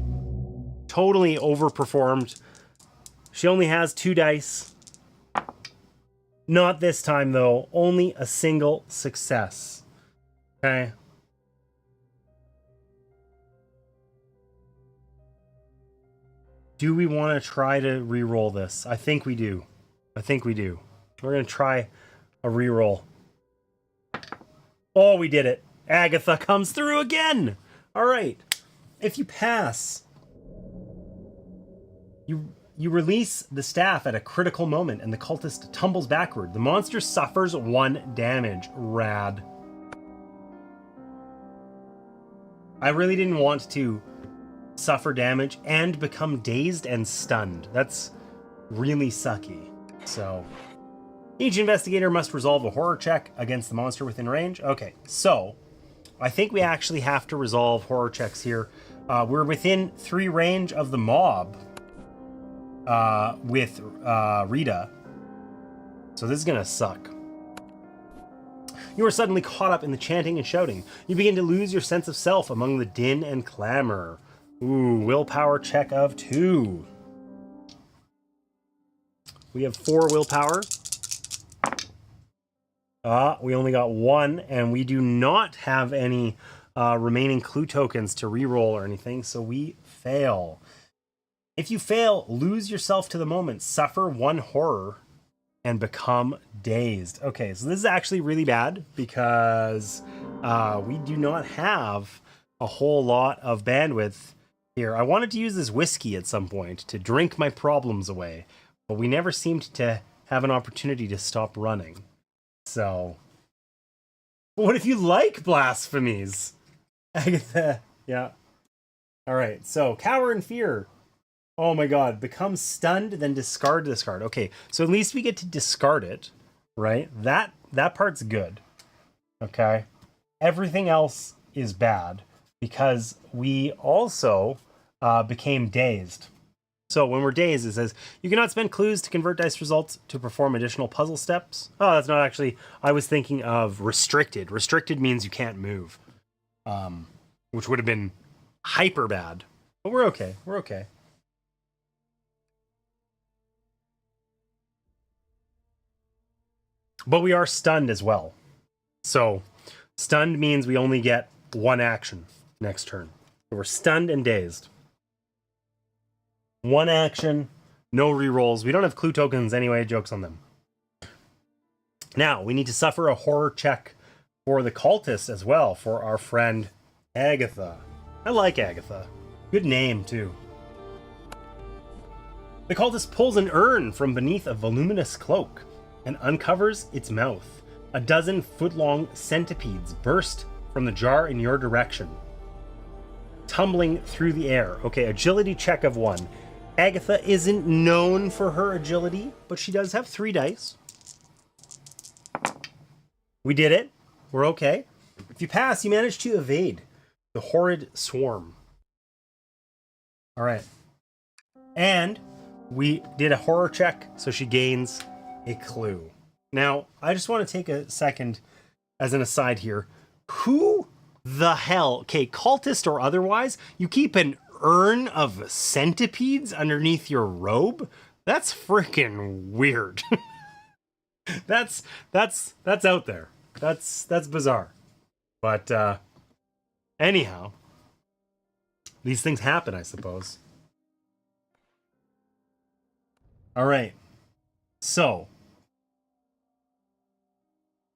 overperformed. She only has 2 dice. Not this time, though. Only a single success. Okay. Do we want to try to re-roll this? I think we do. We're going to try a re-roll. Oh, we did it. Agatha comes through again. All right. If you pass, you release the staff at a critical moment and the cultist tumbles backward. The monster suffers 1 damage. Rad. I really didn't want to suffer damage and become dazed and stunned. That's really sucky. So each investigator must resolve a horror check against the monster within range. Okay, so I think we actually have to resolve horror checks here. We're within 3 range of the mob with Rita. So this is gonna suck. You are suddenly caught up in the chanting and shouting. You begin to lose your sense of self among the din and clamor. Ooh, willpower check of 2. We have 4 willpower. We only got 1, and we do not have any remaining clue tokens to reroll or anything, so we fail. If you fail, lose yourself to the moment, suffer 1 horror, and become dazed. Okay, so this is actually really bad because we do not have a whole lot of bandwidth here. I wanted to use this whiskey at some point to drink my problems away, but we never seemed to have an opportunity to stop running. So, what if you like blasphemies? Agatha, yeah. All right, so cower in fear. Oh my god, become stunned, then discard this card. Okay, so at least we get to discard it, right? That part's good. Okay, everything else is bad because we also became dazed. So when we're dazed, it says, you cannot spend clues to convert dice results to perform additional puzzle steps. Oh, that's not actually, I was thinking of restricted. Restricted means you can't move, which would have been hyper bad. But we're okay, we're okay. But we are stunned as well. So stunned means we only get 1 action next turn. So we're stunned and dazed. 1 action, no rerolls. We don't have clue tokens anyway, joke's on them. Now, we need to suffer a horror check for the cultist as well, for our friend Agatha. I like Agatha. Good name, too. The cultist pulls an urn from beneath a voluminous cloak and uncovers its mouth. A dozen foot-long centipedes burst from the jar in your direction, tumbling through the air. Okay, agility check of 1. Agatha isn't known for her agility, but she does have 3 dice. We did it. We're okay. If you pass, you manage to evade the horrid swarm. All right. And we did a horror check, so she gains a clue. Now, I just want to take a second as an aside here. Who the hell, okay, cultist or otherwise, you keep an urn of centipedes underneath your robe? That's freaking weird. that's out there. That's bizarre. But anyhow, these things happen, I suppose. All right. So,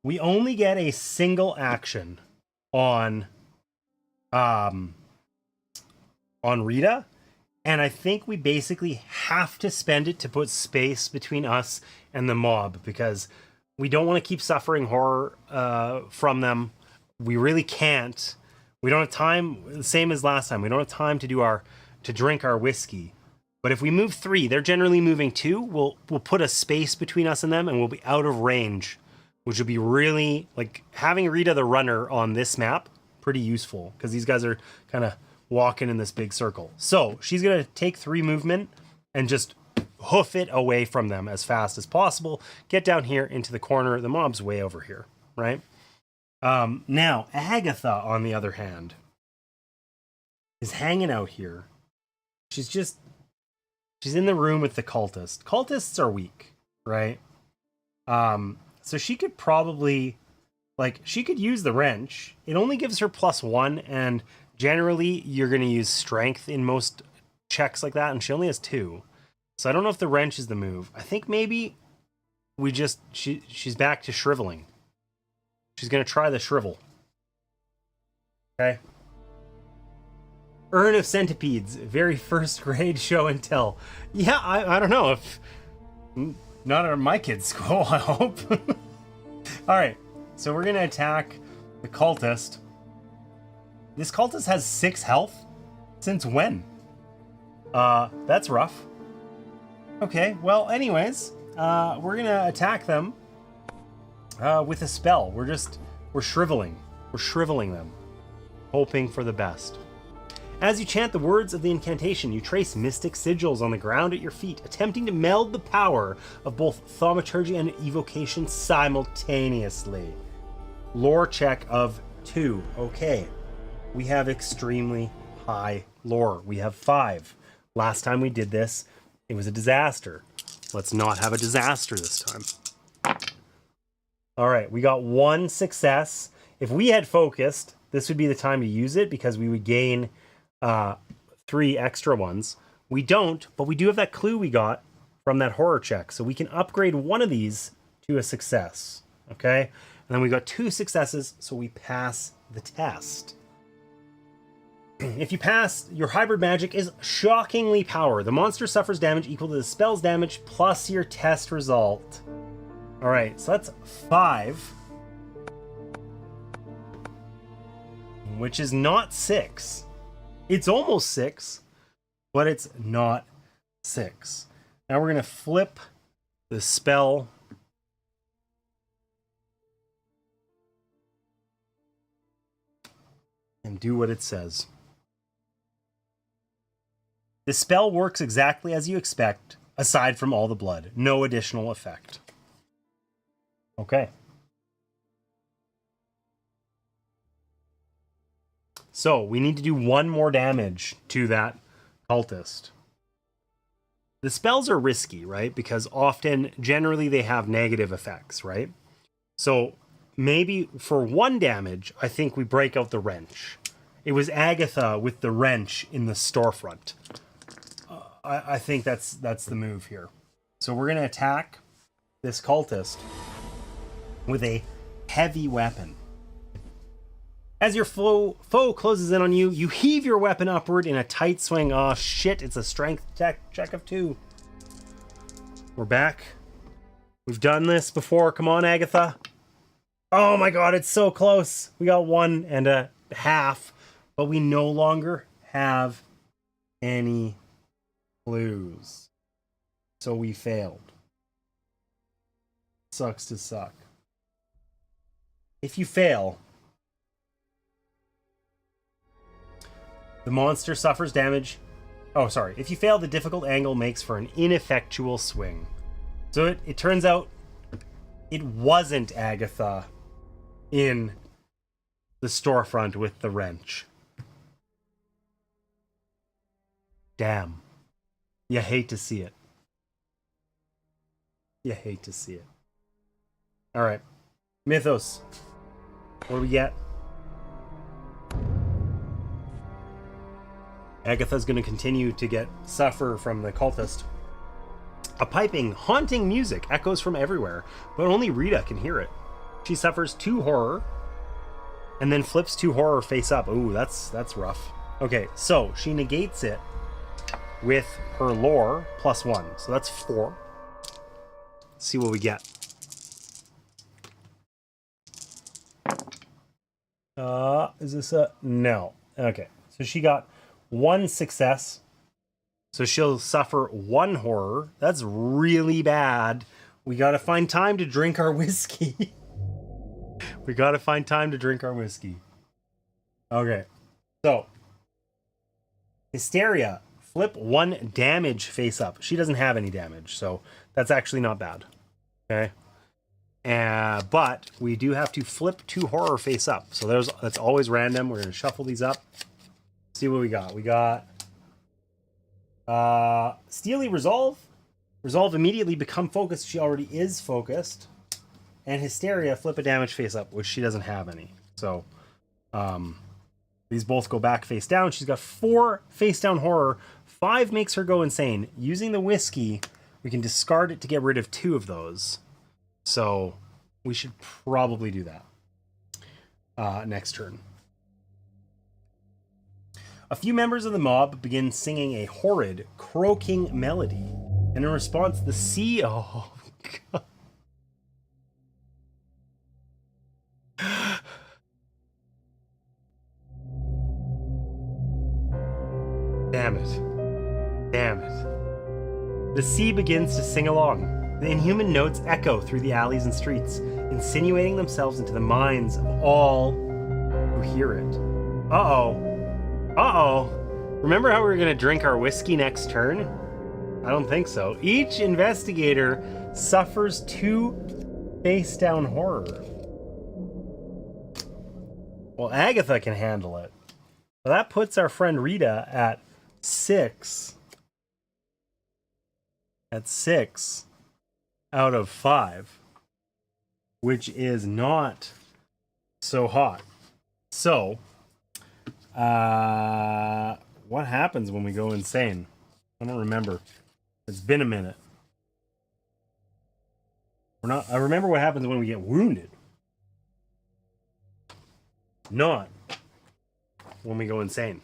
we only get a single action on Rita, and I think we basically have to spend it to put space between us and the mob because we don't want to keep suffering horror from them. We really can't. We don't have time, same as last time. We don't have time to drink our whiskey. But if we move 3, they're generally moving 2. We'll put a space between us and them, and we'll be out of range, which would be really, like, having Rita the runner on this map, pretty useful, because these guys are kind of walking in this big circle. So she's going to take 3 movement and just hoof it away from them as fast as possible. Get down here into the corner. The mob's way over here, right? Now, Agatha, on the other hand, is hanging out here. She's in the room with the cultist. Cultists are weak, right? So she could probably, she could use the wrench. It only gives her +1, and generally you're going to use strength in most checks like that, and she only has 2. So I don't know if the wrench is the move. I think maybe she's back to shriveling. She's going to try the shrivel. Okay. Urn of Centipedes, very first grade show and tell. Yeah, I don't know if... Not at my kid's school, I hope. Alright, so we're going to attack the cultist. This cultist has 6 health? Since when? That's rough. Okay, well, anyways, we're going to attack them with a spell. We're shriveling. We're shriveling them, hoping for the best. As you chant the words of the incantation, you trace mystic sigils on the ground at your feet, attempting to meld the power of both thaumaturgy and evocation simultaneously. Lore check of 2. Okay. We have extremely high lore. We have 5. Last time we did this, it was a disaster. Let's not have a disaster this time. All right, we got 1 success. If we had focused, this would be the time to use it because we would gain 3 extra ones. We don't, but we do have that clue we got from that horror check. So we can upgrade one of these to a success, okay? And then we got 2 successes, so we pass the test. If you pass, your hybrid magic is shockingly power. The monster suffers damage equal to the spell's damage plus your test result. All right, so that's 5. Which is not 6. It's almost 6, but it's not 6. Now we're going to flip the spell. And do what it says. The spell works exactly as you expect, aside from all the blood. No additional effect. Okay. So, we need to do 1 more damage to that cultist. The spells are risky, right? Because often, generally, they have negative effects, right? So, maybe for 1 damage, I think we break out the wrench. It was Agatha with the wrench in the storefront. I think that's the move here. So we're going to attack this cultist with a heavy weapon. As your foe closes in on you, you heave your weapon upward in a tight swing. Oh shit, it's a strength check of 2. We're back. We've done this before. Come on, Agatha. Oh my god, it's so close. We got 1.5, but we no longer have any clues. So we failed. Sucks to suck. If you fail, the monster suffers damage. Oh, sorry. If you fail, the difficult angle makes for an ineffectual swing. So it turns out it wasn't Agatha in the storefront with the wrench. Damn. You hate to see it. You hate to see it. Alright. Mythos. What do we get? Agatha's going to continue to suffer from the cultist. A piping, haunting music echoes from everywhere, but only Rita can hear it. She suffers 2 horror, and then flips 2 horror face up. Ooh, that's rough. Okay, so she negates it with her lore +1. So that's 4. Let's see what we get. Is this a... No. Okay, so she got 1 success. So she'll suffer 1 horror. That's really bad. We gotta find time to drink our whiskey. We gotta find time to drink our whiskey. Okay. So. Hysteria. Flip 1 damage face up. She doesn't have any damage, so that's actually not bad. Okay. But we do have to flip 2 horror face up. So that's always random. We're gonna shuffle these up. See what we got. We got Steely Resolve. Resolve immediately become focused. She already is focused. And Hysteria, flip a damage face up, which she doesn't have any. So these both go back face down. She's got 4 face down horror. 5 makes her go insane. Using the whiskey, we can discard it to get rid of 2 of those. So we should probably do that next turn. A few members of the mob begin singing a horrid, croaking melody. And in response, the sea... Oh, God. Damn it. Damn it. The sea begins to sing along. The inhuman notes echo through the alleys and streets, insinuating themselves into the minds of all who hear it. Uh-oh. Uh-oh. Remember how we were going to drink our whiskey next turn? I don't think so. Each investigator suffers 2 face-down horror. Well, Agatha can handle it. So that puts our friend Rita at 6. at 6 out of 5, which is not so hot. So, what happens when we go insane? I don't remember. It's been a minute. I remember what happens when we get wounded. Not when we go insane.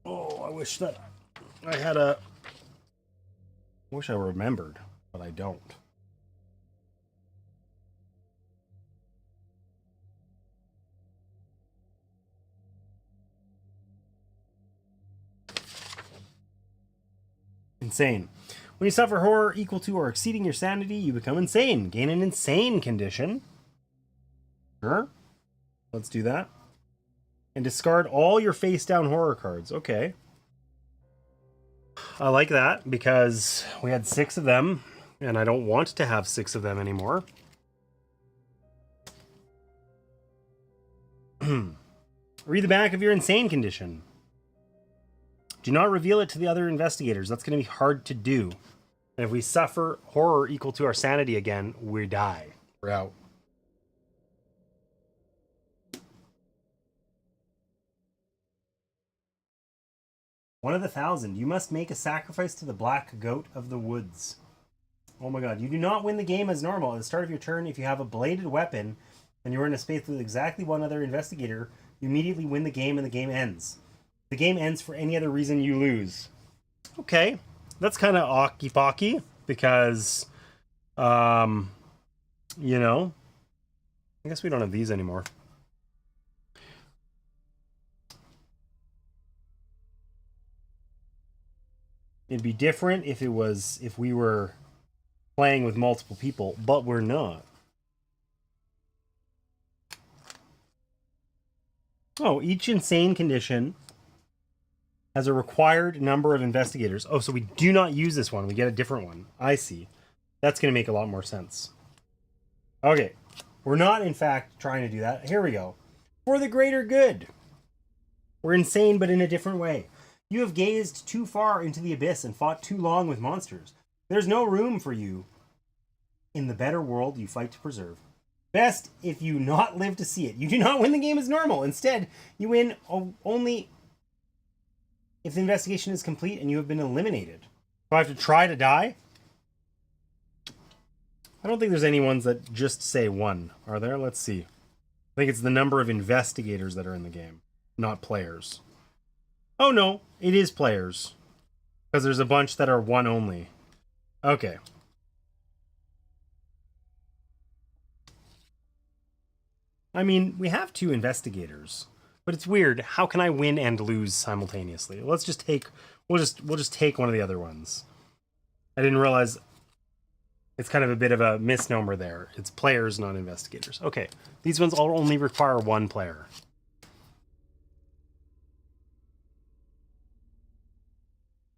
Oh, I wish that I had a... I wish I remembered, but I don't. Insane. When you suffer horror equal to or exceeding your sanity, you become insane. Gain an insane condition. Sure. Let's do that. And discard all your face down horror cards. Okay. I like that because we had 6 of them, and I don't want to have 6 of them anymore. Read the back of your insane condition. Do not reveal it to the other investigators. That's going to be hard to do. And if we suffer horror equal to our sanity again, we die. We're out. One of the 1,000. You must make a sacrifice to the black goat of the woods. Oh my god. You do not win the game as normal. At the start of your turn, if you have a bladed weapon and you're in a space with exactly one other investigator, you immediately win the game and the game ends. The game ends for any other reason you lose. Okay. That's kind of ocky-pocky because, you know, I guess we don't have these anymore. It'd be different if we were playing with multiple people, but we're not. Oh, each insane condition has a required number of investigators. Oh, so we do not use this one. We get a different one. I see. That's going to make a lot more sense. Okay. We're not, in fact, trying to do that. Here we go. For the greater good. We're insane, but in a different way. You have gazed too far into the abyss and fought too long with monsters. There's no room for you in the better world you fight to preserve. Best if you not live to see it. You do not win the game as normal. Instead, you win only if the investigation is complete and you have been eliminated. Do I have to try to die? I don't think there's any ones that just say 1. Are there? Let's see. I think it's the number of investigators that are in the game, not players. Oh no, it is players. Because there's a bunch that are 1 only. Okay. I mean, we have 2 investigators. But it's weird. How can I win and lose simultaneously? Let's just take... We'll just take one of the other ones. I didn't realize it's kind of a bit of a misnomer there. It's players, not investigators. Okay. These ones all only require 1 player.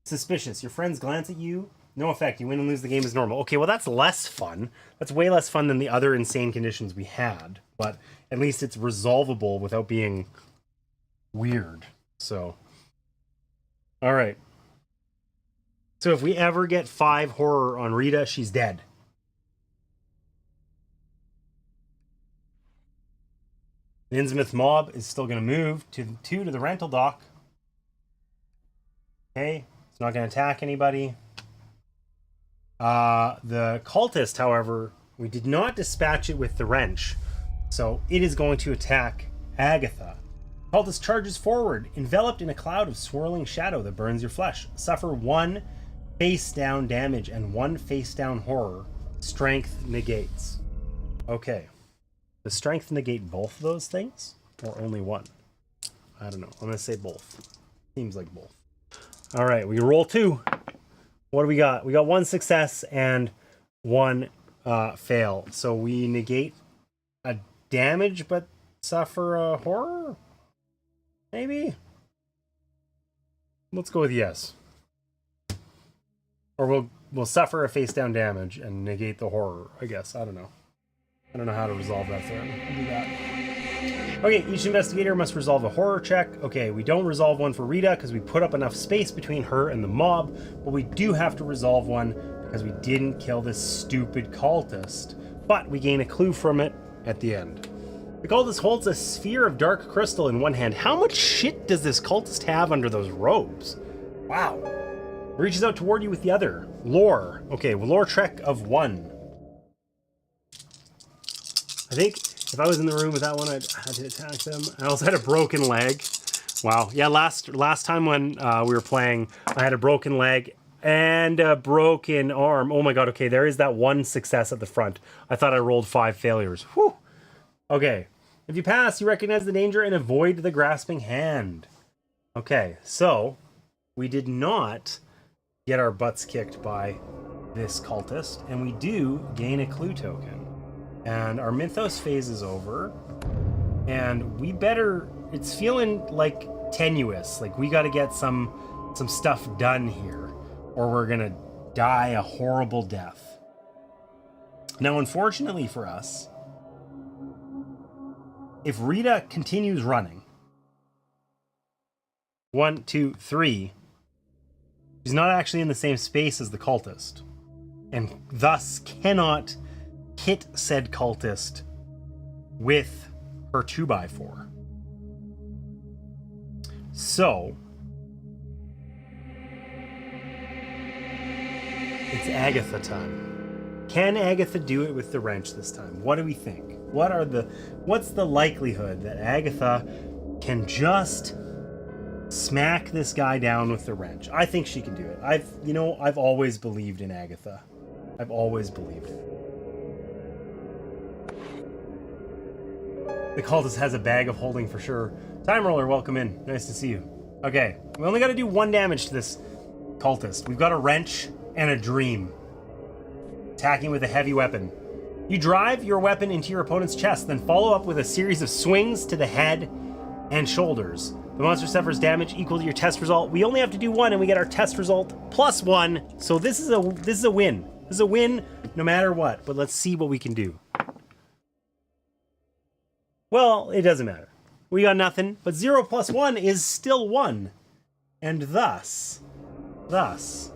Suspicious. Your friends glance at you. No effect. You win and lose the game as normal. Okay, well that's less fun. That's way less fun than the other insane conditions we had. But at least it's resolvable without being weird. So, all right. So if we ever get 5 horror on Rita, she's dead. The Innsmouth mob is still going to move to the rental dock. Okay, it's not going to attack anybody. The cultist, however, we did not dispatch it with the wrench, so it is going to attack Agatha. Cultist charges forward, enveloped in a cloud of swirling shadow that burns your flesh. Suffer 1 face down damage and 1 face down horror. Strength negates. Okay. Does strength negate both of those things? Or only 1? I don't know. I'm going to say both. Seems like both. Alright, we roll 2. What do we got? We got 1 success and 1 fail. So we negate a damage but suffer a horror? Maybe? Let's go with yes. Or we'll suffer a face down damage and negate the horror, I guess. I don't know. I don't know how to resolve that threat. I'll do that. Okay, each investigator must resolve a horror check. Okay, we don't resolve one for Rita because we put up enough space between her and the mob, but we do have to resolve one because we didn't kill this stupid cultist. But we gain a clue from it at the end. The cultist holds a sphere of dark crystal in one hand. How much shit does this cultist have under those robes? Wow. Reaches out toward you with the other. Lore. Okay, well, lore check of 1. I think if I was in the room with that one, I'd had to attack them. I also had a broken leg. Wow. Yeah, last time when we were playing, I had a broken leg and a broken arm. Oh my god, okay, there is that one success at the front. I thought I rolled 5 failures. Whew. Okay. If you pass, you recognize the danger and avoid the grasping hand. Okay, so we did not get our butts kicked by this cultist, and we do gain a clue token. And our Mythos phase is over, and we better, it's feeling like tenuous, like we got to get some stuff done here, or we're gonna die a horrible death. Now, unfortunately for us, if Rita continues running, 1, 2, 3, she's not actually in the same space as the cultist, and thus cannot hit said cultist with her 2x4. So it's Agatha time. Can Agatha do it with the wrench this time? What do we think? What's the likelihood that Agatha can just smack this guy down with the wrench? I think she can do it. I've always believed in Agatha. I've always believed it. The cultist has a bag of holding for sure. Time roller, welcome in. Nice to see you. Okay, we only got to do 1 damage to this cultist. We've got a wrench and a dream. Attacking with a heavy weapon. You drive your weapon into your opponent's chest, then follow up with a series of swings to the head and shoulders. The monster suffers damage equal to your test result. We only have to do 1 and we get our test result plus 1. So this is a win. This is a win no matter what, but let's see what we can do. Well, it doesn't matter. We got nothing, but 0 plus 1 is still 1. And thus, this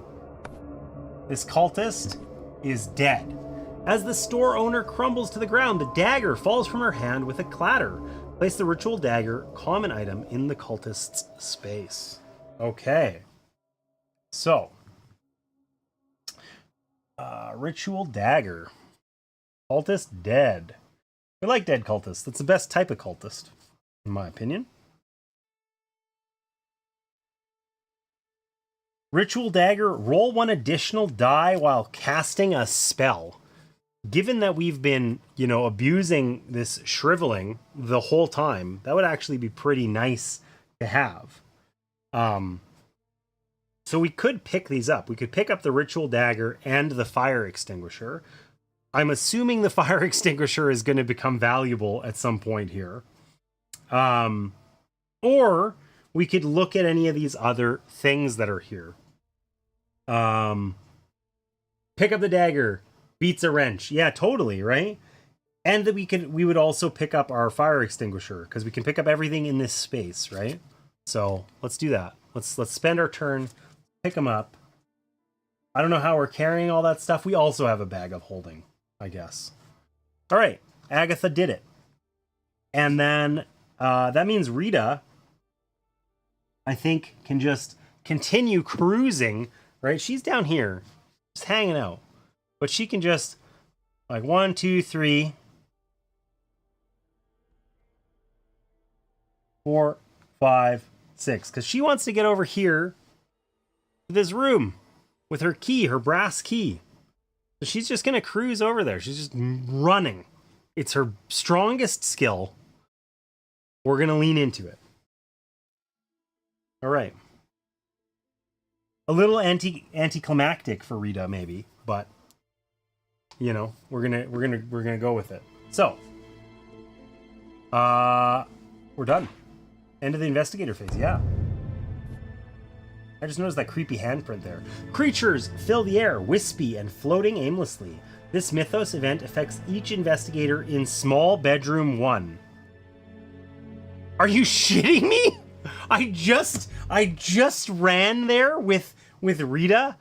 cultist is dead. As the store owner crumbles to the ground, the dagger falls from her hand with a clatter. Place the ritual dagger, common item, in the cultist's space. Okay. So, ritual dagger. Cultist dead. We like dead cultists. That's the best type of cultist, in my opinion. Ritual dagger, roll 1 additional die while casting a spell. Given that we've been, abusing this shriveling the whole time, that would actually be pretty nice to have. So we could pick these up. We could pick up the ritual dagger and the fire extinguisher. I'm assuming the fire extinguisher is going to become valuable at some point here. Or we could look at any of these other things that are here. Pick up the dagger. Beats a wrench. Yeah, totally, right? And that we would also pick up our fire extinguisher, because we can pick up everything in this space, right? So let's do that. Let's spend our turn, pick them up. I don't know how we're carrying all that stuff. We also have a bag of holding, I guess. All right, Agatha did it. And then that means Rita, I think, can just continue cruising, right? She's down here, just hanging out. But she can just, 1, 2, 3, 4, 5, 6. Because she wants to get over here to this room with her key, her brass key. So she's just going to cruise over there. She's just running. It's her strongest skill. We're going to lean into it. All right. A little anticlimactic for Rita, maybe, but we're gonna go with it. So, we're done. End of the investigator phase. Yeah. I just noticed that creepy handprint there. Creatures fill the air, wispy and floating aimlessly. This mythos event affects each investigator in small bedroom 1. Are you shitting me? I just ran there with Rita,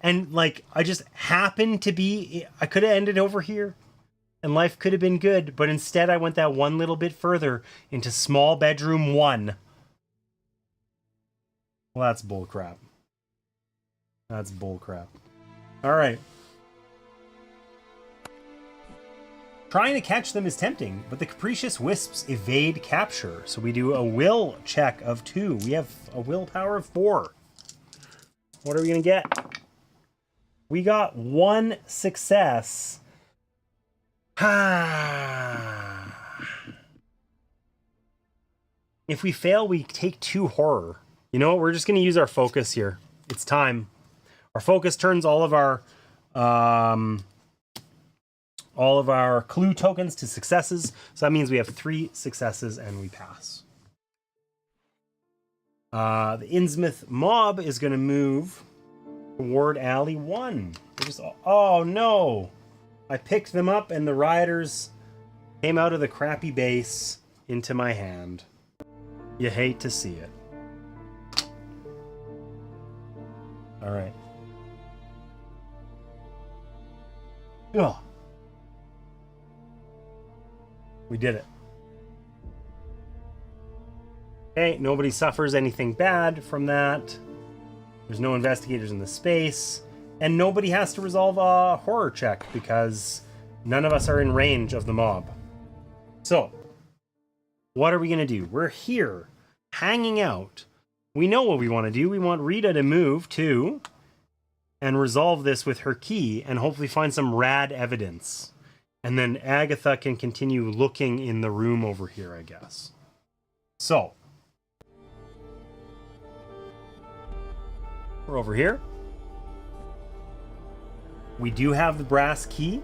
and like I just happened to be. I could have ended over here, and life could have been good, but instead I went that one little bit further into small bedroom 1. Well, that's bullcrap. That's bullcrap. All right. Trying to catch them is tempting, but the capricious wisps evade capture. So we do a will check of 2. We have a willpower of 4. What are we going to get? We got 1 success. If we fail, we take 2 horror. You know what? We're just going to use our focus here. It's time. Our focus turns all of our clue tokens to successes. So that means we have 3 successes and we pass. The Innsmouth mob is going to move toward alley 1. Oh no! I picked them up and the rioters came out of the crappy base into my hand. You hate to see it. All right. Ugh. We did it. Okay, nobody suffers anything bad from that. There's no investigators in the space. And nobody has to resolve a horror check because none of us are in range of the mob. So, what are we going to do? We're here, hanging out. We know what we want to do. We want Rita to move too and resolve this with her key and hopefully find some rad evidence. And then Agatha can continue looking in the room over here, I guess. So, we're over here. We do have the brass key.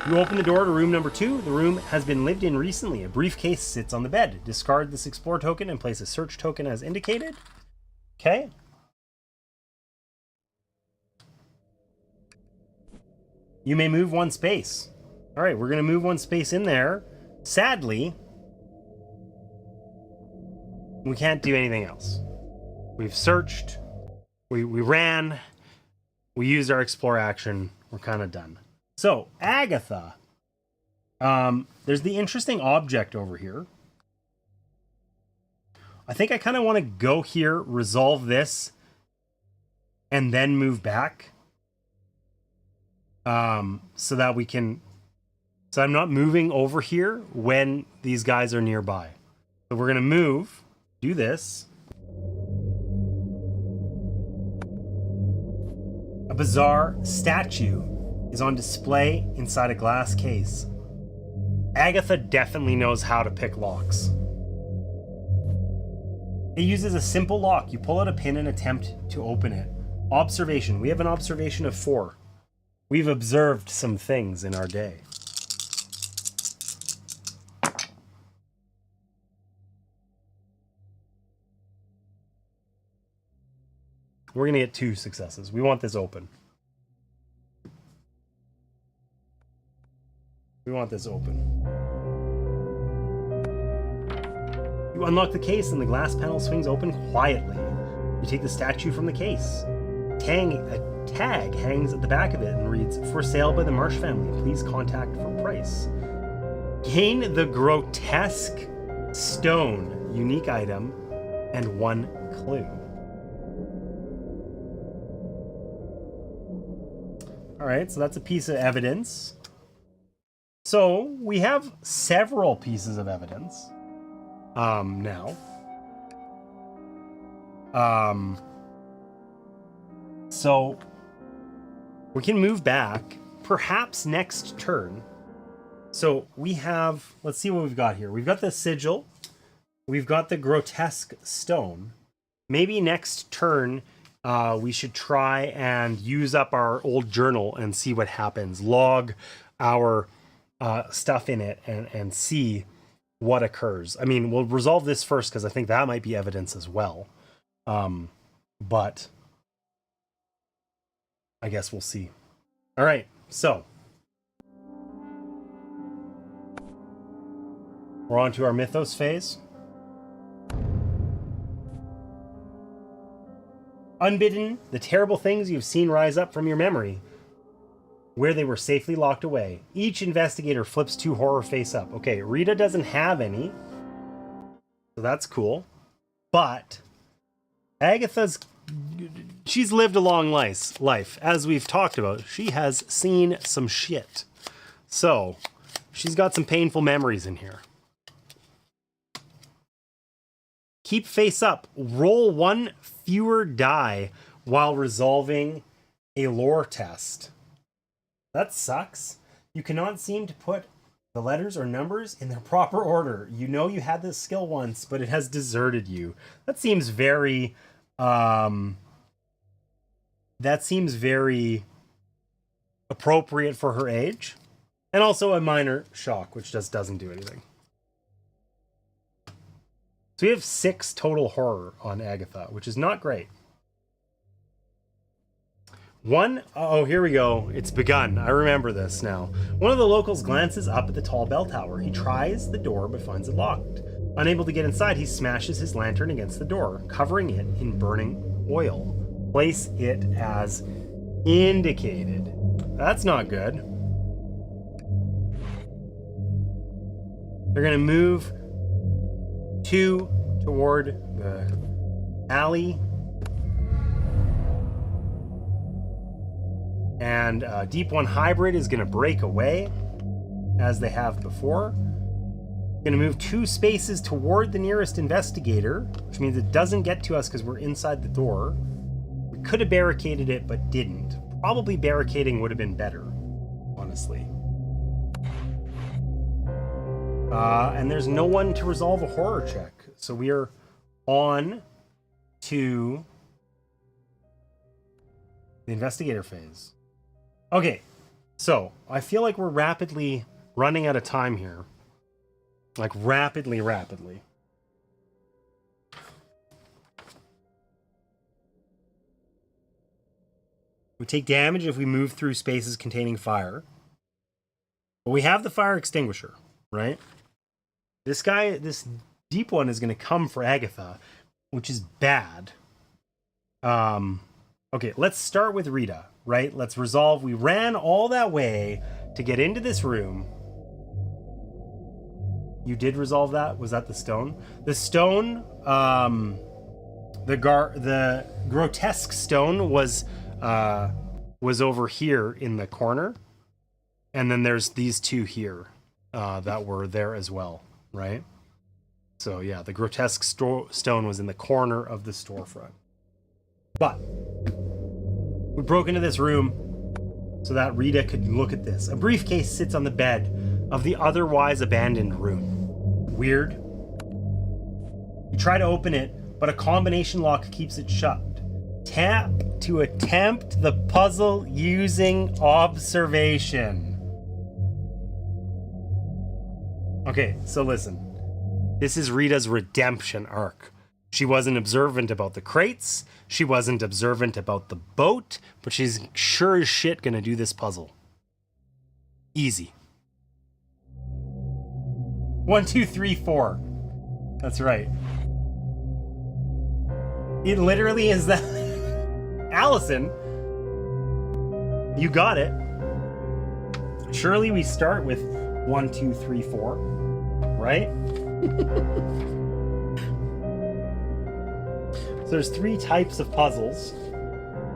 You open the door to room number 2. The room has been lived in recently. A briefcase sits on the bed. Discard this explore token and place a search token as indicated. Okay. You may move 1 space. All right, we're going to move 1 space in there. Sadly, we can't do anything else. We've searched. We ran. We used our explore action. We're kind of done. So, Agatha. There's the interesting object over here. I think I kind of want to go here, resolve this, and then move back. So that we can... So I'm not moving over here when these guys are nearby. So we're going to move, do this. A bizarre statue is on display inside a glass case. Agatha definitely knows how to pick locks. It uses a simple lock. You pull out a pin and attempt to open it. Observation. We have an observation of 4. We've observed some things in our day. We're going to get 2 successes. We want this open. We want this open. You unlock the case and the glass panel swings open quietly. You take the statue from the case. A tag hangs at the back of it and reads, "For sale by the Marsh family. Please contact for price." Gain the grotesque stone, unique item, and 1 clue. Alright, so that's a piece of evidence. So, we have several pieces of evidence. Now. So, we can move back, perhaps next turn. So, we have, let's see what we've got here. We've got the sigil. We've got the grotesque stone. Maybe next turn, we should try and use up our old journal and see what happens. Log our stuff in it and see what occurs. I mean, we'll resolve this first because I think that might be evidence as well. But I guess we'll see. All right, so we're on to our mythos phase. Unbidden, the terrible things you've seen rise up from your memory, where they were safely locked away. Each investigator flips 2 horror face up. Okay, Rita doesn't have any, so that's cool. But she's lived a long life. As we've talked about, she has seen some shit. So, she's got some painful memories in here. Keep face up. Roll 1 fewer die while resolving a lore test. That sucks. You cannot seem to put the letters or numbers in their proper order. You know you had this skill once, but it has deserted you. That seems very appropriate for her age. And also a minor shock, which just doesn't do anything. So we have 6 total horror on Agatha, which is not great. Oh, here we go. It's begun. I remember this now. One of the locals glances up at the tall bell tower. He tries the door but finds it locked. Unable to get inside, he smashes his lantern against the door, covering it in burning oil. Place it as indicated. That's not good. They're going to move 2 toward the alley. And Deep One Hybrid is going to break away, as they have before. Going to move 2 spaces toward the nearest investigator, which means it doesn't get to us because we're inside the door. We could have barricaded it, but didn't. Probably barricading would have been better, honestly. And there's no one to resolve a horror check. So we are on to the investigator phase. Okay, so I feel like we're rapidly running out of time here. Like rapidly. We take damage if we move through spaces containing fire. But we have the fire extinguisher, right? This deep one is going to come for Agatha, which is bad. Okay, let's start with Rita, right? Let's resolve. We ran all that way to get into this room. You did resolve that? Was that the stone? The stone, the grotesque stone was over here in the corner. And then there's these 2 here that were there as well, right? So yeah, the grotesque stone was in the corner of the storefront. But we broke into this room so that Rita could look at this. A briefcase sits on the bed of the otherwise abandoned room. Weird. You try to open it, but a combination lock keeps it shut. Tap to attempt the puzzle using observation. Okay, so listen. This is Rita's redemption arc. She wasn't observant about the crates. She wasn't observant about the boat, but she's sure as shit gonna do this puzzle. Easy. 1, 2, 3, 4. That's right. It literally is that. Allison, you got it. Surely we start with 1, 2, 3, 4, right? So there's 3 types of puzzles.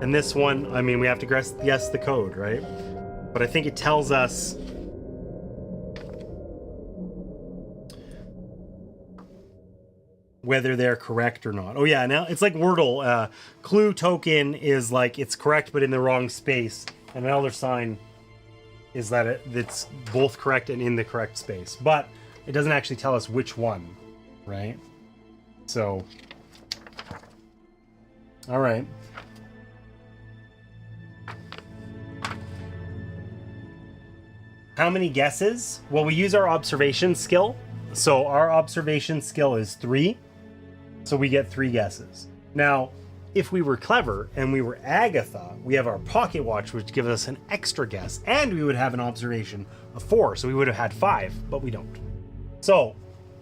And this one, I mean, we have to guess the code, right? But I think it tells us whether they're correct or not. Oh yeah, now it's like Wordle. Clue token is like it's correct but in the wrong space. And another sign is that it's both correct and in the correct space. But it doesn't actually tell us which one, right? So, all right. How many guesses? Well, we use our observation skill So our observation skill is 3. So we get 3 guesses. Now, if we were clever and we were Agatha, we have our pocket watch, which gives us an extra guess, and we would have an observation of 4. So we would have had 5, but we don't. So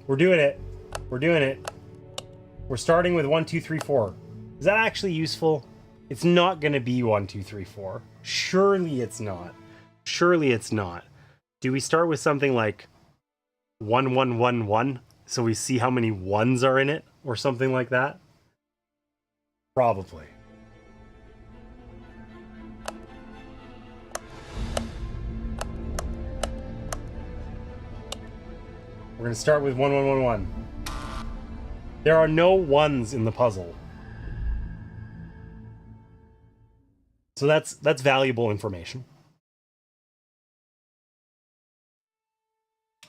we're doing it. We're doing it. We're starting with 1, 2, 3, 4. Is that actually useful? It's not going to be 1, 2, 3, 4. Surely it's not. Surely it's not. Do we start with something like 1, 1, 1, 1? So we see how many ones are in it or something like that? Probably. We're going to start with 1, 1, 1, 1. There are no ones in the puzzle. So that's valuable information.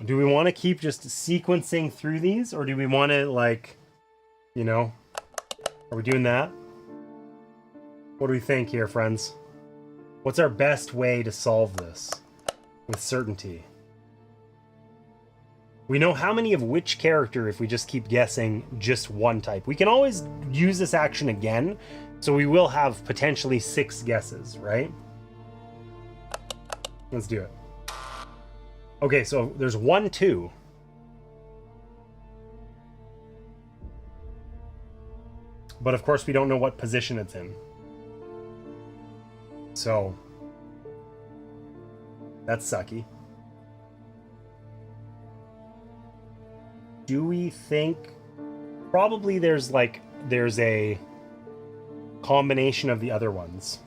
Do we want to keep just sequencing through these, or do we want to, like, you know, are we doing that? What do we think here, friends? What's our best way to solve this with certainty? We know how many of which character if we just keep guessing just one type. We can always use this action again, so we will have potentially 6 guesses, right? Let's do it. Okay, so there's 1, 2. But of course we don't know what position it's in. So that's sucky. Do we think probably there's a combination of the other ones?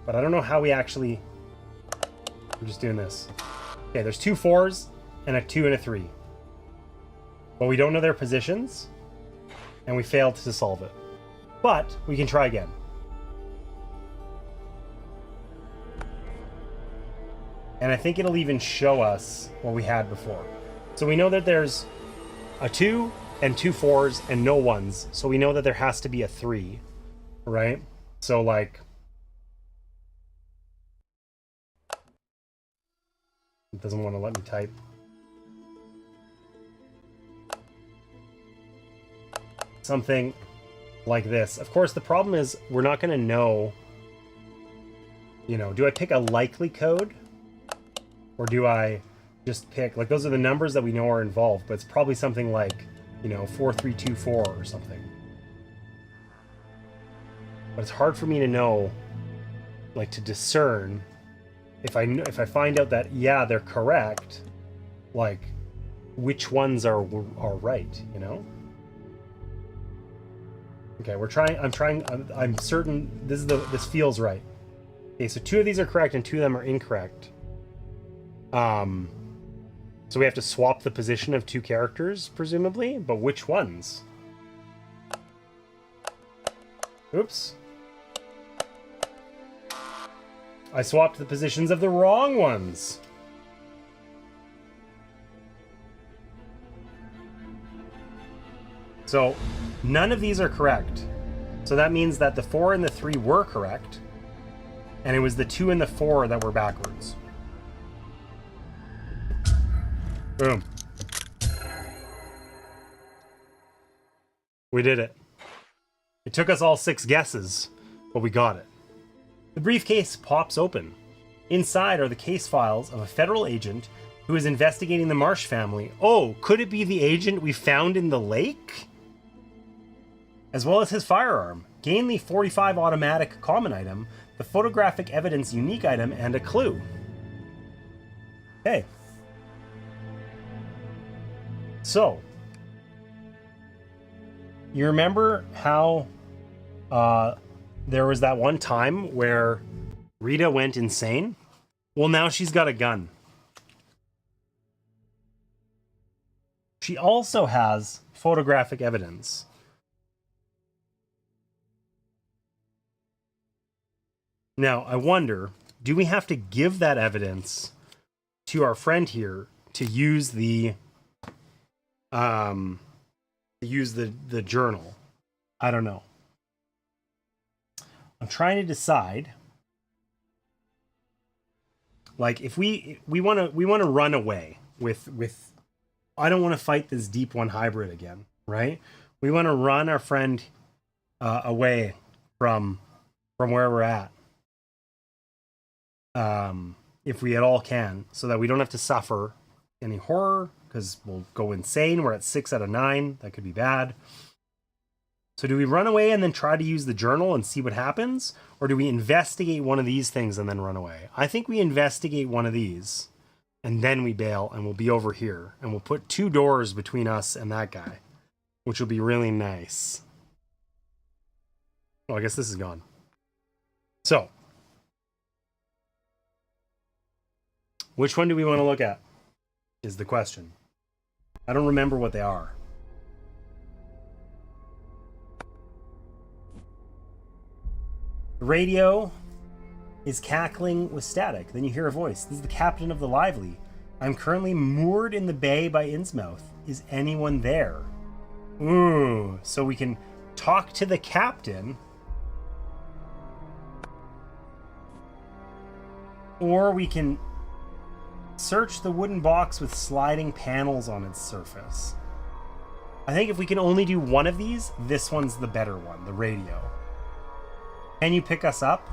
But I don't know how we actually... We're just doing this. Okay, there's 2 4s and a 2 and a 3. But we don't know their positions, and we failed to solve it. But we can try again. And I think it'll even show us what we had before. So we know that there's a 2 and 2 4s and no 1s. So we know that there has to be a 3, right? So like... It doesn't want to let me type. Something like this. Of course, the problem is we're not going to know, you know, do I pick a likely code? Or do I just pick, like, those are the numbers that we know are involved, but it's probably something like, you know, 4324 or something. But it's hard for me to know, like, to discern if I find out that, yeah, they're correct, like, which ones are right, you know? Okay, I'm certain this feels right. Okay, so 2 of these are correct and 2 of them are incorrect. So we have to swap the position of 2 characters, presumably, but which ones? Oops. I swapped the positions of the wrong ones. So none of these are correct. So that means that the 4 and the 3 were correct, and it was the 2 and the 4 that were backwards. Boom. We did it. It took us all 6 guesses, but we got it. The briefcase pops open. Inside are the case files of a federal agent who is investigating the Marsh family. Oh, could it be the agent we found in the lake? As well as his firearm. Gain the 45 automatic common item, the photographic evidence unique item, and a clue. Okay. So, you remember how there was that one time where Rita went insane? Well, now she's got a gun. She also has photographic evidence. Now, I wonder, do we have to give that evidence to our friend here to use the journal? I don't know. I'm trying to decide. Like if we want to run away with I don't want to fight this deep one hybrid again, right? We want to run our friend away from where we're at. If we at all can, so that we don't have to suffer any horror, because we'll go insane. We're at 6 out of 9. That could be bad. So do we run away and then try to use the journal and see what happens? Or do we investigate one of these things and then run away? I think we investigate one of these and then we bail and we'll be over here. And we'll put 2 doors between us and that guy, which will be really nice. Oh, I guess this is gone. So, which one do we want to look at is the question. I don't remember what they are. The radio is cackling with static. Then you hear a voice. This is the captain of the Lively. I'm currently moored in the bay by Innsmouth. Is anyone there? Ooh, so we can talk to the captain. Or we can search the wooden box with sliding panels on its surface. I think if we can only do one of these, this one's the better one, the radio. Can you pick us up?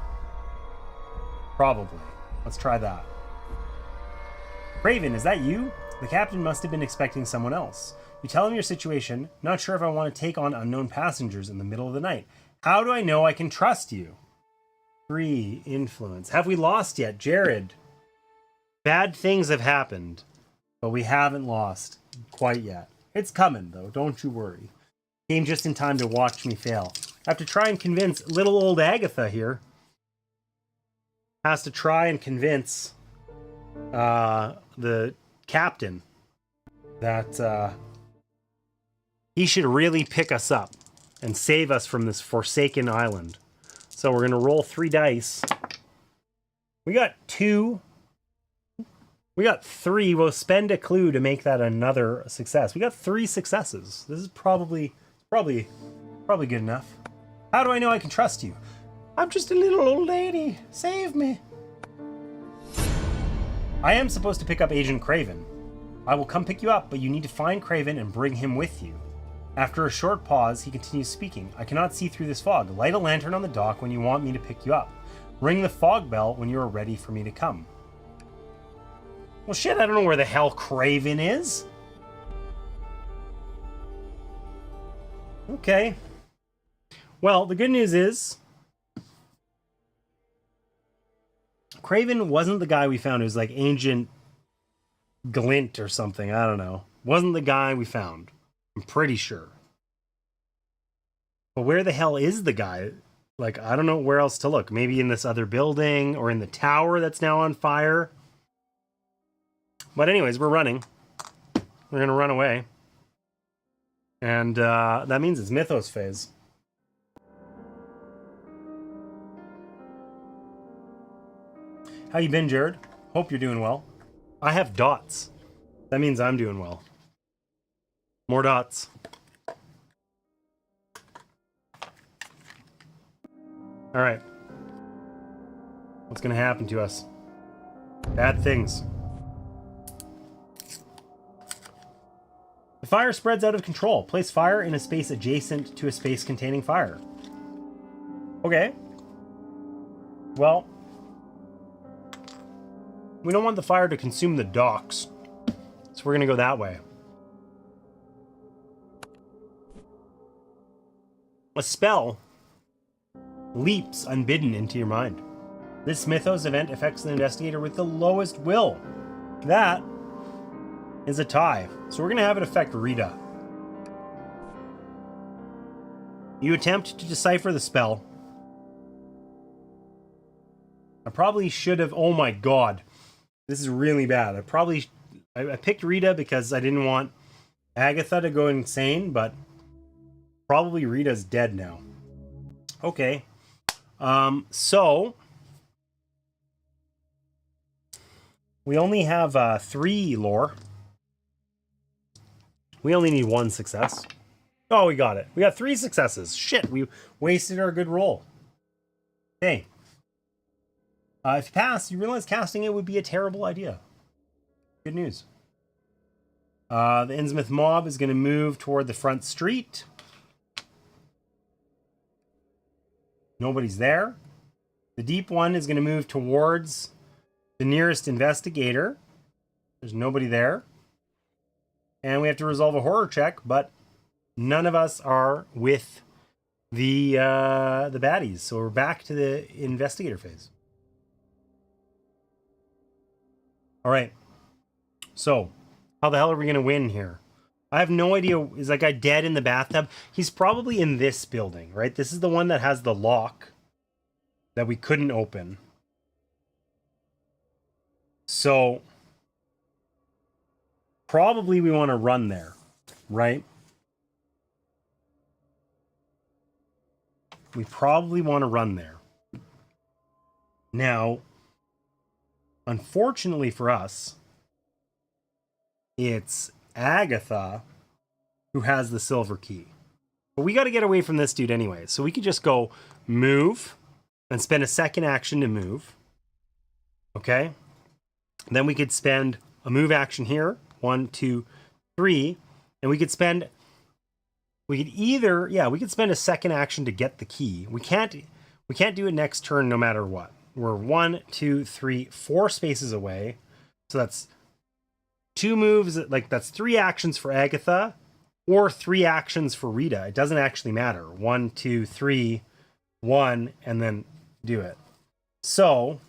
Probably. Let's try that. Craven, is that you? The captain must have been expecting someone else. You tell him your situation. Not sure if I want to take on unknown passengers in the middle of the night. How do I know I can trust you? 3 influence. Have we lost yet? Jared. Bad things have happened, but we haven't lost quite yet. It's coming, though. Don't you worry. Came just in time to watch me fail. I have to try and convince little old Agatha here. Has to try and convince the captain that he should really pick us up and save us from this forsaken island. So we're going to roll 3 dice. We got 2. We got 3. We'll spend a clue to make that another success. We got 3 successes. This is probably good enough. How do I know I can trust you? I'm just a little old lady. Save me. I am supposed to pick up Agent Craven. I will come pick you up, but you need to find Craven and bring him with you. After a short pause, he continues speaking. I cannot see through this fog. Light a lantern on the dock when you want me to pick you up. Ring the fog bell when you are ready for me to come. Well, shit, I don't know where the hell Craven is. Okay. Well, the good news is Craven wasn't the guy we found. It was like Agent Glint or something. I don't know. Wasn't the guy we found. I'm pretty sure. But where the hell is the guy? Like, I don't know where else to look. Maybe in this other building or in the tower that's now on fire. But anyways, we're running. We're going to run away. And that means it's Mythos phase. How you been, Jared? Hope you're doing well. I have dots. That means I'm doing well. More dots. All right. What's going to happen to us? Bad things. The fire spreads out of control. Place fire in a space adjacent to a space containing fire. Okay. Well, we don't want the fire to consume the docks, so we're going to go that way. A spell leaps unbidden into your mind. This Mythos event affects the investigator with the lowest will. That is a tie. So we're going to have it affect Rita. You attempt to decipher the spell. I probably should have... Oh my god. This is really bad. I picked Rita because I didn't want Agatha to go insane, but probably Rita's dead now. Okay. So we only have 3 lore. We only need 1 success. Oh, we got it. We got 3 successes. Shit, we wasted our good roll. Okay. If you pass, you realize casting it would be a terrible idea. Good news. The Innsmouth mob is going to move toward the front street. Nobody's there. The deep one is going to move towards the nearest investigator. There's nobody there. And we have to resolve a horror check, but none of us are with the baddies. So we're back to the investigator phase. All right. So, how the hell are we going to win here? I have no idea. Is that guy dead in the bathtub? He's probably in this building, right? This is the one that has the lock that we couldn't open. So, probably we want to run there, right? We probably want to run there. Now, unfortunately for us, it's Agatha who has the silver key. But we got to get away from this dude anyway. So we could just go move and spend a second action to move. Okay? Then we could spend a move action here. 1, 2, 3. And we could spend... We could spend a second action to get the key. We can't do it next turn no matter what. We're 1, 2, 3, 4 spaces away. So that's 2 moves, like that's 3 actions for Agatha or 3 actions for Rita. It doesn't actually matter. 1, 2, 3, 1, and then do it. So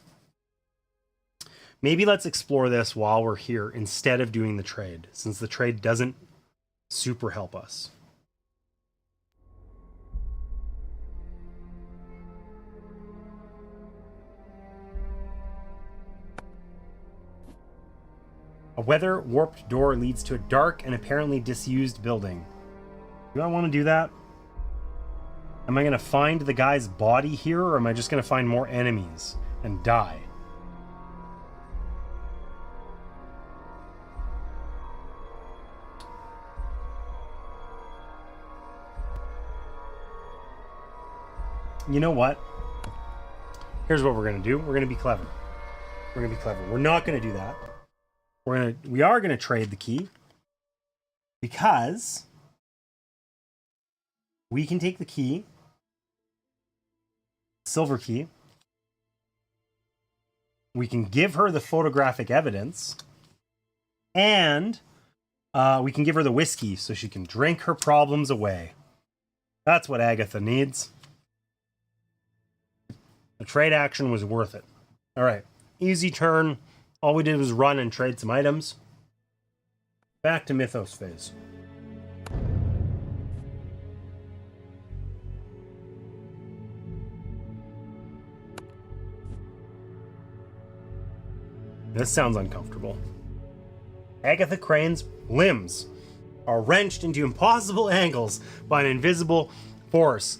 maybe let's explore this while we're here instead of doing the trade, since the trade doesn't super help us. A weather-warped door leads to a dark and apparently disused building. Do I want to do that? Am I going to find the guy's body here, or am I just going to find more enemies and die? You know what? Here's what we're going to do. We're going to be clever. We're not going to do that. We are going to trade the key because we can take the key, silver key. We can give her the photographic evidence, and we can give her the whiskey so she can drink her problems away. That's what Agatha needs. The trade action was worth it. All right, easy turn. All we did was run and trade some items. Back to Mythos phase. This sounds uncomfortable. Agatha Crane's limbs are wrenched into impossible angles by an invisible force.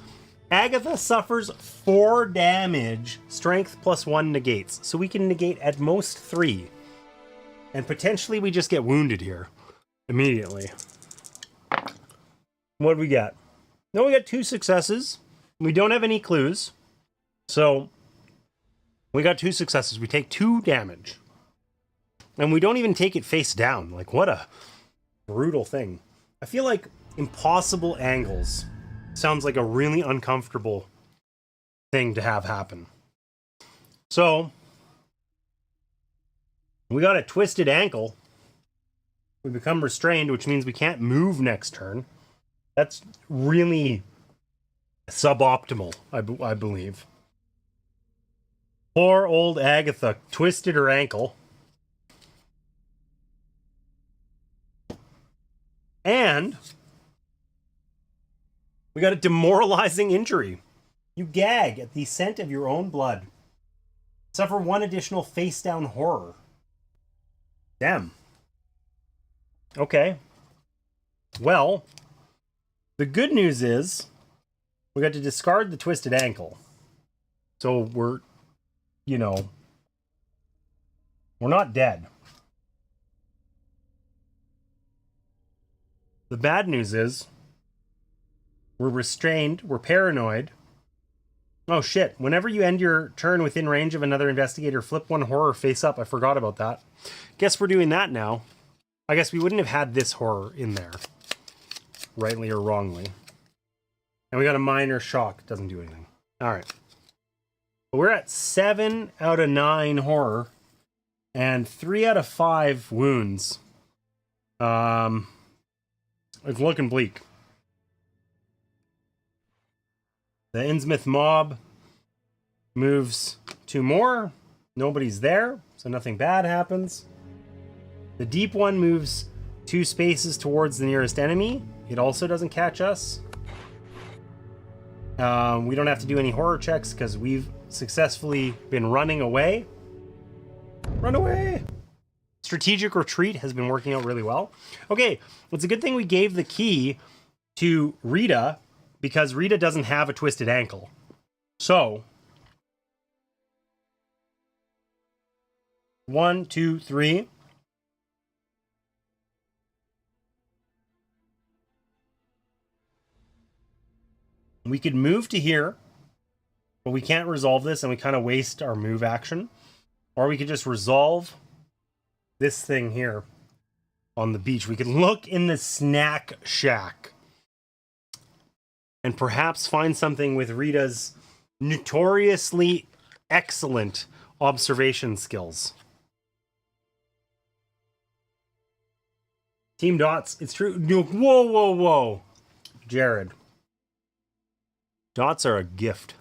Agatha suffers 4 damage, strength +1 negates. So we can negate at most 3. And potentially we just get wounded here immediately. What do we got? No, we got 2 successes. We don't have any clues. So we got 2 successes. We take 2 damage. And we don't even take it face down. Like, what a brutal thing. I feel like impossible angles sounds like a really uncomfortable thing to have happen. So, we got a twisted ankle. We become restrained, which means we can't move next turn. That's really suboptimal, I believe. Poor old Agatha twisted her ankle. And we got a demoralizing injury. You gag at the scent of your own blood. Suffer 1 additional face-down horror. Damn. Okay. Well, the good news is we got to discard the twisted ankle. So we're not dead. The bad news is we're restrained, we're paranoid, Oh shit. Whenever you end your turn within range of another investigator, flip one horror face up. I forgot about that. Guess we're doing that now. I guess we wouldn't have had this horror in there. Rightly or wrongly. And we got a minor shock. Doesn't do anything. Alright. We're at 7 out of 9 horror. And 3 out of 5 wounds. It's looking bleak. The Innsmouth mob moves 2 more. Nobody's there, so nothing bad happens. The deep one moves 2 spaces towards the nearest enemy. It also doesn't catch us. We don't have to do any horror checks because we've successfully been running away. Run away! Strategic retreat has been working out really well. Okay, it's a good thing we gave the key to Rita, because Rita doesn't have a twisted ankle. So, 1, 2, 3. We could move to here, but we can't resolve this and we kind of waste our move action. Or we could just resolve this thing here on the beach. We could look in the snack shack and perhaps find something with Rita's notoriously excellent observation skills. Team Dots, it's true. Whoa, whoa, whoa. Jared. Dots are a gift.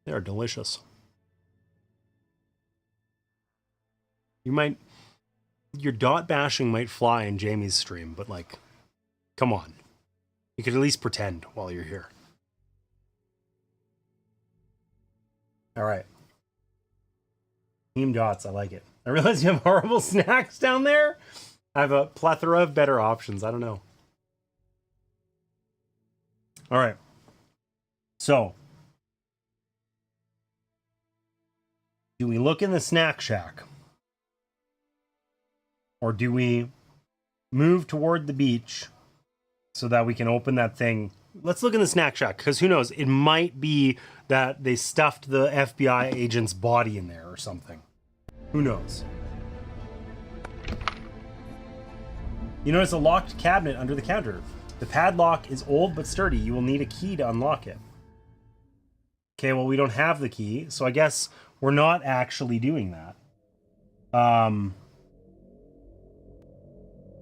They are delicious. Your dot bashing might fly in Jamie's stream, but like, come on. You could at least pretend while you're here. All right. Team Dots, I like it. I realize you have horrible snacks down there. I have a plethora of better options. I don't know. All right. So, do we look in the snack shack? Or do we move toward the beach so that we can open that thing? Let's look in the snack shack, because who knows? It might be that they stuffed the FBI agent's body in there or something. Who knows? You notice a locked cabinet under the counter. The padlock is old but sturdy. You will need a key to unlock it. Okay, well, we don't have the key, so I guess we're not actually doing that.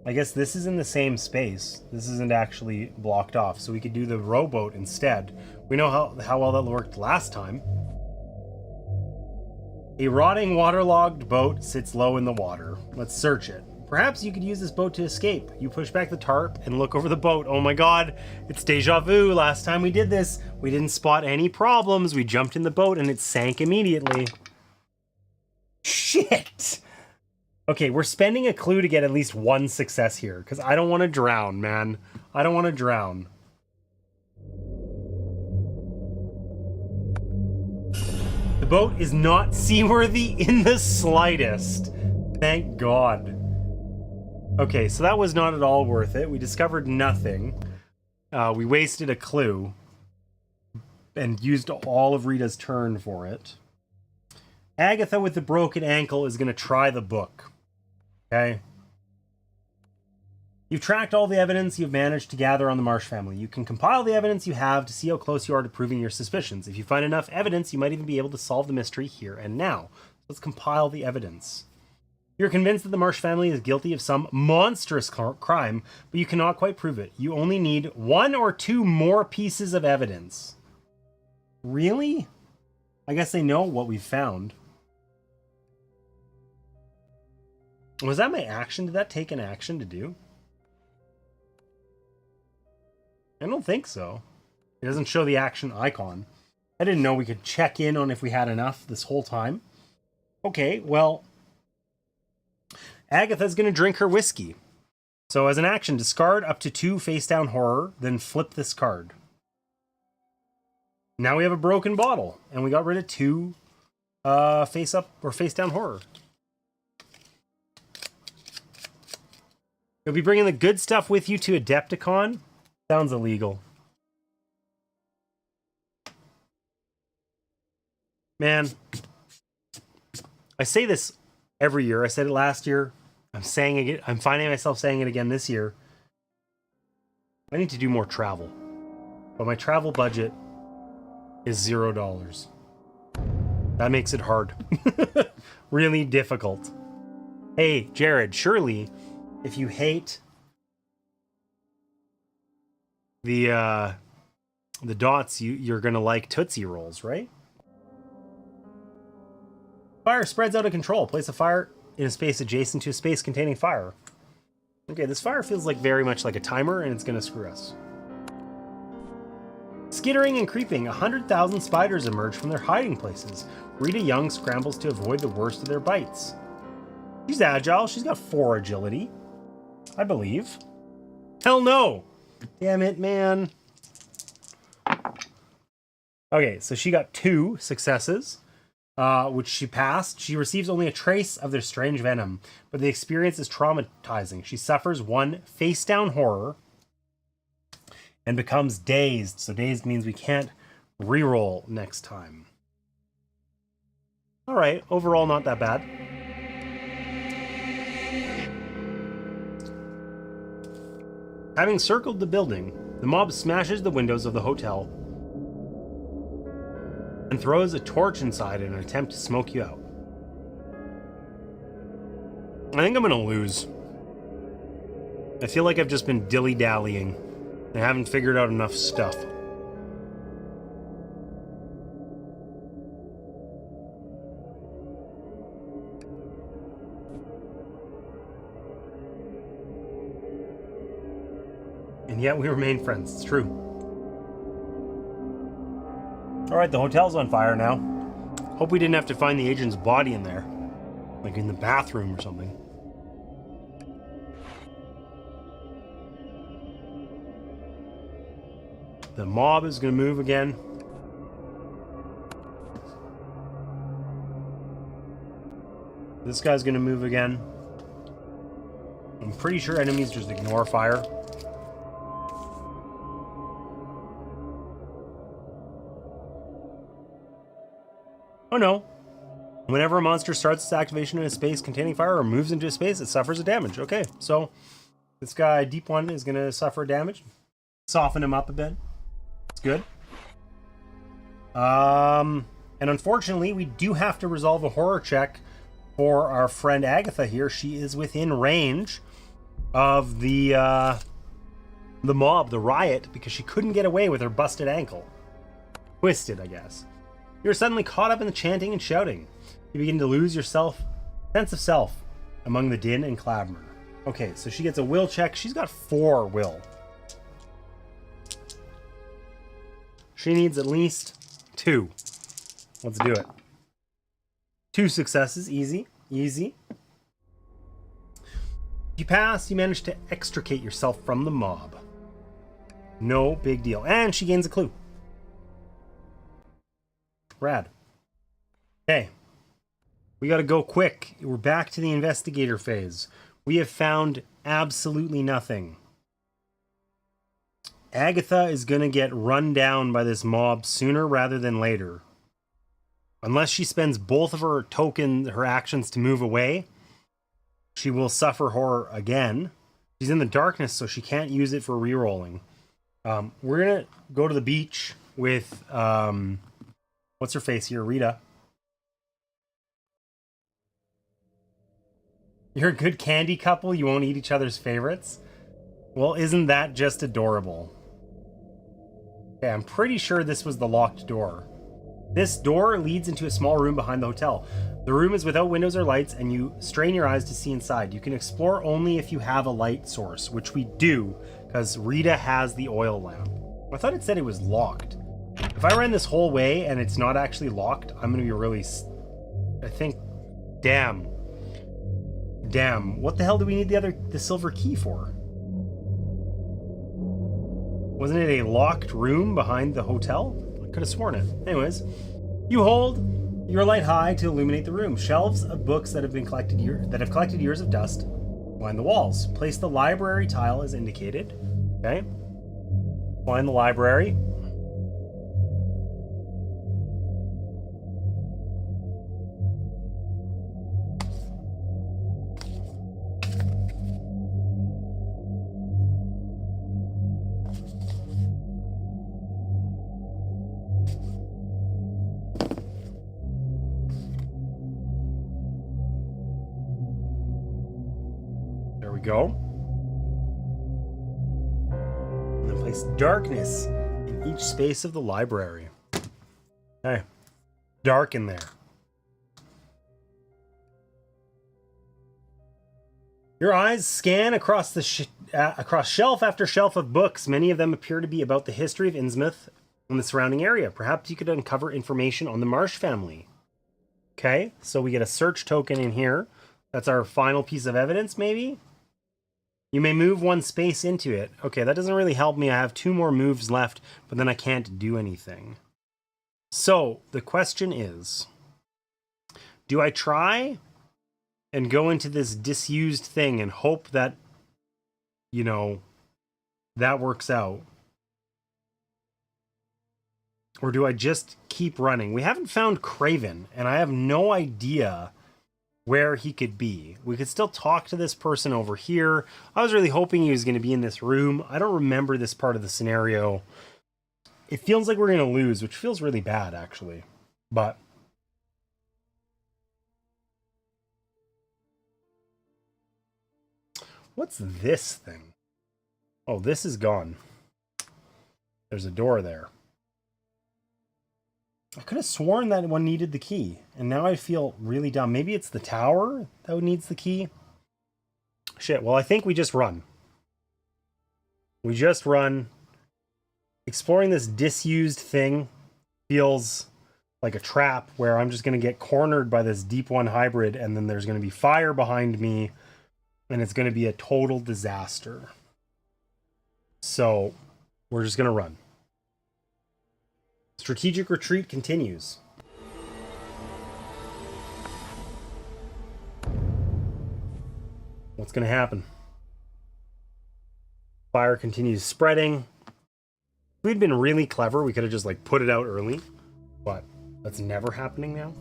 I guess this is in the same space. This isn't actually blocked off, so we could do the rowboat instead. We know how well that worked last time. A rotting, waterlogged boat sits low in the water. Let's search it. Perhaps you could use this boat to escape. You push back the tarp and look over the boat. Oh my god, it's deja vu. Last time we did this, we didn't spot any problems. We jumped in the boat and it sank immediately. Shit! Okay, we're spending a clue to get at least one success here, because I don't want to drown, man. I don't want to drown. The boat is not seaworthy in the slightest. Thank God. Okay, so that was not at all worth it. We discovered nothing. We wasted a clue and used all of Rita's turn for it. Agatha with the broken ankle is going to try the book. Okay? You've tracked all the evidence you've managed to gather on the Marsh family. You can compile the evidence you have to see how close you are to proving your suspicions. If you find enough evidence, you might even be able to solve the mystery here and now. Let's compile the evidence. You're convinced that the Marsh family is guilty of some monstrous crime, but you cannot quite prove it. You only need 1 or 2 more pieces of evidence. Really? I guess they know what we've found. Was that my action? Did that take an action to do? I don't think so. It doesn't show the action icon. I didn't know we could check in on if we had enough this whole time. Okay, well, Agatha's going to drink her whiskey. So as an action, discard up to 2 face down horror, then flip this card. Now we have a broken bottle, and we got rid of 2 face up or face down horror. You'll be bringing the good stuff with you to Adepticon? Sounds illegal. Man, I say this every year. I said it last year. I'm saying it. I'm finding myself saying it again this year. I need to do more travel. But my travel budget is $0. That makes it hard. Really difficult. Hey, Jared, surely if you hate the dots, you're gonna like Tootsie Rolls, right? Fire spreads out of control. Place a fire in a space adjacent to a space containing fire. Okay, this fire feels like very much like a timer, and it's gonna screw us. Skittering and creeping, 100,000 spiders emerge from their hiding places. Rita Young scrambles to avoid the worst of their bites. She's agile. She's got 4 agility, I believe. Hell no! Damn it, man. Okay, so she got 2 successes, which she passed. She receives only a trace of their strange venom, but the experience is traumatizing. She suffers 1 face-down horror and becomes dazed. So dazed means we can't reroll next time. All right, overall not that bad. Having circled the building, the mob smashes the windows of the hotel and throws a torch inside in an attempt to smoke you out. I think I'm gonna lose. I feel like I've just been dilly-dallying. I haven't figured out enough stuff. And yet we remain friends. It's true. Alright, the hotel's on fire now. Hope we didn't have to find the agent's body in there. Like in the bathroom or something. The mob is going to move again. This guy's going to move again. I'm pretty sure enemies just ignore fire. Oh no. Whenever a monster starts its activation in a space containing fire or moves into a space, it suffers a damage. Okay, so this guy, Deep One, is going to suffer damage. Soften him up a bit. It's good. And unfortunately, we do have to resolve a horror check for our friend Agatha here. She is within range of the mob, the riot, because she couldn't get away with her busted ankle. Twisted, I guess. You're suddenly caught up in the chanting and shouting. You begin to lose your sense of self among the din and clamor. Okay, so she gets a will check. She's got 4 will. She needs at least 2. Let's do it. 2 successes. Easy. Easy. If you pass, you manage to extricate yourself from the mob. No big deal. And she gains a clue. Rad. Okay. We gotta go quick. We're back to the investigator phase. We have found absolutely nothing. Agatha is gonna get run down by this mob sooner rather than later. Unless she spends both of her her actions to move away, she will suffer horror again. She's in the darkness, so she can't use it for rerolling. We're gonna go to the beach with what's her face here? Rita. You're a good candy couple. You won't eat each other's favorites. Well, isn't that just adorable? Okay, I'm pretty sure this was the locked door. This door leads into a small room behind the hotel. The room is without windows or lights, and you strain your eyes to see inside. You can explore only if you have a light source, which we do, because Rita has the oil lamp. I thought it said it was locked. If I ran this whole way and it's not actually locked, I'm going to be really... I think... Damn. Damn. What the hell do we need the silver key for? Wasn't it a locked room behind the hotel? I could have sworn it. Anyways, you hold your light high to illuminate the room. Shelves of books that have collected years of dust line the walls. Place the library tile as indicated. Okay. Find the library. go. And then place darkness in each space of the library. Okay. Dark in there. Your eyes scan across across shelf after shelf of books. Many of them appear to be about the history of Innsmouth and the surrounding area. Perhaps you could uncover information on the Marsh family. Okay, so we get a search token in here. That's our final piece of evidence, maybe? You may move one space into it. Okay, that doesn't really help me. I have 2 more moves left, but then I can't do anything. So, the question is, do I try and go into this disused thing and hope that, you know, that works out? Or do I just keep running? We haven't found Craven, and I have no idea where he could be. We could still talk to this person over here. I was really hoping he was going to be in this room. I don't remember this part of the scenario. It feels like we're going to lose, which feels really bad, actually. But what's this thing? Oh, this is gone. There's a door there. I could have sworn that one needed the key, and now I feel really dumb. Maybe it's the tower that needs the key? Shit, well, I think we just run. We just run. Exploring this disused thing feels like a trap where I'm just going to get cornered by this Deep One hybrid, and then there's going to be fire behind me, and it's going to be a total disaster. So, we're just going to run. Strategic retreat continues. What's going to happen? Fire continues spreading. If we'd been really clever, we could have just like put it out early, but that's never happening now.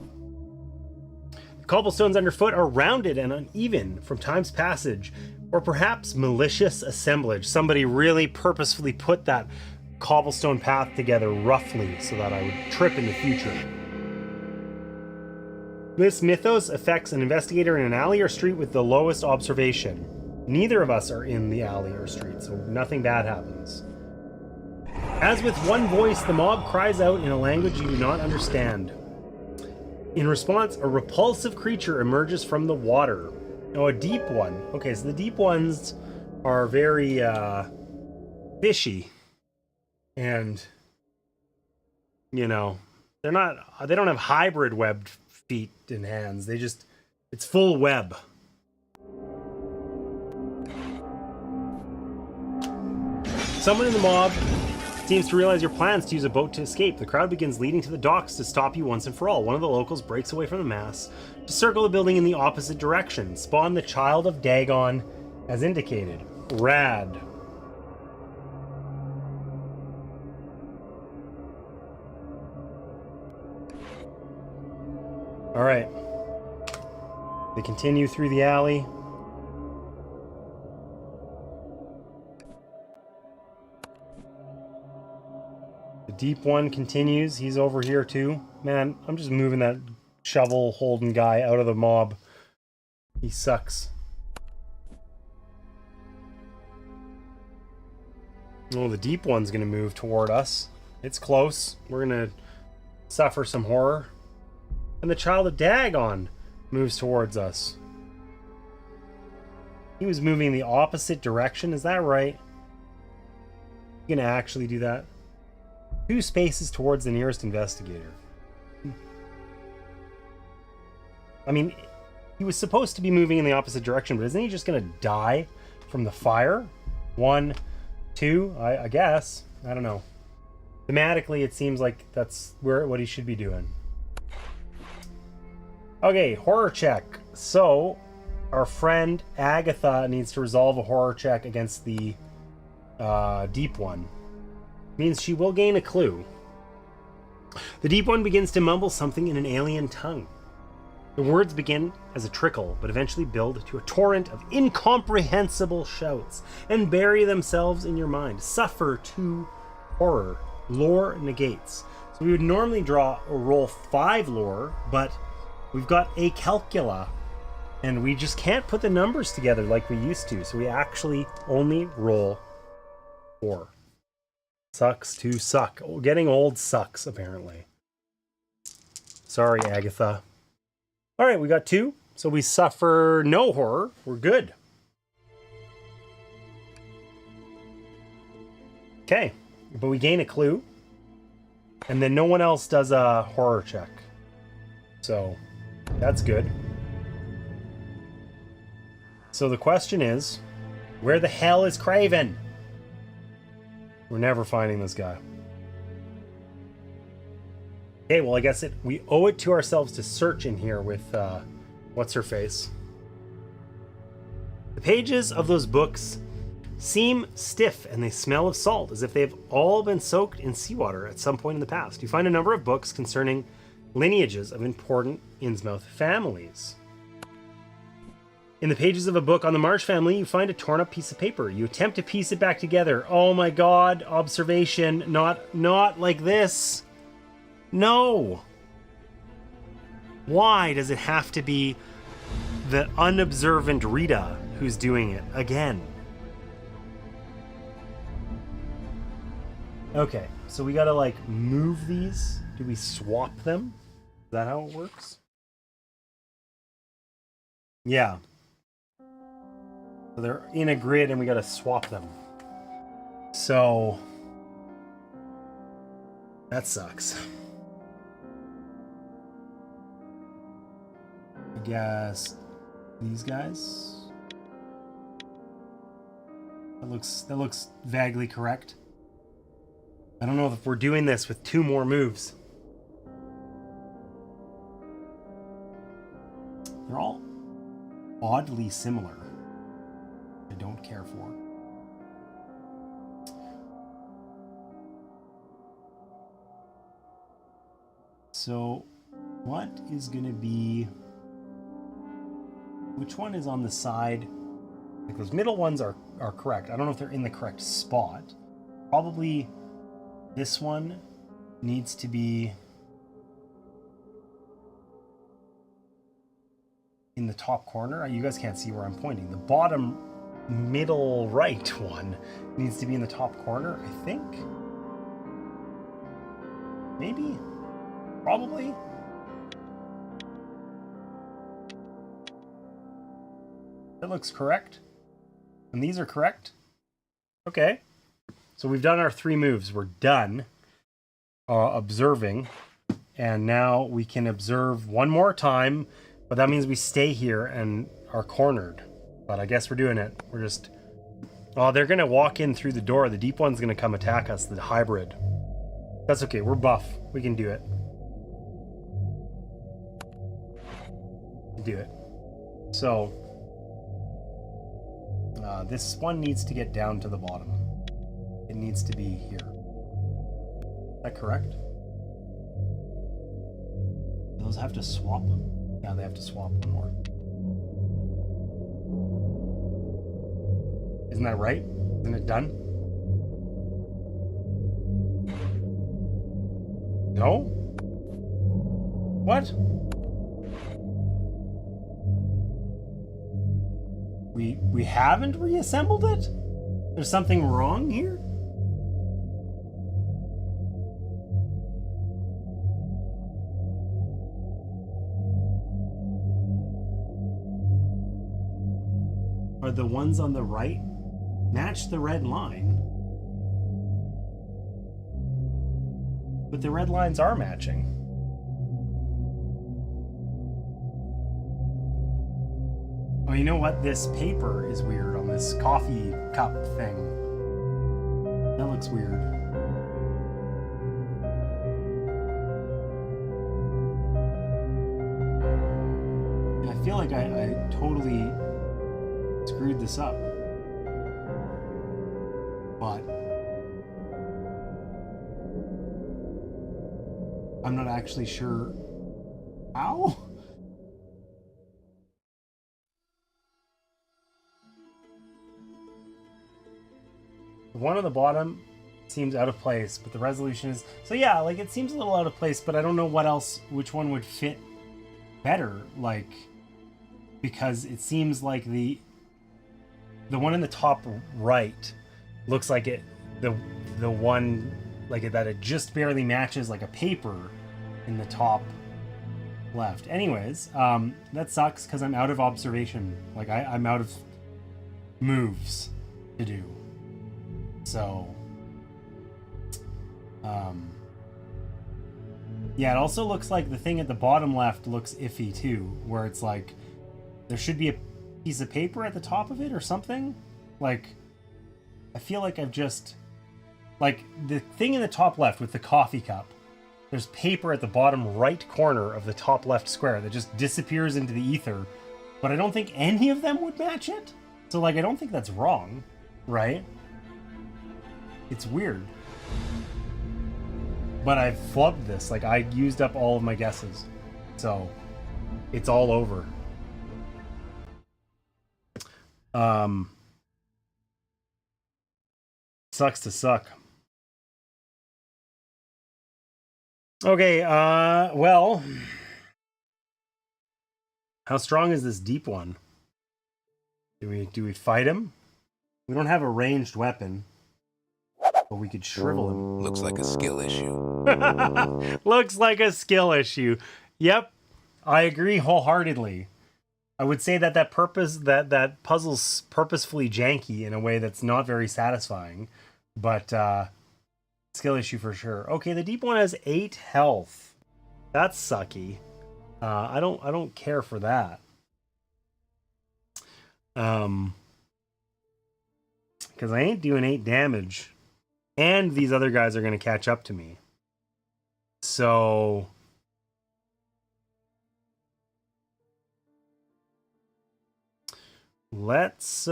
The cobblestones underfoot are rounded and uneven from time's passage, or perhaps malicious assemblage. Somebody really purposefully put that cobblestone path together roughly so that I would trip in the future. This mythos affects an investigator in an alley or street with the lowest observation. Neither of us are in the alley or street, so nothing bad happens. As with one voice, the mob cries out in a language you do not understand. In response, a repulsive creature emerges from the water. Oh, a deep one. Okay, so the deep ones are very fishy. And, you know, they don't have hybrid webbed feet and hands. It's full web. Someone in the mob seems to realize your plans to use a boat to escape. The crowd begins leading to the docks to stop you once and for all. One of the locals breaks away from the mass to circle the building in the opposite direction. Spawn the Child of Dagon as indicated. Rad. All right. They continue through the alley. The deep one continues. He's over here too. Man, I'm just moving that shovel holding guy out of the mob. He sucks. Oh, the deep one's gonna move toward us. It's close. We're gonna suffer some horror. And the Child of Dagon moves towards us. He was moving the opposite direction, is that right? You gonna actually do that? 2 spaces towards the nearest investigator. I mean, he was supposed to be moving in the opposite direction, but isn't he just gonna die from the fire? 1, 2, I guess. I don't know. Thematically, it seems like that's what he should be doing. Okay, horror check. So, our friend Agatha needs to resolve a horror check against the deep one. Means she will gain a clue. The deep one begins to mumble something in an alien tongue. The words begin as a trickle, but eventually build to a torrent of incomprehensible shouts and bury themselves in your mind. Suffer 2 horror. Lore negates. So we would normally draw or roll 5 lore, but we've got a calcula And we just can't put the numbers together like we used to. So we actually only roll 4. Sucks to suck. Getting old sucks, apparently. Sorry, Agatha. All right, we got 2. So we suffer no horror. We're good. Okay, but we gain a clue. And then no one else does a horror check. So that's good. So the question is, where the hell is Craven? We're never finding this guy. Okay, well, I guess we owe it to ourselves to search in here with, what's her face? The pages of those books seem stiff and they smell of salt, as if they've all been soaked in seawater at some point in the past. You find a number of books concerning lineages of important Innsmouth families. In the pages of a book on the Marsh family, you find a torn up piece of paper. You attempt to piece it back together. Oh my god, observation, not like this. No. Why does it have to be the unobservant Rita who's doing it again? Okay, so we gotta like move these. Do we swap them? Is that how it works? Yeah. So they're in a grid and we gotta swap them. So that sucks. I guess these guys. That looks vaguely correct. I don't know if we're doing this with 2 more moves. They're all oddly similar. I don't care for. So, what is going to be... Which one is on the side? Like those middle ones are correct. I don't know if they're in the correct spot. Probably this one needs to be in the top corner. You guys can't see where I'm pointing. The bottom middle right one needs to be in the top corner, I think. Maybe? Probably? That looks correct. And these are correct? Okay. So we've done our 3 moves. We're done observing. And now we can observe one more time, but that means we stay here and are cornered. But I guess we're doing it. We're just... Oh, they're going to walk in through the door. The deep one's going to come attack us, the hybrid. That's okay. We're buff. We can do it. Do it. So, this one needs to get down to the bottom. It needs to be here. Is that correct? Do those have to swap them? Yeah, they have to swap one more. Isn't that right? Isn't it done? No? What? We haven't reassembled it? There's something wrong here? Are the ones on the right match the red line? But the red lines are matching. Oh, you know what? This paper is weird on this coffee cup thing. That looks weird. I feel like I totally screwed this up. But I'm not actually sure how. The one on the bottom seems out of place, but the resolution is... So yeah, like it seems a little out of place, but I don't know what else, which one would fit better. Like, because it seems like the one in the top right looks like the one like that it just barely matches like a paper in the top left. Anyways, that sucks because I'm out of observation. Like I'm out of moves to do. So yeah, it also looks like the thing at the bottom left looks iffy too, where it's like there should be a piece of paper at the top of it or something. Like I feel like I've just like the thing in the top left with the coffee cup, there's paper at the bottom right corner of the top left square that just disappears into the ether, but I don't think any of them would match it. So like I don't think that's wrong, right? It's weird. But I've flubbed this. Like, I used up all of my guesses. So, it's all over. Sucks to suck. Okay, well. How strong is this deep one? Do we fight him? We don't have a ranged weapon. But we could shrivel him. Looks like a skill issue. Looks like a skill issue. Yep, I agree wholeheartedly. I would say that puzzle's purposefully janky in a way that's not very satisfying, but skill issue for sure. Okay, the deep one has 8 health. That's sucky. I don't care for that. Because I ain't doing 8 damage. And these other guys are going to catch up to me. So let's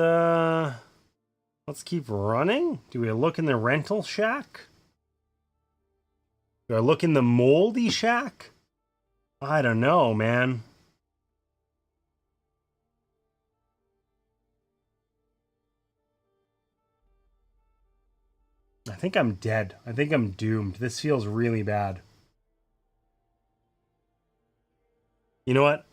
keep running. Do we look in the rental shack? Do I look in the moldy shack? I don't know, man. I think I'm dead. I think I'm doomed. This feels really bad. You know what?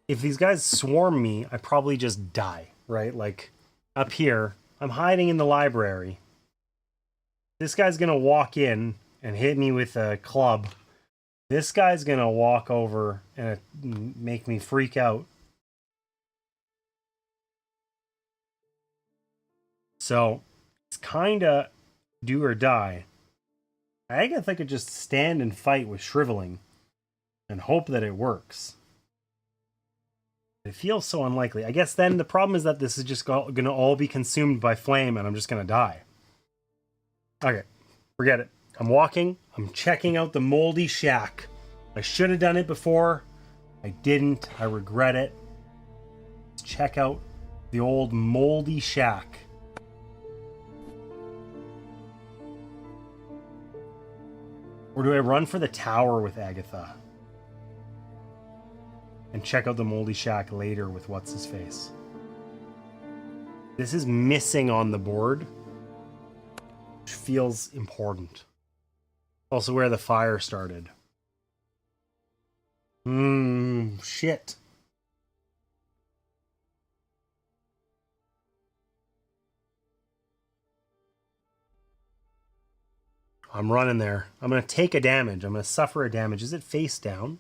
If these guys swarm me, I probably just die, right? Like, up here, I'm hiding in the library. This guy's gonna walk in and hit me with a club. This guy's gonna walk over and make me freak out. So it's kind of do or die. I guess I could just stand and fight with shriveling and hope that it works. It feels so unlikely. I guess then the problem is that this is just going to all be consumed by flame and I'm just going to die. Okay, forget it. I'm walking. I'm checking out the moldy shack. I should have done it before. I didn't. I regret it. Let's check out the old moldy shack. Or do I run for the tower with Agatha? And check out the moldy shack later with what's-his-face? This is missing on the board, which feels important. Also where the fire started. Shit. I'm running there. I'm going to take a damage. I'm going to suffer a damage. Is it face down?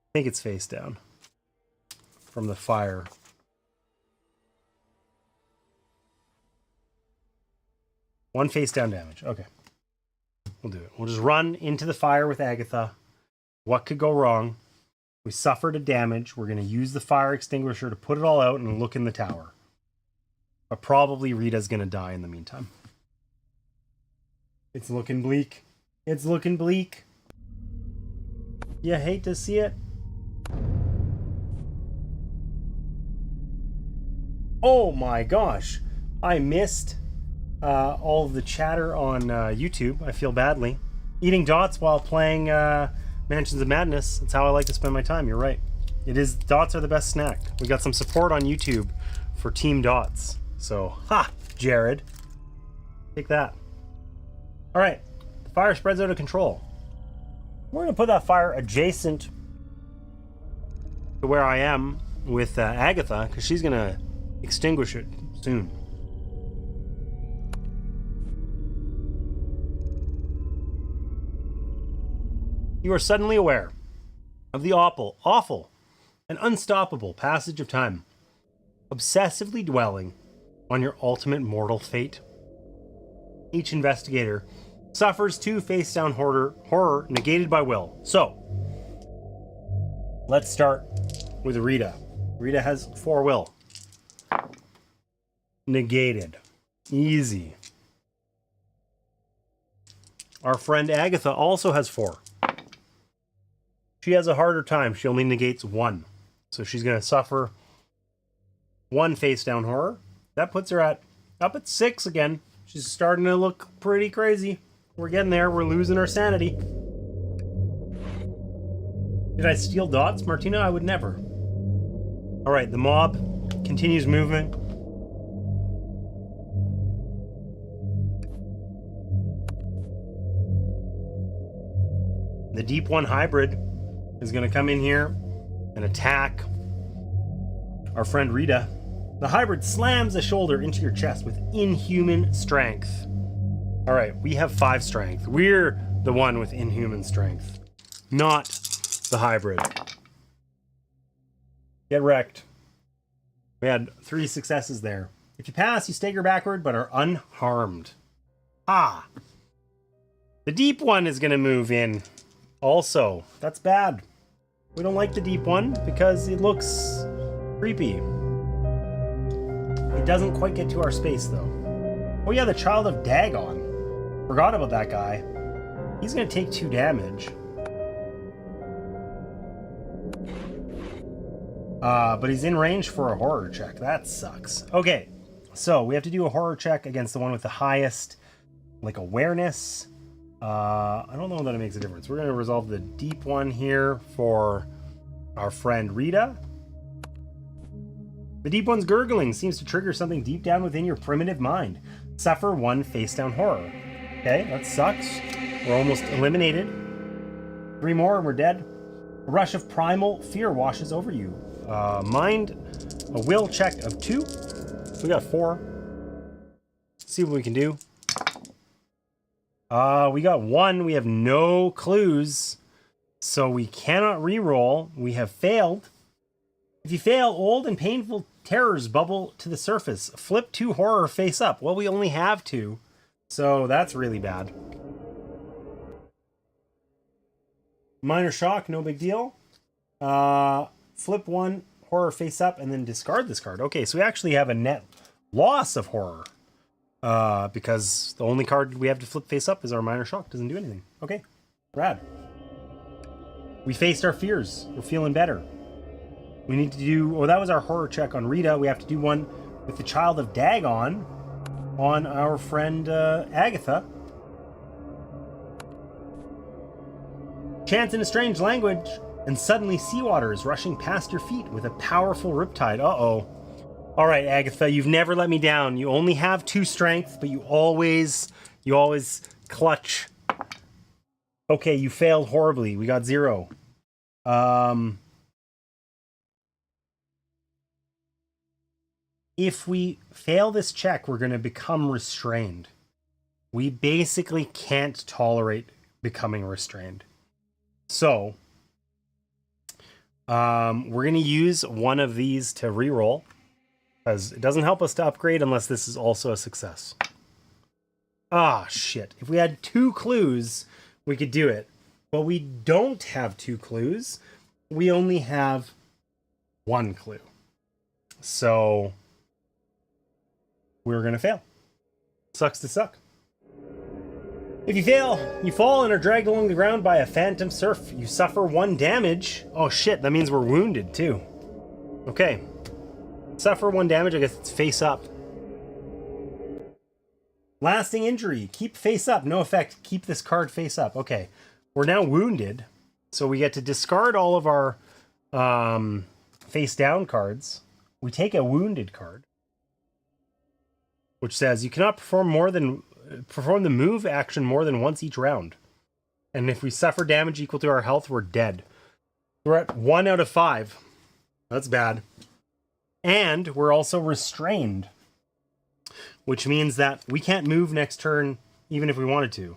I think it's face down. From the fire. One face down damage. Okay. We'll do it. We'll just run into the fire with Agatha. What could go wrong? We suffered a damage. We're going to use the fire extinguisher to put it all out and look in the tower. But probably Rita's going to die in the meantime. It's looking bleak. It's looking bleak. You hate to see it. Oh my gosh. I missed all of the chatter on YouTube. I feel badly. Eating dots while playing Mansions of Madness. That's how I like to spend my time. You're right. It is. Dots are the best snack. We got some support on YouTube for Team Dots. So, ha! Jared. Take that. Alright. The fire spreads out of control. We're going to put that fire adjacent to to where I am with Agatha, because she's going to extinguish it soon. You are suddenly aware of the awful, and unstoppable passage of time, obsessively dwelling on your ultimate mortal fate. Each investigator suffers 2 face-down horror negated by will. So, let's start with Rita. Rita has 4 will. Negated. Easy. Our friend Agatha also has 4. She has a harder time. She only negates 1. So she's going to suffer 1 face-down horror. That puts her up at 6 again. She's starting to look pretty crazy. We're getting there. We're losing our sanity. Did I steal dots, Martina? I would never. All right, the mob continues moving. The Deep One hybrid is going to come in here and attack our friend Rita. The hybrid slams a shoulder into your chest with inhuman strength. All right, we have 5 strength. We're the one with inhuman strength, not the hybrid. Get wrecked. We had 3 successes there. If you pass, you stagger backward but are unharmed. Ah. The Deep One is going to move in. Also, that's bad. We don't like the Deep One because it looks creepy. It doesn't quite get to our space, though. Oh yeah, the Child of Dagon. Forgot about that guy. He's going to take 2 damage. But he's in range for a horror check. That sucks. Okay, so we have to do a horror check against the one with the highest, like, awareness. I don't know that it makes a difference. We're going to resolve the Deep One here for our friend Rita. The Deep One's gurgling seems to trigger something deep down within your primitive mind. Suffer 1 face-down horror. Okay, that sucks. We're almost eliminated. 3 more and we're dead. A rush of primal fear washes over you. Mind a will check of 2. We got 4. Let's see what we can do. We got 1. We have no clues, so we cannot re-roll. We have failed. If you fail, old and painful terrors bubble to the surface. Flip 2 horror face up. Well, we only have 2, so that's really bad. Minor shock, no big deal. Flip 1 horror face up and then discard this card. Okay, so we actually have a net loss of horror. Because the only card we have to flip face up is our minor shock. Doesn't do anything. Okay, rad. We faced our fears. We're feeling better. We need to do... Oh, that was our horror check on Rita. We have to do one with the Child of Dagon on our friend Agatha. Chants in a strange language, and suddenly seawater is rushing past your feet with a powerful riptide. Uh-oh. All right, Agatha, you've never let me down. You only have 2 strength, but you always clutch. Okay, you failed horribly. We got 0. If we fail this check, we're going to become restrained. We basically can't tolerate becoming restrained. So, we're going to use one of these to reroll. Because it doesn't help us to upgrade unless this is also a success. Ah, shit. If we had 2 clues, we could do it. But we don't have 2 clues. We only have 1 clue. So, we're going to fail. Sucks to suck. If you fail, you fall and are dragged along the ground by a phantom surf. You suffer 1 damage. Oh, shit. That means we're wounded, too. Okay. Suffer 1 damage, I guess it's face up. Lasting injury. Keep face up. No effect. Keep this card face up. Okay. We're now wounded. So we get to discard all of our face down cards. We take a wounded card. Which says you cannot perform the move action more than once each round. And if we suffer damage equal to our health, we're dead. We're at 1 out of 5. That's bad. And we're also restrained, which means that we can't move next turn even if we wanted to.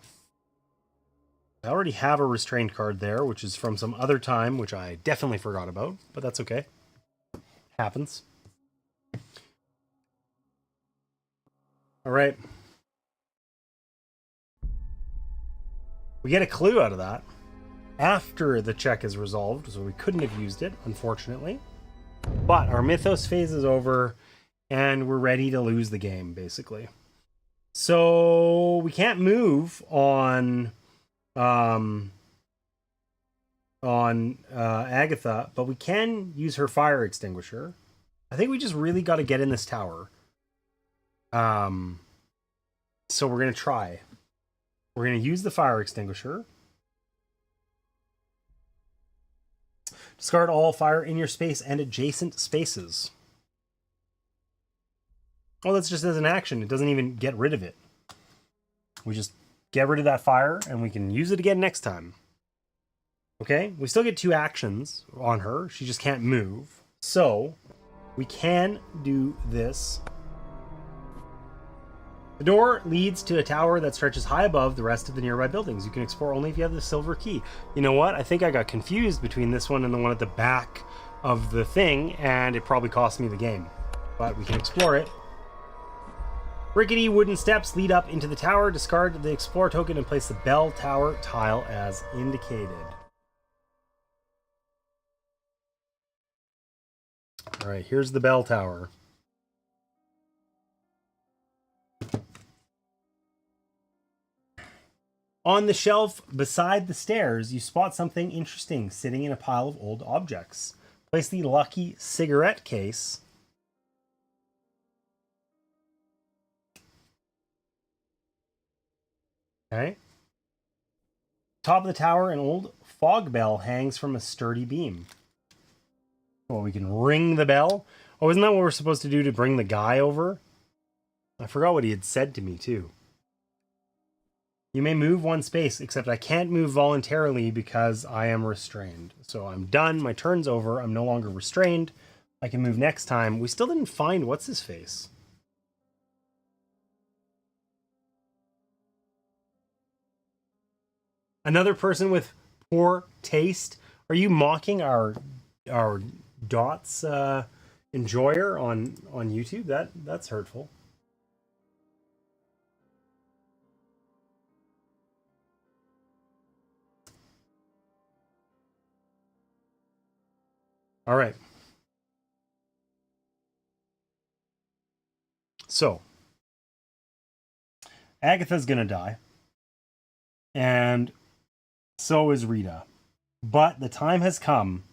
I already have a restrained card there, which is from some other time, which I definitely forgot about, but that's okay. Happens. All right. We get a clue out of that after the check is resolved, so we couldn't have used it, unfortunately. But our mythos phase is over, and we're ready to lose the game, basically. So we can't move on Agatha, but we can use her fire extinguisher. I think we just really got to get in this tower. So we're going to try. We're going to use the fire extinguisher. Discard all fire in your space and adjacent spaces. Oh, that's just as an action. It doesn't even get rid of it. We just get rid of that fire and we can use it again next time. Okay, we still get 2 actions on her. She just can't move. So we can do this. The door leads to a tower that stretches high above the rest of the nearby buildings. You can explore only if you have the silver key. You know what? I think I got confused between this one and the one at the back of the thing, and it probably cost me the game. But we can explore it. Rickety wooden steps lead up into the tower. Discard the Explore token and place the bell tower tile as indicated. Alright, here's the bell tower. On the shelf beside the stairs, you spot something interesting sitting in a pile of old objects. Place the lucky cigarette case okay. Top of the tower, an old fog bell hangs from a sturdy beam. Well, we can ring the bell. Oh, isn't that what we're supposed to do to bring the guy over? I forgot what he had said to me, too. You may move 1 space, except I can't move voluntarily because I am restrained. So I'm done. My turn's over. I'm no longer restrained. I can move next time. We still didn't find what's his face. Another person with poor taste. Are you mocking our Dots enjoyer on YouTube? That's hurtful. All right. So Agatha's gonna die, and so is Rita. But the time has come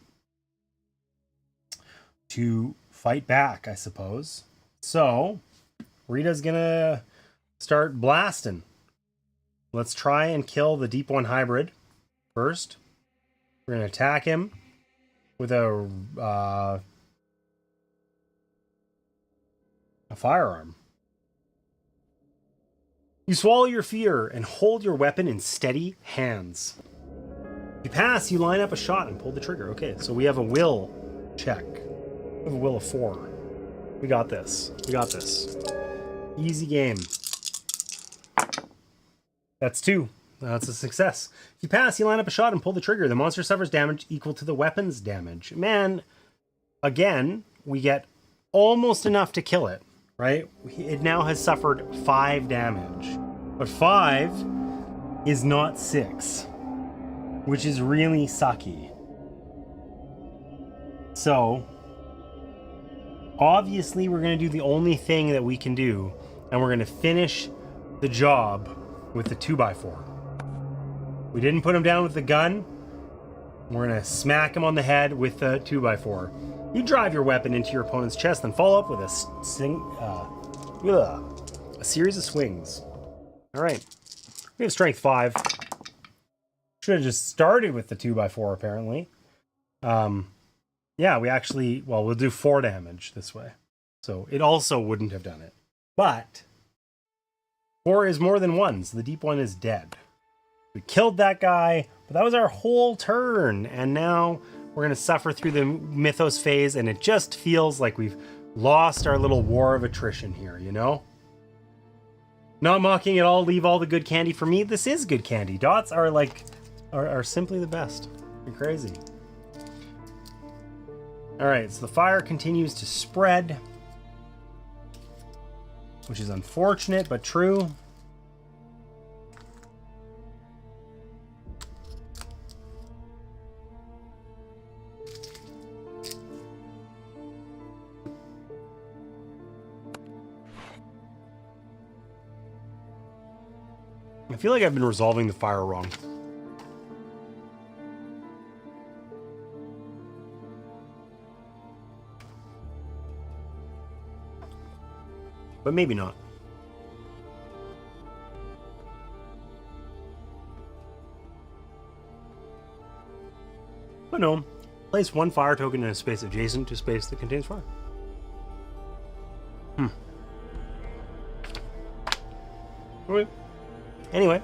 to fight back, I suppose. So Rita's gonna start blasting. Let's try and kill the Deep One hybrid first. We're gonna attack him with a firearm. You swallow your fear and hold your weapon in steady hands. If you pass, you line up a shot and pull the trigger. Okay, so we have a will check. We have a will of 4. We got this. We got this. Easy game. That's 2. That's a success. If you pass, you line up a shot and pull the trigger. The monster suffers damage equal to the weapon's damage. Man, again, we get almost enough to kill it, right? It now has suffered 5 damage. But 5 is not 6, which is really sucky. So, obviously, we're going to do the only thing that we can do, and we're going to finish the job with the 2x4. We didn't put him down with the gun. We're going to smack him on the head with the 2x4. You drive your weapon into your opponent's chest and follow up with a series of swings. All right. We have strength 5. Should have just started with the 2x4, apparently. Yeah, we actually, well, we'll do 4 damage this way. So it also wouldn't have done it. But 4 is more than 1, so the Deep One is dead. We killed that guy, but that was our whole turn. And now We're going to suffer through the mythos phase, and it just feels like we've lost our little war of attrition here, you know? Not mocking at all, leave all the good candy for me. This is good candy. Dots are like, are simply the best. You're crazy. All right, so the fire continues to spread, which is unfortunate, but true. I feel like I've been resolving the fire wrong. But maybe not. Oh no. Place one fire token in a space adjacent to space that contains fire. Okay. Anyway.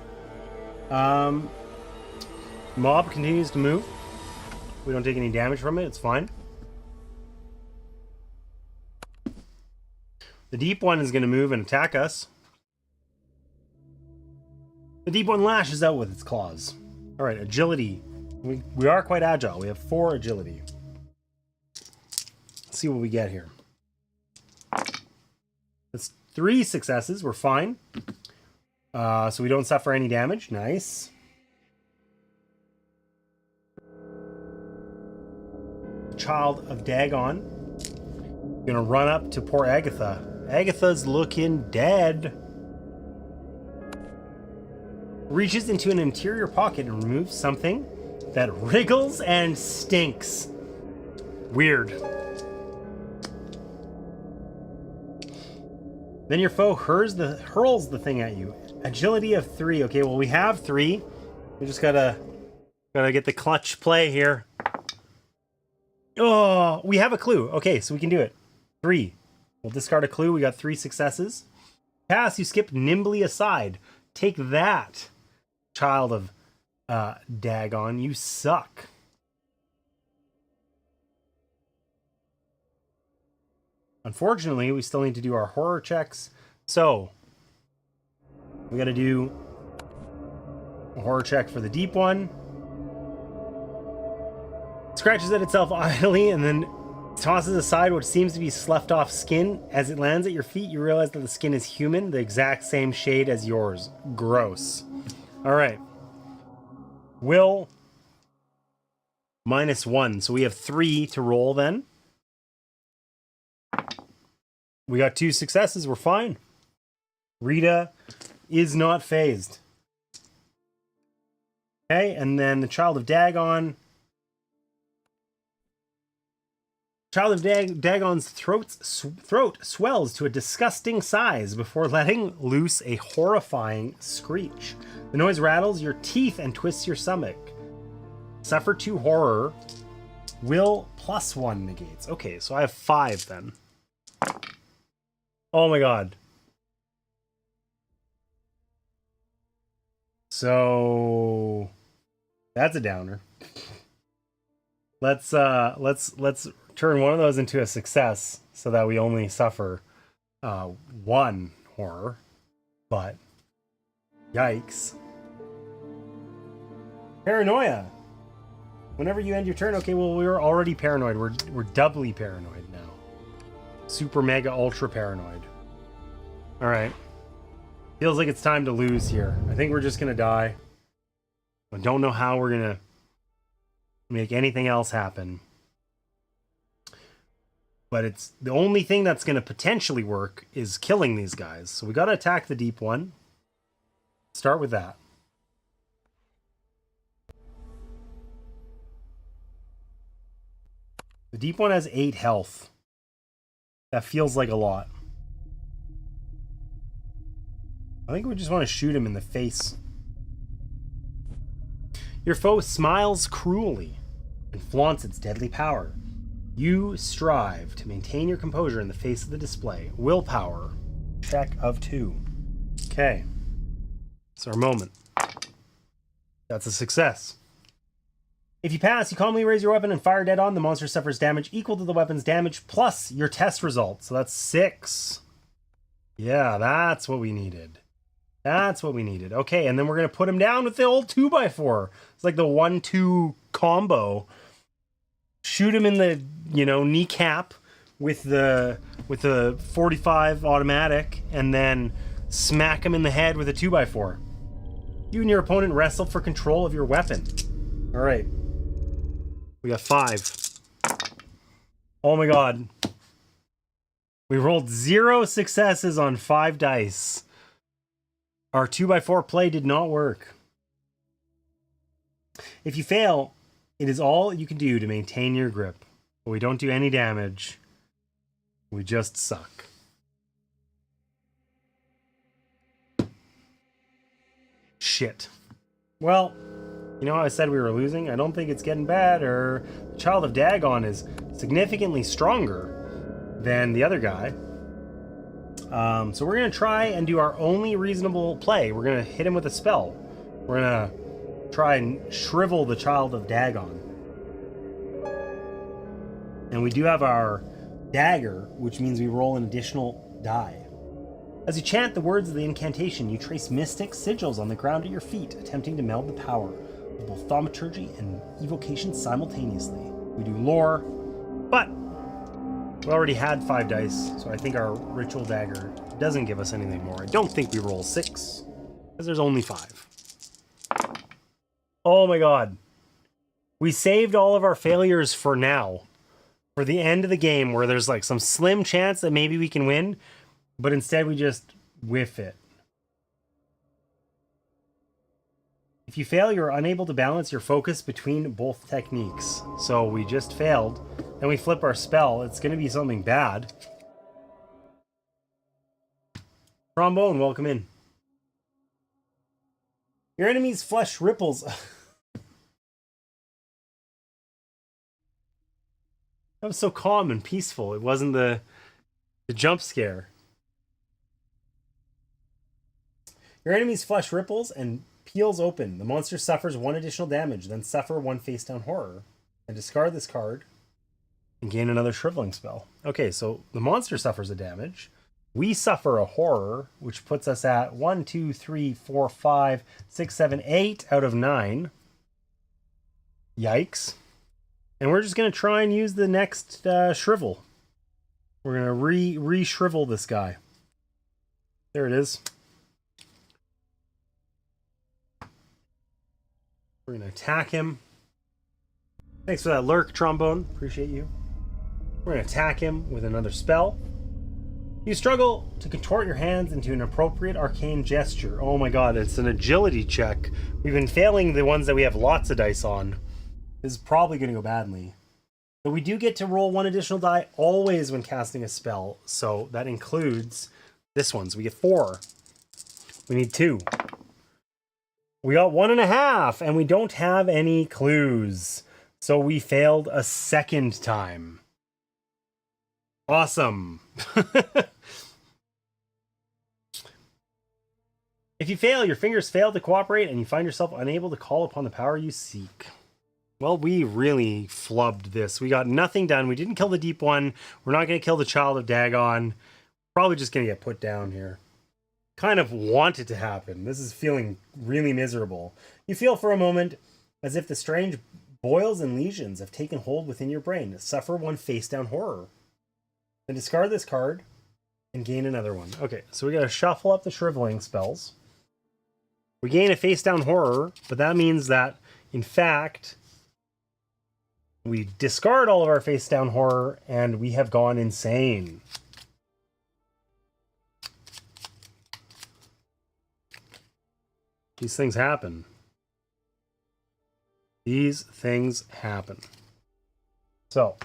Mob continues to move. We don't take any damage from it. It's fine. The deep one is going to move and attack us. The deep one lashes out with its claws. All right, agility. We are quite agile. We have 4 agility. Let's see what we get here. That's 3 successes. We're fine. So we don't suffer any damage. Nice. Child of Dagon. Gonna run up to poor Agatha. Agatha's looking dead. Reaches into an interior pocket and removes something that wriggles and stinks. Weird. Then your foe hurls the thing at you. Agility of 3. Okay, well we have 3. We just gotta get the clutch play here. Oh, we have a clue. Okay, so we can do it. 3. We'll discard a clue. We got 3 successes. Pass, you skip nimbly aside. Take that, child of Dagon. You suck. Unfortunately, we still need to do our horror checks. So, we got to do a horror check for the deep one. Scratches at itself idly and then tosses aside what seems to be sloughed off skin. As it lands at your feet, you realize that the skin is human, the exact same shade as yours. Gross. All right. Will -1. So we have 3 to roll then. We got 2 successes. We're fine. Rita is not phased. Okay, and then the child of Dagon. Child of Dagon's throat swells to a disgusting size before letting loose a horrifying screech. The noise rattles your teeth and twists your stomach. Suffer 2 horror. Will +1 negates. Okay, so I have 5 then. Oh my god. So that's a downer. Let's turn one of those into a success so that we only suffer 1 horror. But yikes. Paranoia. Whenever you end your turn, okay, well we were already paranoid. We're doubly paranoid now. Super mega ultra paranoid. All right. Feels like it's time to lose here. I think we're just gonna die. I don't know how we're gonna make anything else happen. But it's the only thing that's gonna potentially work is killing these guys. So we gotta attack the deep one. Start with that. The deep one has 8 health. That feels like a lot. I think we just want to shoot him in the face. Your foe smiles cruelly and flaunts its deadly power. You strive to maintain your composure in the face of the display. Willpower. Check of 2. Okay. It's our moment. That's a success. If you pass, you calmly raise your weapon and fire dead on. The monster suffers damage equal to the weapon's damage plus your test result. So that's 6. Yeah, that's what we needed. That's what we needed. Okay, and then we're going to put him down with the old 2x4. It's like the 1-2 combo. Shoot him in the, kneecap with the 45 automatic, and then smack him in the head with a 2x4. You and your opponent wrestle for control of your weapon. All right. We got 5. Oh my god. We rolled 0 successes on 5 dice. Our 2x4 play did not work. If you fail, it is all you can do to maintain your grip. But we don't do any damage. We just suck. Shit. Well, you know how I said we were losing? I don't think it's getting better. The Child of Dagon is significantly stronger than the other guy. So we're going to try and do our only reasonable play. We're going to hit him with a spell. We're going to try and shrivel the Child of Dagon. And we do have our dagger, which means we roll an additional die. As you chant the words of the incantation, you trace mystic sigils on the ground at your feet, attempting to meld the power of both thaumaturgy and evocation simultaneously. We do lore, but we already had 5 dice, so I think our ritual dagger doesn't give us anything more. I don't think we roll 6, because there's only 5. Oh my god. We saved all of our failures for now. For the end of the game, where there's like some slim chance that maybe we can win, but instead we just whiff it. If you fail, you're unable to balance your focus between both techniques. So we just failed, then we flip our spell. It's going to be something bad. Trombone, welcome in. Your enemy's flesh ripples. That was so calm and peaceful. It wasn't the jump scare. Your enemy's flesh ripples and peels open. The monster suffers 1 additional damage, then suffer 1 face down horror. And discard this card and gain another shriveling spell. Okay, so the monster suffers a damage. We suffer a horror, which puts us at 1, 2, 3, 4, 5, 6, 7, 8 out of 9. Yikes. And we're just going to try and use the next shrivel. We're going to re-shrivel this guy. There it is. We're going to attack him. Thanks for that lurk, Trombone. Appreciate you. We're going to attack him with another spell. You struggle to contort your hands into an appropriate arcane gesture. Oh my god, it's an agility check. We've been failing the ones that we have lots of dice on. This is probably going to go badly. But we do get to roll 1 additional die always when casting a spell. So that includes this one. So we get 4. We need 2. We got 1.5, and we don't have any clues. So we failed a second time. Awesome. If you fail, your fingers fail to cooperate, and you find yourself unable to call upon the power you seek. Well, we really flubbed this. We got nothing done. We didn't kill the deep one. We're not going to kill the Child of Dagon. Probably just going to get put down here. Kind of want it to happen. This is feeling really miserable. You feel for a moment as if the strange boils and lesions have taken hold within your brain. Suffer 1 face down horror. Then discard this card and gain another one. Okay, so we got to shuffle up the shriveling spells. We gain a face down horror, but that means that, in fact, we discard all of our face down horror and we have gone insane. These things happen. These things happen. So,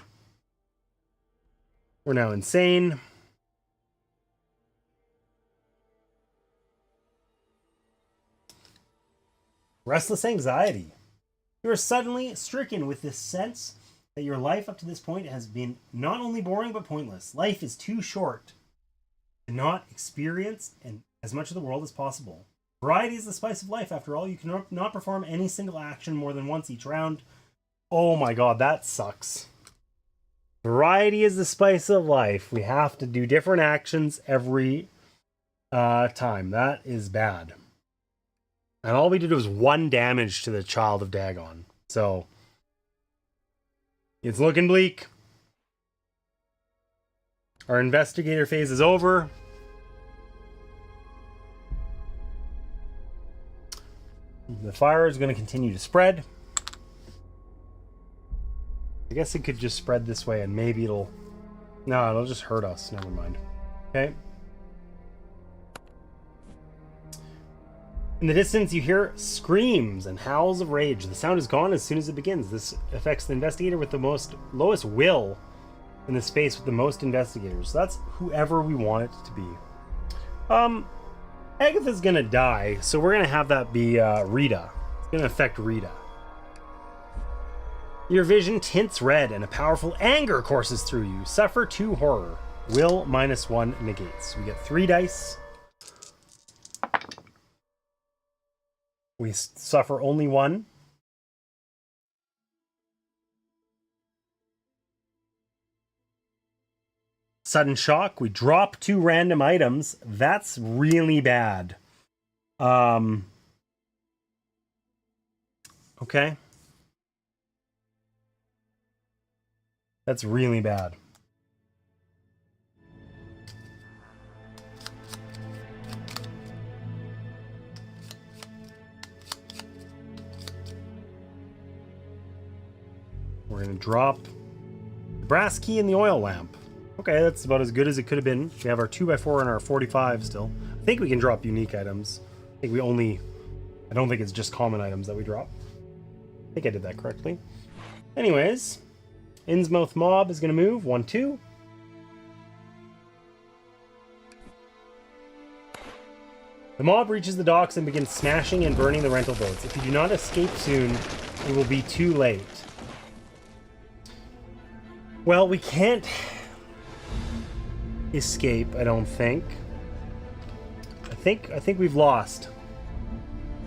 we're now insane. Restless anxiety. You are suddenly stricken with this sense that your life up to this point has been not only boring but pointless. Life is too short to not experience as much of the world as possible. Variety is the spice of life, after all. You cannot perform any single action more than once each round. Oh my god, that sucks. Variety is the spice of life. We have to do different actions every time. That is bad. And all we did was 1 damage to the Child of Dagon. So, it's looking bleak. Our investigator phase is over. The fire is going to continue to spread. I guess it could just spread this way and maybe it'll... No, it'll just hurt us. Never mind. Okay. In the distance, you hear screams and howls of rage. The sound is gone as soon as it begins. This affects the investigator with the lowest will in the space with the most investigators. So that's whoever we want it to be. Agatha's gonna die, so we're gonna have that be Rita. It's gonna affect Rita. Your vision tints red and a powerful anger courses through you. Suffer 2 horror. Will -1 negates. We get 3 dice. We suffer only 1. Sudden shock. We drop 2 random items. That's really bad. Okay. That's really bad. We're going to drop the brass key and the oil lamp. Okay, that's about as good as it could have been. We have our 2x4 and our 45 still. I think we can drop unique items. I think we only... I don't think it's just common items that we drop. I think I did that correctly. Anyways, Innsmouth mob is going to move. 1, 2. The mob reaches the docks and begins smashing and burning the rental boats. If you do not escape soon, it will be too late. Well, we can't escape, I don't think. I think we've lost.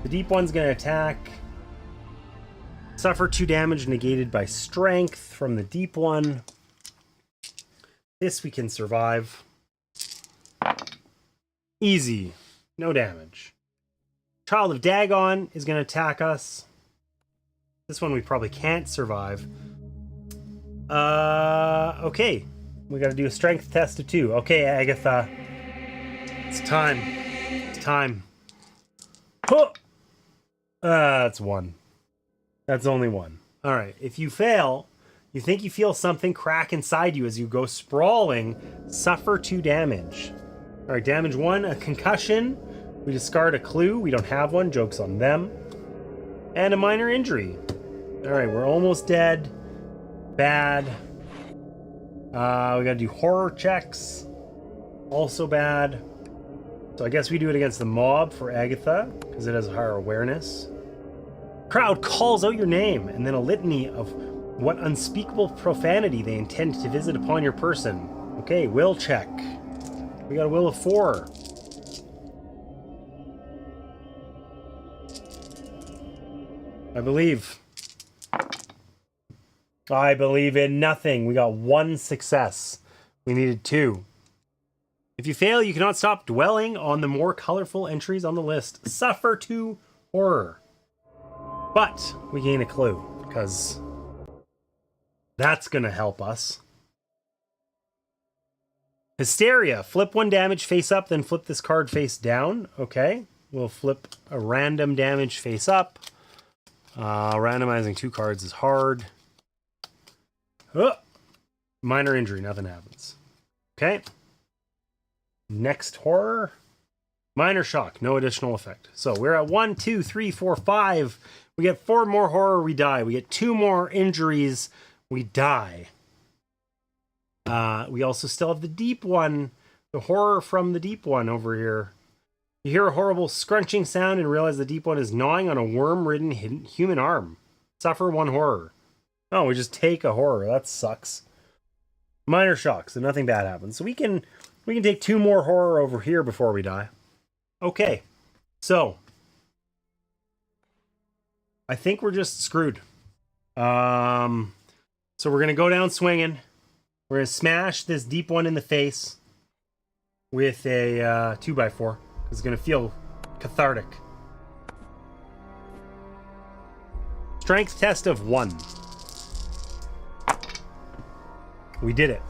The deep one's going to attack. Suffer 2 damage negated by strength from the deep one. This we can survive. Easy. No damage. Child of Dagon is going to attack us. This one we probably can't survive. Okay. We got to do a strength test of 2. Okay, Agatha. It's time. It's time. Oh! That's 1. That's only 1. All right. If you fail, you think you feel something crack inside you as you go sprawling. Suffer 2 damage. All right. Damage 1, a concussion. We discard a clue. We don't have one. Joke's on them. And a minor injury. All right. We're almost dead. Bad. We gotta do horror checks. Also bad. So I guess we do it against the mob for Agatha, because it has a higher awareness. Crowd calls out your name, and then a litany of what unspeakable profanity they intend to visit upon your person. Okay, will check. We got a will of 4. I believe in nothing. We got 1 success. We needed 2. If you fail, you cannot stop dwelling on the more colorful entries on the list. Suffer 2 horror. But we gain a clue, because that's going to help us. Hysteria. Flip 1 damage face up, then flip this card face down. Okay. We'll flip a random damage face up. Randomizing 2 cards is hard. Oh, minor injury, nothing happens. Okay. Next horror. Minor shock, no additional effect. So we're at 1, 2, 3, 4, 5. We get 4 more horror, we die. We get 2 more injuries, we die. We also still have the deep one. The horror from the deep one over here. You hear a horrible scrunching sound and realize the deep one is gnawing on a worm-ridden human arm. Suffer 1 horror. Oh, we just take a horror. That sucks. Minor shock, so nothing bad happens. So we can take 2 more horror over here before we die. Okay. So I think we're just screwed. So we're going to go down swinging. We're going to smash this deep one in the face with a 2x4. It's going to feel cathartic. Strength test of 1. We did it.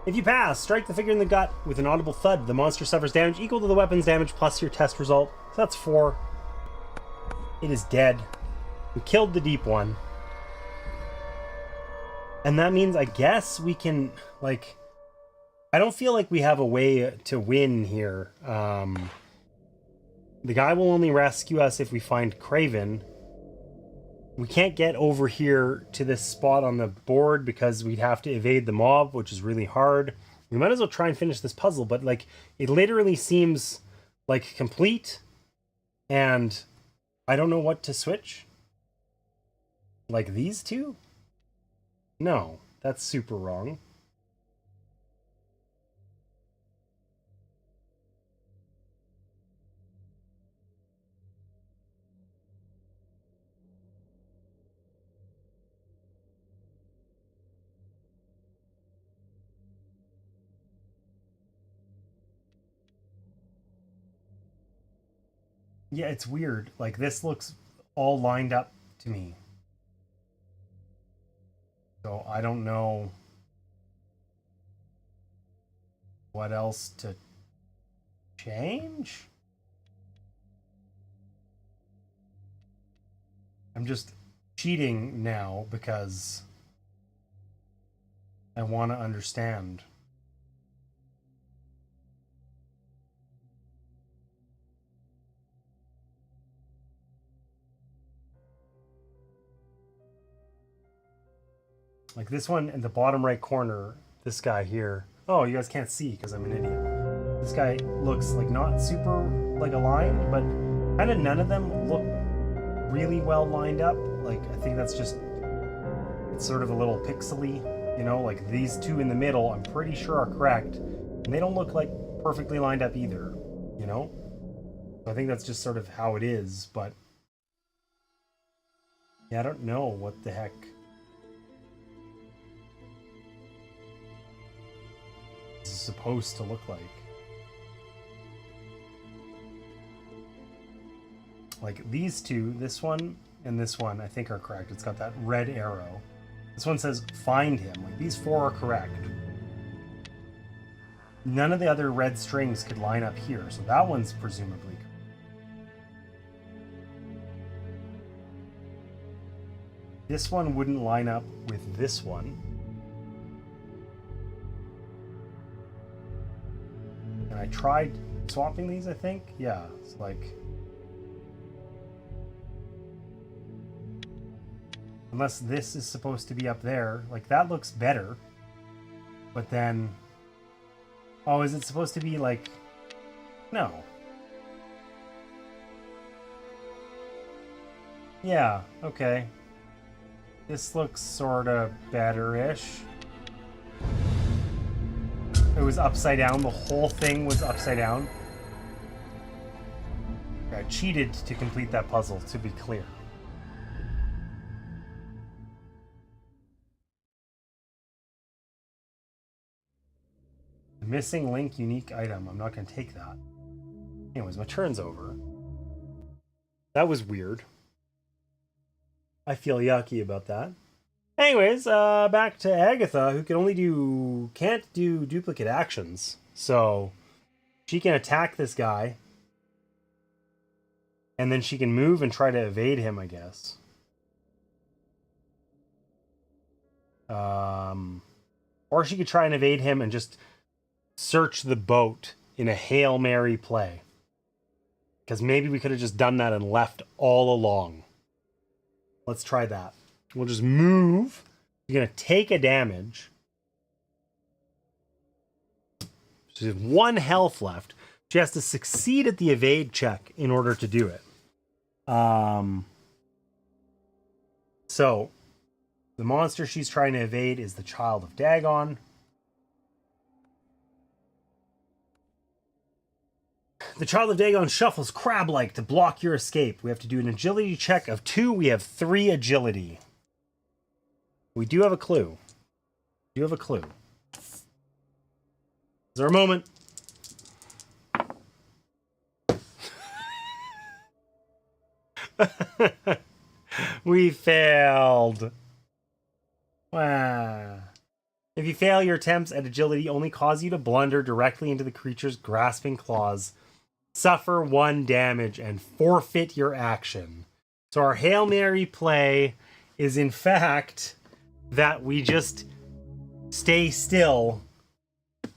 If you pass, strike the figure in the gut with an audible thud. The monster suffers damage equal to the weapon's damage plus your test result. So that's 4. It is dead. We killed the deep one. And that means, I guess, we can, like... I don't feel like we have a way to win here. The guy will only rescue us if we find Craven. We can't get over here to this spot on the board because we'd have to evade the mob, which is really hard. We might as well try and finish this puzzle, but like it literally seems like complete, and I don't know what to switch. Like these two? No, that's super wrong. Yeah, it's weird. Like, this looks all lined up to me. So I don't know what else to change. I'm just cheating now because I want to understand. Like this one in the bottom right corner, this guy here. Oh, you guys can't see because I'm an idiot. This guy looks like not super like aligned, but kind of none of them look really well lined up. Like I think that's just, it's sort of a little pixely, you know, like these two in the middle I'm pretty sure are correct. And they don't look like perfectly lined up either, you know? So I think that's just sort of how it is, but yeah, I don't know what the heck this is supposed to look like. Like these two, this one and this one, I think are correct. It's got that red arrow. This one says find him. Like these 4 are correct. None of the other red strings could line up here, so that one's presumably correct. This one wouldn't line up with this one. And I tried swapping these, I think. Yeah, it's like... Unless this is supposed to be up there. Like, that looks better. But then... Oh, is it supposed to be, like... No. Yeah, okay. This looks sorta better-ish. It was upside down. The whole thing was upside down. I cheated to complete that puzzle, to be clear. The missing link unique item. I'm not going to take that. Anyways, my turn's over. That was weird. I feel yucky about that. Anyways, back to Agatha, who can't do duplicate actions. So she can attack this guy. And then she can move and try to evade him, I guess. Or she could try and evade him and just search the boat in a Hail Mary play. Because maybe we could have just done that and left all along. Let's try that. We'll just move. You're going to take a damage. She has 1 health left. She has to succeed at the evade check in order to do it. So, the monster she's trying to evade is the Child of Dagon. The Child of Dagon shuffles crab-like to block your escape. We have to do an agility check of 2. We have 3 agility. We do have a clue. We do have a clue. Is there a moment? We failed. Wow. If you fail, your attempts at agility only cause you to blunder directly into the creature's grasping claws, suffer 1 damage, and forfeit your action. So our Hail Mary play is in fact that we just stay still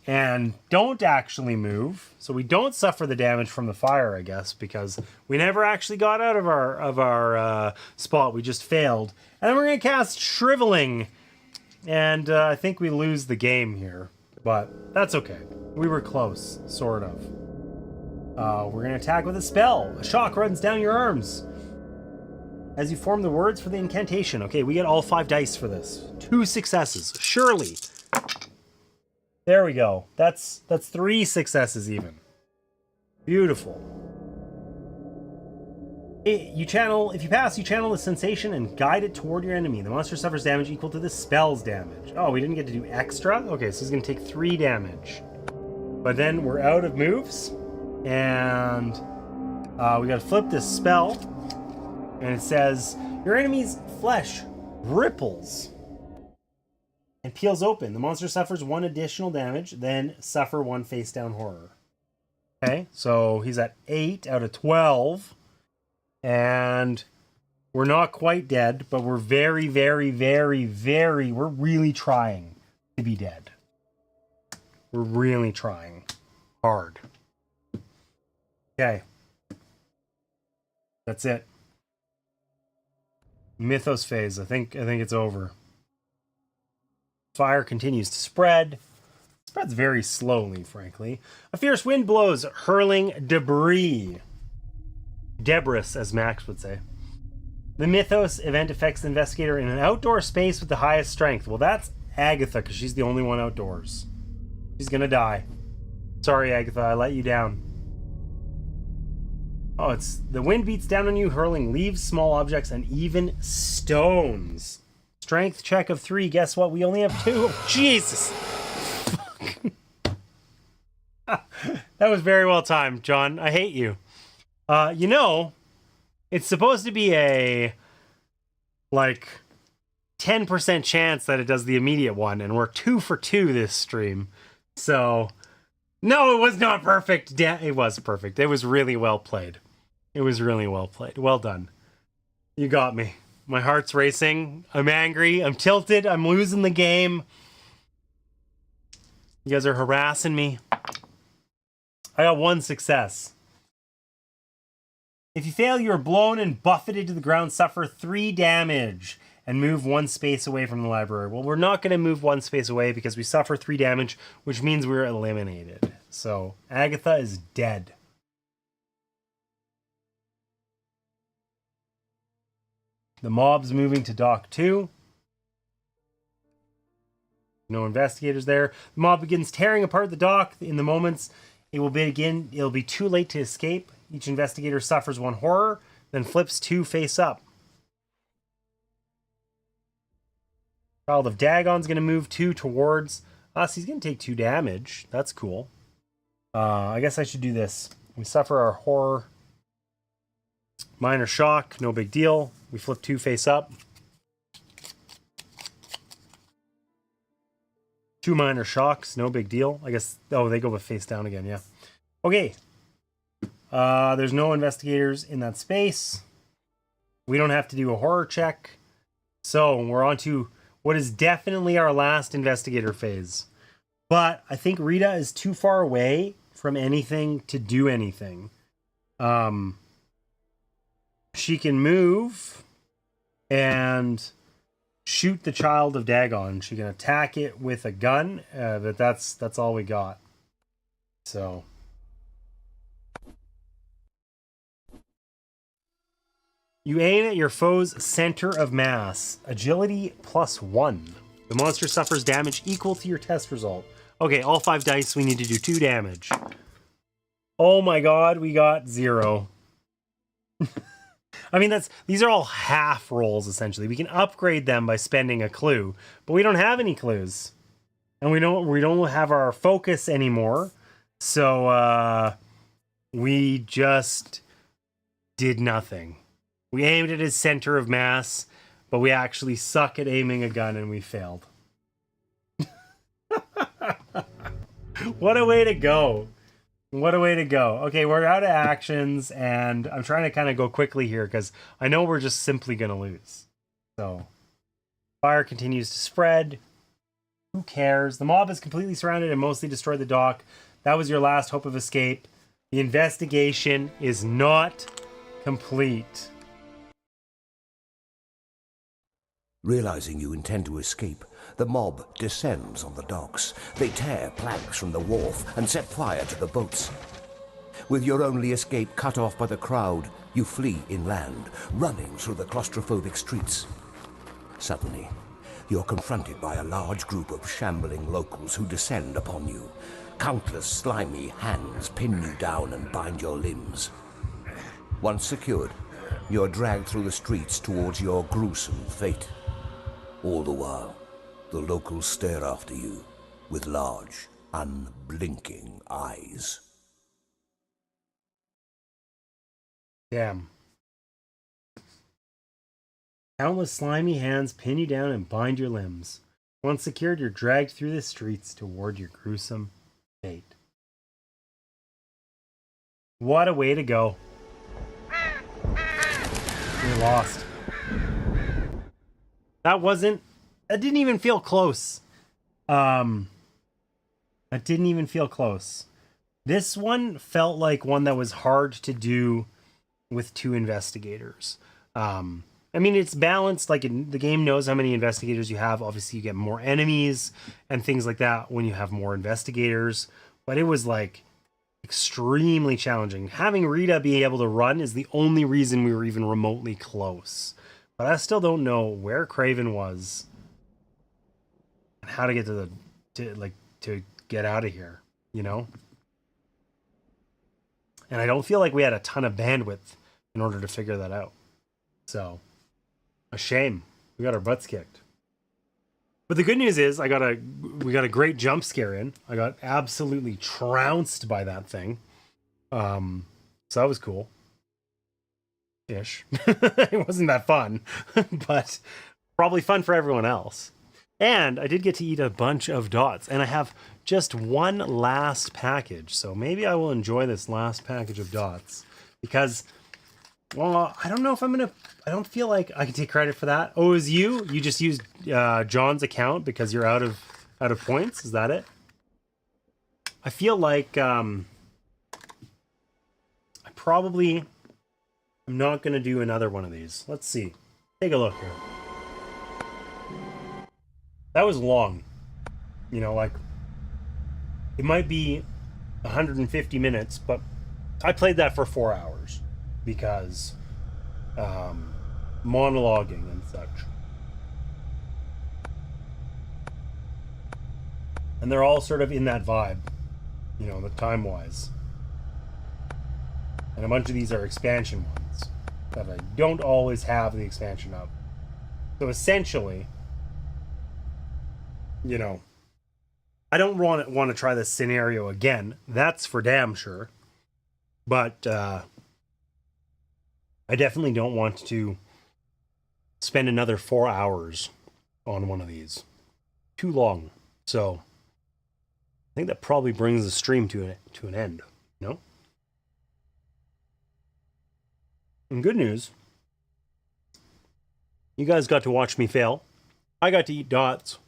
and don't actually move. So we don't suffer the damage from the fire, I guess, because we never actually got out of our spot. We just failed. And then we're going to cast Shriveling. And I think we lose the game here. But that's okay. We were close, sort of. We're going to attack with a spell. A shock runs down your arms as you form the words for the incantation. Okay, we get all 5 dice for this. 2 successes. Surely. There we go. That's 3 successes even. Beautiful. If you pass, you channel the sensation and guide it toward your enemy. The monster suffers damage equal to the spell's damage. Oh, we didn't get to do extra? Okay, so he's going to take 3 damage. But then we're out of moves. And we got to flip this spell. And it says, your enemy's flesh ripples and peels open. The monster suffers 1 additional damage, then suffer 1 face down horror. Okay, so he's at 8 out of 12. And we're not quite dead, but we're very, very, very, very, we're really trying to be dead. We're really trying hard. Okay. That's it. Mythos phase. I think it's over. Fire continues to spread. It spreads very slowly, frankly. A fierce wind blows, hurling debris. Debris, as Max would say. The Mythos event affects the investigator in an outdoor space with the highest strength. Well, that's Agatha, because she's the only one outdoors. She's gonna die. Sorry, Agatha, I let you down. Oh, it's the wind beats down on you, hurling leaves, small objects, and even stones. Strength check of 3. Guess what? We only have 2. Jesus. Fuck. That was very well timed, John. I hate you. You know, it's supposed to be a, 10% chance that it does the immediate one, and we're 2 for 2 this stream. So, no, it was not perfect. It was perfect. It was really well played. It was really well played. Well done. You got me. My heart's racing. I'm angry. I'm tilted. I'm losing the game. You guys are harassing me. I got 1 success. If you fail, you are blown and buffeted to the ground, suffer 3 damage, and move 1 space away from the library. Well, we're not going to move 1 space away because we suffer 3 damage, which means we're eliminated. So, Agatha is dead. The mob's moving to Dock 2. No investigators there. The mob begins tearing apart the dock. In the moments, it'll be too late to escape. Each investigator suffers 1 horror, then flips 2 face up. Child of Dagon's going to move 2 towards us. He's going to take 2 damage. That's cool. I guess I should do this. We suffer our horror. Minor shock, no big deal. We flip 2 face up. 2 minor shocks, no big deal. I guess, oh, they go with face down again, yeah. Okay. There's no investigators in that space. We don't have to do a horror check. So we're on to what is definitely our last investigator phase. But I think Rita is too far away from anything to do anything. She can move and shoot the Child of Dagon. She can attack it with a gun, but that's all we got. So you aim at your foe's center of mass. Agility +1. The monster suffers damage equal to your test result. Okay, all 5 dice, we need to do 2 damage. Oh my god, we got 0. I mean, these are all half rolls, essentially. We can upgrade them by spending a clue, but we don't have any clues. And we don't have our focus anymore. So we just did nothing. We aimed at his center of mass, but we actually suck at aiming a gun and we failed. What a way to go. What a way to go. Okay, we're out of actions, and I'm trying to kind of go quickly here because I know we're just simply going to lose. So, fire continues to spread. Who cares? The mob is completely surrounded and mostly destroyed the dock. That was your last hope of escape. The investigation is not complete. Realizing you intend to escape, the mob descends on the docks. They tear planks from the wharf and set fire to the boats. With your only escape cut off by the crowd, you flee inland, running through the claustrophobic streets. Suddenly, you're confronted by a large group of shambling locals who descend upon you. Countless slimy hands pin you down and bind your limbs. Once secured, you're dragged through the streets towards your gruesome fate. All the while, the locals stare after you with large, unblinking eyes. Damn. Countless slimy hands pin you down and bind your limbs. Once secured, you're dragged through the streets toward your gruesome fate. What a way to go. We lost. That didn't even feel close. That didn't even feel close. This one felt like one that was hard to do with two investigators. I mean, it's balanced. Like, the game knows how many investigators you have. Obviously, you get more enemies and things like that when you have more investigators. But it was, like, extremely challenging. Having Rita be able to run is the only reason we were even remotely close. But I still don't know where Craven was and how to get to get out of here, you know? And I don't feel like we had a ton of bandwidth in order to figure that out. So, a shame. We got our butts kicked. But the good news is we got a great jump scare in. I got absolutely trounced by that thing. So that was cool. Ish. It wasn't that fun, but probably fun for everyone else. And I did get to eat a bunch of dots, and I have just one last package. So maybe I will enjoy this last package of dots because, well, I don't know if I don't feel like I can take credit for that. Oh, it was you? You just used John's account because you're out of points? Is that it? I feel like I'm not going to do another one of these. Let's see. Take a look here. That was long. You know, like, it might be 150 minutes, but I played that for 4 hours because monologuing and such. And they're all sort of in that vibe, you know, the time-wise. And a bunch of these are expansion ones that I don't always have the expansion of. So essentially, you know, I don't want to try this scenario again. That's for damn sure. But I definitely don't want to spend another 4 hours on one of these. Too long. So I think that probably brings the stream to an end. No? And good news, you guys got to watch me fail. I got to eat dots.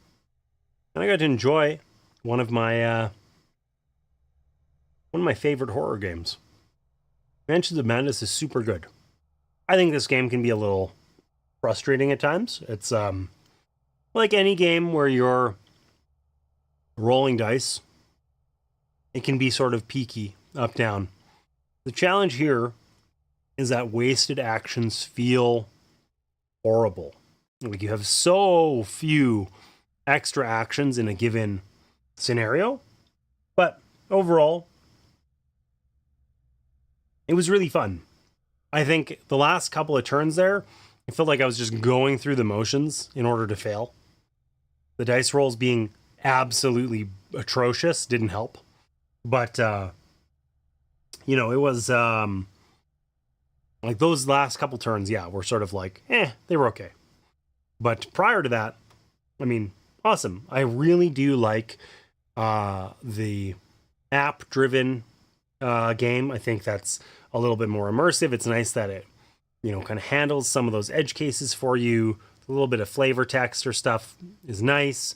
And I got to enjoy one of my favorite horror games. Mansions of Madness is super good. I think this game can be a little frustrating at times. It's like any game where you're rolling dice. It can be sort of peaky, up, down. The challenge here is that wasted actions feel horrible. Like, you have so few extra actions in a given scenario. But overall, it was really fun. I think the last couple of turns there, I felt like I was just going through the motions in order to fail. The dice rolls being absolutely atrocious didn't help. But, it was like those last couple turns, yeah, were sort of like, they were okay. But prior to that, I mean, awesome. I really do like the app-driven game. I think that's a little bit more immersive. It's nice that it, kind of handles some of those edge cases for you. A little bit of flavor text or stuff is nice.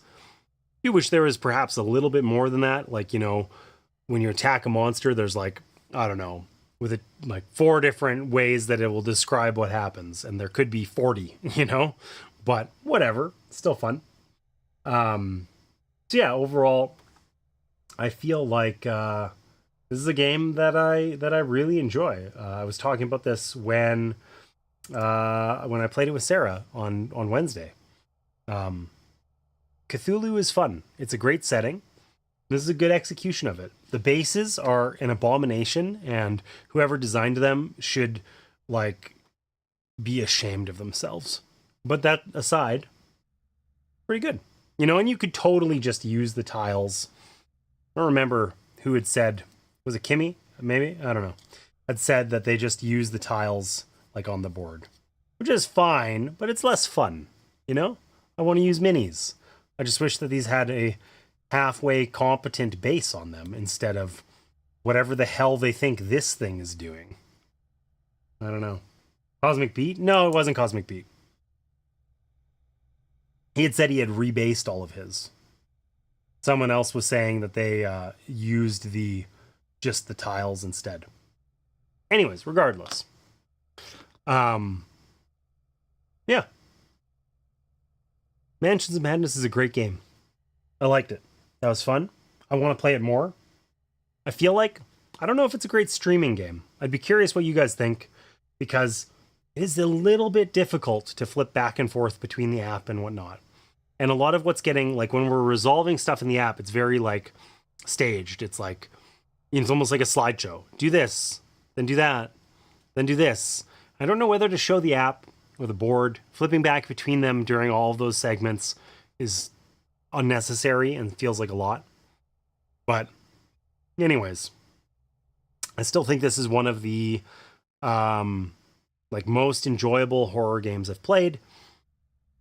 I do wish there was perhaps a little bit more than that. Like, when you attack a monster, there's like, I don't know, with it like 4 different ways that it will describe what happens. And there could be 40, but whatever. It's still fun. So yeah, overall, I feel like this is a game that I really enjoy. I was talking about this when I played it with Sarah on Wednesday. Cthulhu is fun. It's a great setting. This is a good execution of it. The bases are an abomination, and whoever designed them should be ashamed of themselves. But that aside, pretty good. And you could totally just use the tiles. I don't remember who had said, was it Kimmy? Maybe? I don't know. Had said that they just use the tiles on the board, which is fine, but it's less fun. I want to use minis. I just wish that these had a halfway competent base on them instead of whatever the hell they think this thing is doing. I don't know. Cosmic Beat? No, it wasn't Cosmic Beat. He had said he had rebased all of his. Someone else was saying that they used just the tiles instead. Anyways, regardless. Yeah. Mansions of Madness is a great game. I liked it. That was fun. I want to play it more. I feel like, I don't know if it's a great streaming game. I'd be curious what you guys think, because it is a little bit difficult to flip back and forth between the app and whatnot. And a lot of what's getting, when we're resolving stuff in the app, it's very, staged. It's it's almost like a slideshow. Do this, then do that, then do this. I don't know whether to show the app or the board. Flipping back between them during all of those segments is unnecessary and feels like a lot. But anyways, I still think this is one of the most enjoyable horror games I've played.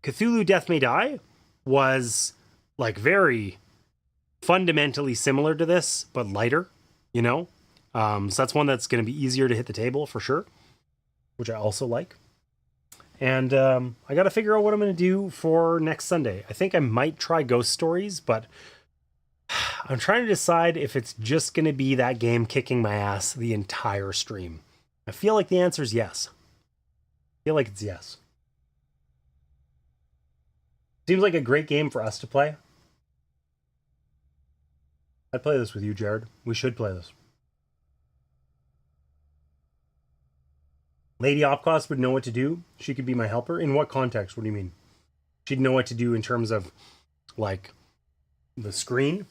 Cthulhu Death May Die was very fundamentally similar to this, but lighter, so that's one that's going to be easier to hit the table for sure, which I also like. And I got to figure out what I'm going to do for next Sunday. I think I might try Ghost Stories, but I'm trying to decide if it's just going to be that game kicking my ass the entire stream. I feel like the answer is yes. I feel like it's yes. Seems like a great game for us to play. I'd play this with you, Jared. We should play this. Lady Opcost would know what to do. She could be my helper. In what context? What do you mean? She'd know what to do in terms of, the screen?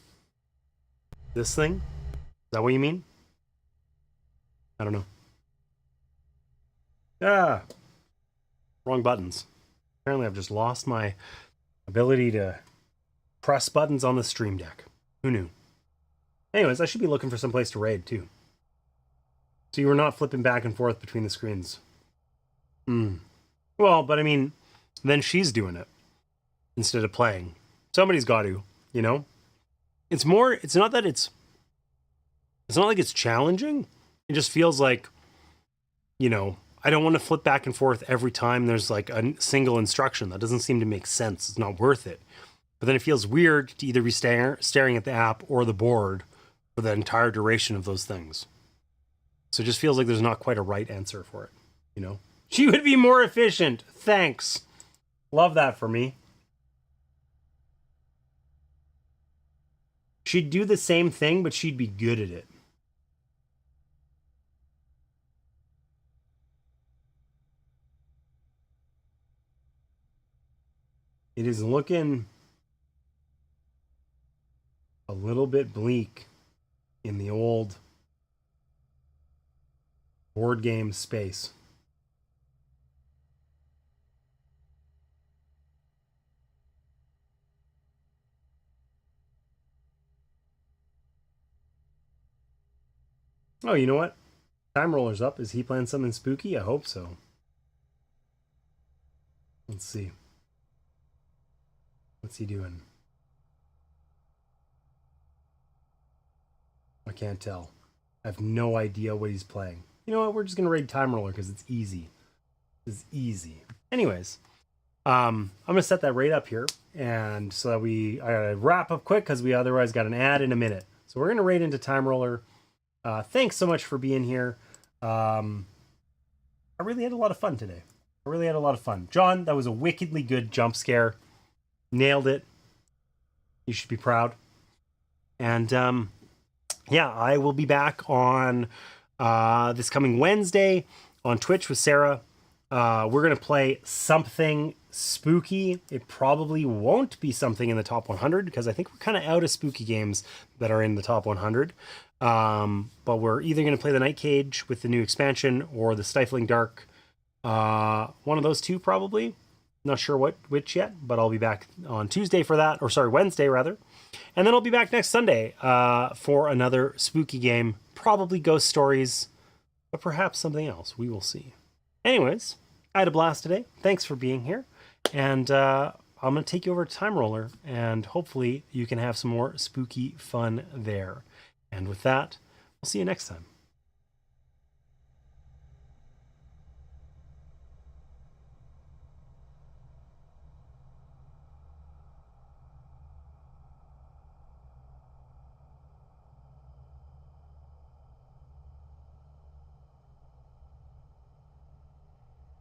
This thing? Is that what you mean? I don't know. Ah! Wrong buttons. Apparently I've just lost my ability to press buttons on the Stream Deck. Who knew? Anyways, I should be looking for some place to raid, too. So you were not flipping back and forth between the screens. Well, but I mean, then she's doing it instead of playing. Somebody's got to, It's not like it's challenging. It just feels like, I don't want to flip back and forth every time there's a single instruction. That doesn't seem to make sense. It's not worth it. But then it feels weird to either be staring at the app or the board for the entire duration of those things. So it just feels like there's not quite a right answer for it, She would be more efficient. Thanks. Love that for me. She'd do the same thing, but she'd be good at it. It is looking a little bit bleak in the old board game space. Oh, you know what? Time Roller's up. Is he playing something spooky? I hope so. Let's see. What's he doing? I can't tell. I have no idea what he's playing. You know what? We're just gonna raid Time Roller because it's easy. It's easy. Anyways, I'm gonna set that raid up here, and so that I gotta wrap up quick because we otherwise got an ad in a minute. So we're gonna raid into Time Roller. Thanks so much for being here. I really had a lot of fun today. I really had a lot of fun. John, that was a wickedly good jump scare. Nailed it. You should be proud. And yeah, I will be back on this coming Wednesday on Twitch with Sarah. We're going to play something spooky. It probably won't be something in the top 100 because I think we're kind of out of spooky games that are in the top 100. But we're either going to play the Night Cage with the new expansion or the Stifling Dark. One of those two probably. Not sure which yet, but I'll be back on Tuesday for that, or sorry, Wednesday rather. And then I'll be back next Sunday for another spooky game, probably Ghost Stories, but perhaps something else. We will see. Anyways, I had a blast today. Thanks for being here. And I'm going to take you over to Time Roller, and hopefully you can have some more spooky fun there. And with that, we'll see you next time.